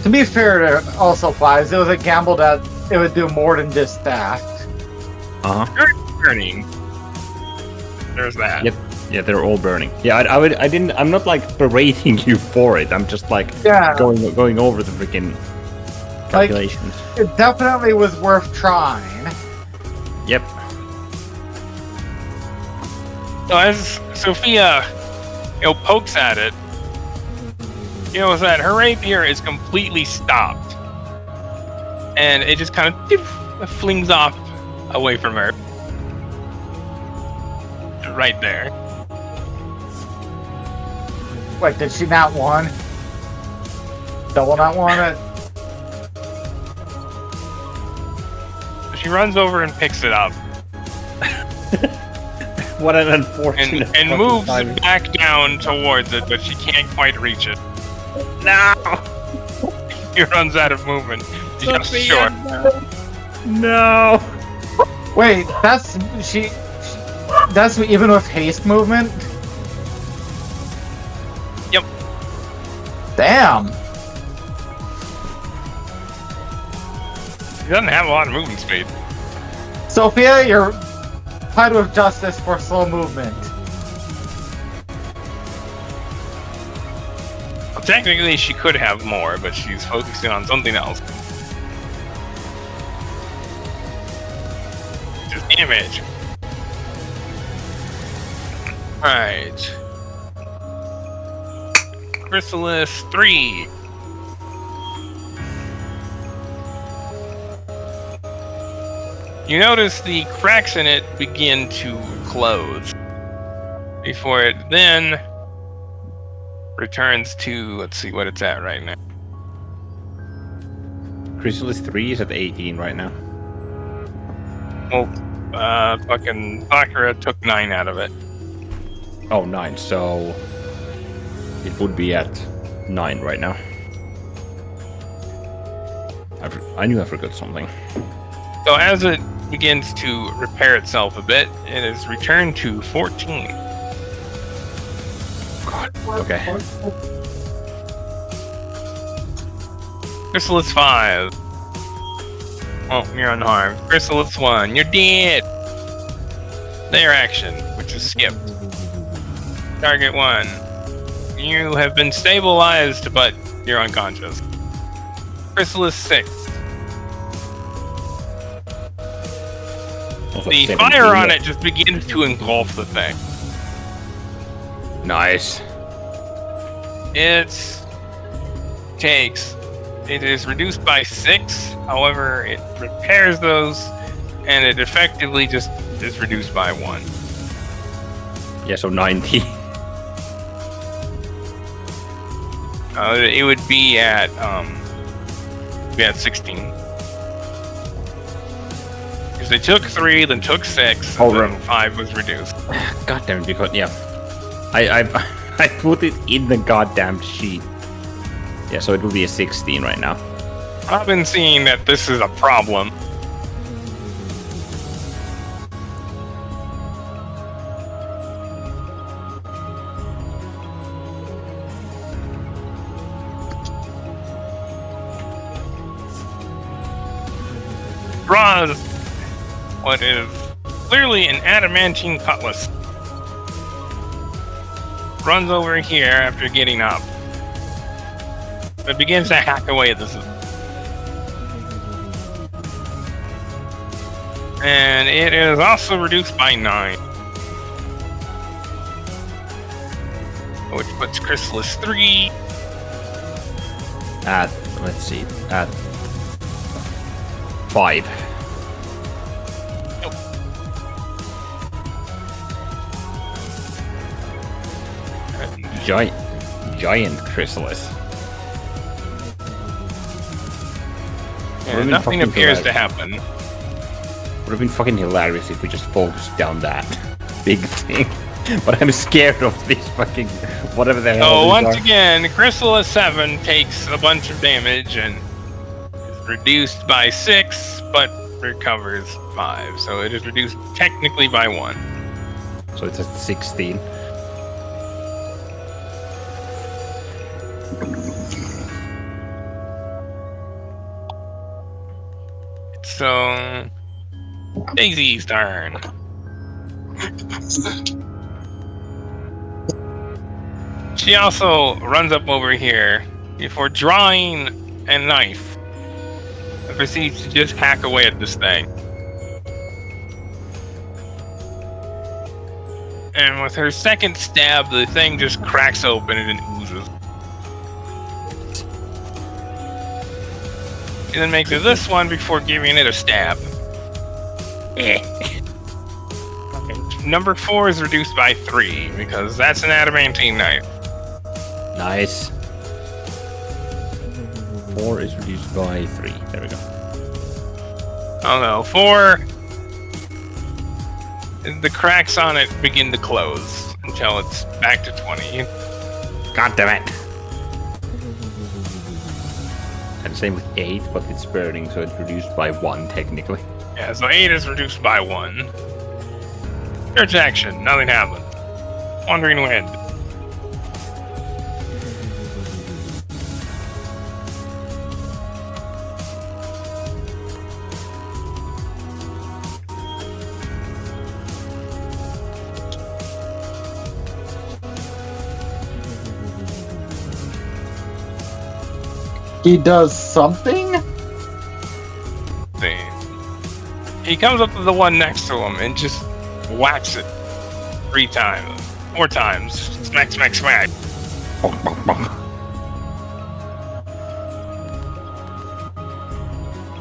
To be fair, it also applies. It was a gamble that it would do more than just that. Burning. There's that. Yep. Yeah, they're all burning. Yeah, I'm not like berating you for it. I'm just like going over the freaking calculations. It definitely was worth trying. Yep. So as Sophia, pokes at it, is that her rapier is completely stopped, and it just kind of flings off away from her, right there. Wait, did she not won? Double not won it? She runs over and picks it up. What an unfortunate. And moves back down towards it, but she can't quite reach it. No! He runs out of movement. Just short. No! Wait, that's even with haste movement? Yep. Damn. He doesn't have a lot of movement speed. Sophia, you're tied with justice for slow movement. Well, technically, she could have more, but she's focusing on something else. Just damage. Alright. Chrysalis 3. You notice the cracks in it begin to close before it then returns to, let's see what it's at right now. Chrysalis 3 is at 18 right now. Well, fucking Sakura took 9 out of it. Oh, 9. So it would be at 9 right now. I knew I forgot something. So as it begins to repair itself a bit, it is returned to 14. God. Okay. Chrysalis 5. Oh, you're unharmed. Chrysalis 1, you're dead. Their action, which is skipped. Target 1. You have been stabilized, but you're unconscious. Chrysalis 6. The fire on it just begins to engulf the thing. Nice. It is reduced by 6. However, it repairs those, and it effectively just is reduced by 1. Yeah, so 90. It would be at 16. Because they took 3, then took 6, and then 5 was reduced. God damn it, because yeah. I put it in the goddamn sheet. Yeah, so it will be a 16 right now. I've been seeing that this is a problem. Draws what is clearly an adamantine cutlass. Runs over here after getting up. It begins to hack away at this. And it is also reduced by 9. Which puts Chrysalis 3. At, let's see, at 5. Nope. Giant Chrysalis. And nothing appears to happen. Would have been fucking hilarious if we just focused down that big thing. But I'm scared of this fucking whatever the hell. So once again, Chrysalis 7 takes a bunch of damage and is reduced by 6, but recovers 5. So it is reduced technically by 1. So it's at 16. So Daisy's turn. She also runs up over here before drawing a knife and proceeds to just hack away at this thing. And with her second stab, the thing just cracks open and it oozes. She then makes it this one before giving it a stab. Okay. Number 4 is reduced by 3 because that's an adamantine knife. Nice. 4 is reduced by 3. There we go. Oh no, 4. The cracks on it begin to close until it's back to 20. God damn it. And same with 8, but it's burning, so it's reduced by 1 technically. Yeah, so 8 is reduced by 1. Search action, nothing happened. Wandering Wind. He does something? See. He comes up to the one next to him and just whacks it 3 times. 4 times. Smack, smack, smack. Bonk, bonk, bonk.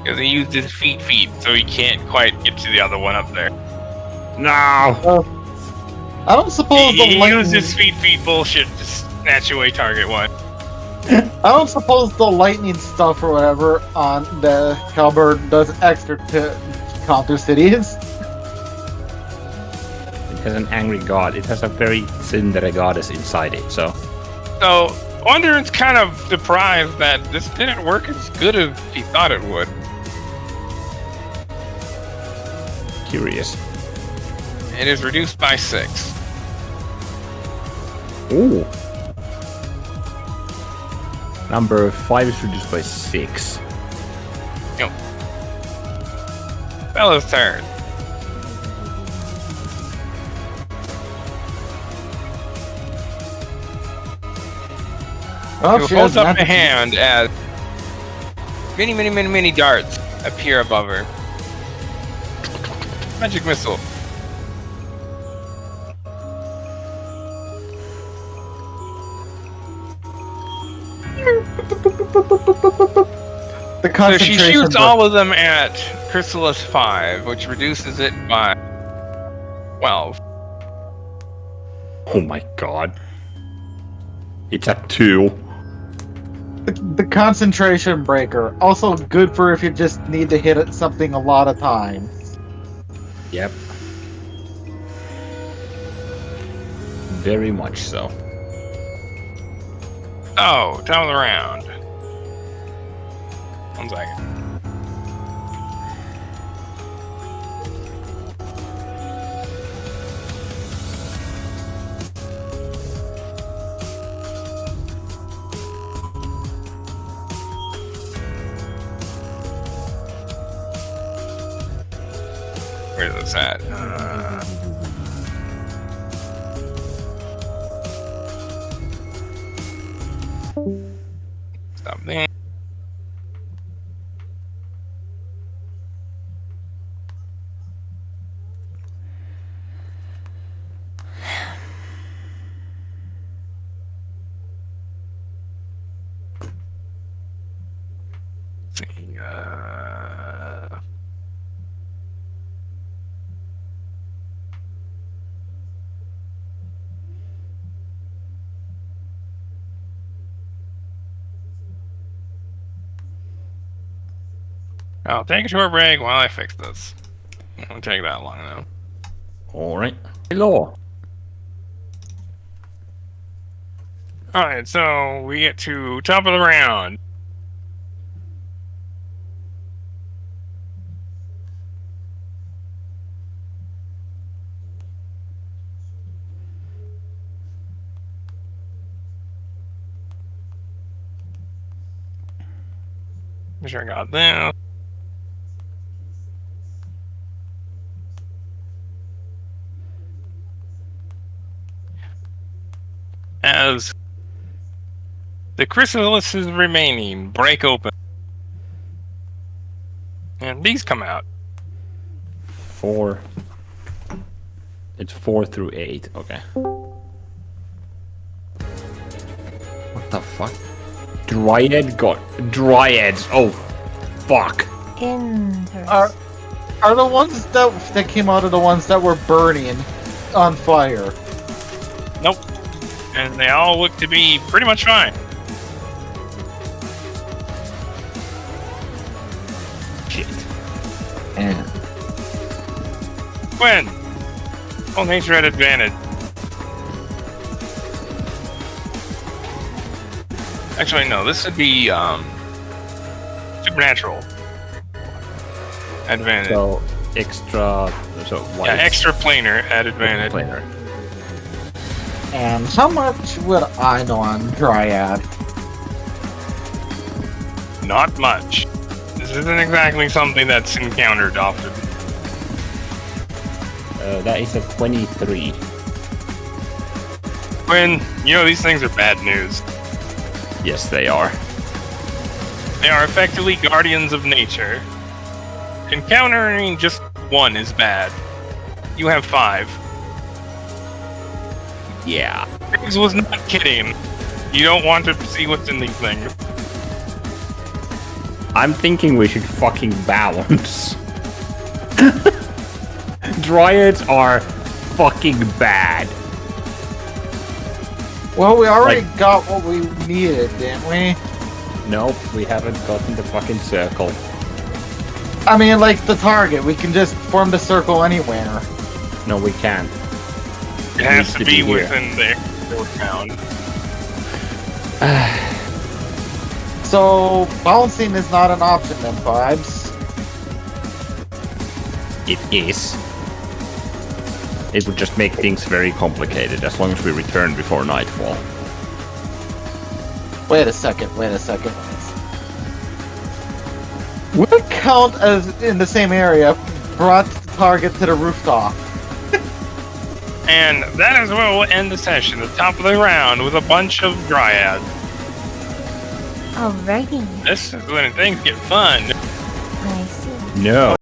Because he used his feet, so he can't quite get to the other one up there. No! I don't suppose He the used his feet bullshit to snatch away target 1. I don't suppose the lightning stuff or whatever on the halberd does extra to counter cities. It has an angry god. It has a very tsundere goddess inside it, so... So, Wanderon's kind of surprised that this didn't work as good as he thought it would. Curious. It is reduced by 6. Ooh. Number 5 is reduced by 6. Yep. Bella's turn. Oh, Who she holds has up a nothing. hand as many darts appear above her. Magic missile. The So she concentration. shoots all of them at Chrysalis 5, which reduces it by 12. Oh my god. It's at 2. The concentration breaker. Also good for if you just need to hit it something a lot of times. Yep. Very much so. Oh, top of the round. 1 second. Where's this at? Stop there. Let's see, I'll take a short break while I fix this. It won't take that long though. Alright. Hello. Alright, so we get to top of the round. Make sure I got this. As the chrysalises remaining break open, and these come out. 4. It's 4 through 8. Okay. What the fuck? Dryads. Oh, fuck. Interesting. Are the ones that came out of the ones that were burning on fire? Nope. And they all look to be pretty much fine. Shit. And When? Oh, nature at advantage. Actually, no. This would be supernatural advantage. So, extra... So, what? Yeah, extra planar at advantage. Planar. And how much would I know on Dryad? Not much. This isn't exactly something that's encountered often. That is a 23. When, you know, these things are bad news. Yes, they are. They are effectively guardians of nature. Encountering just one is bad. You have 5. Yeah. Riggs was not kidding. You don't want to see what's in these things. I'm thinking we should fucking balance. Dryads are fucking bad. Well, we already got what we needed, didn't we? Nope, we haven't gotten the fucking circle. I mean, like the target. We can just form the circle anywhere. No, we can't. It has to be here. within the town. So, bouncing is not an option then, Vibes. It is. It would just make things very complicated as long as we return before nightfall. Wait a second, wait a second. Would it count as in the same area brought the target to the rooftop? And that is where we'll end the session, the top of the round, with a bunch of dryads. Alrighty. This is when things get fun. I see. No.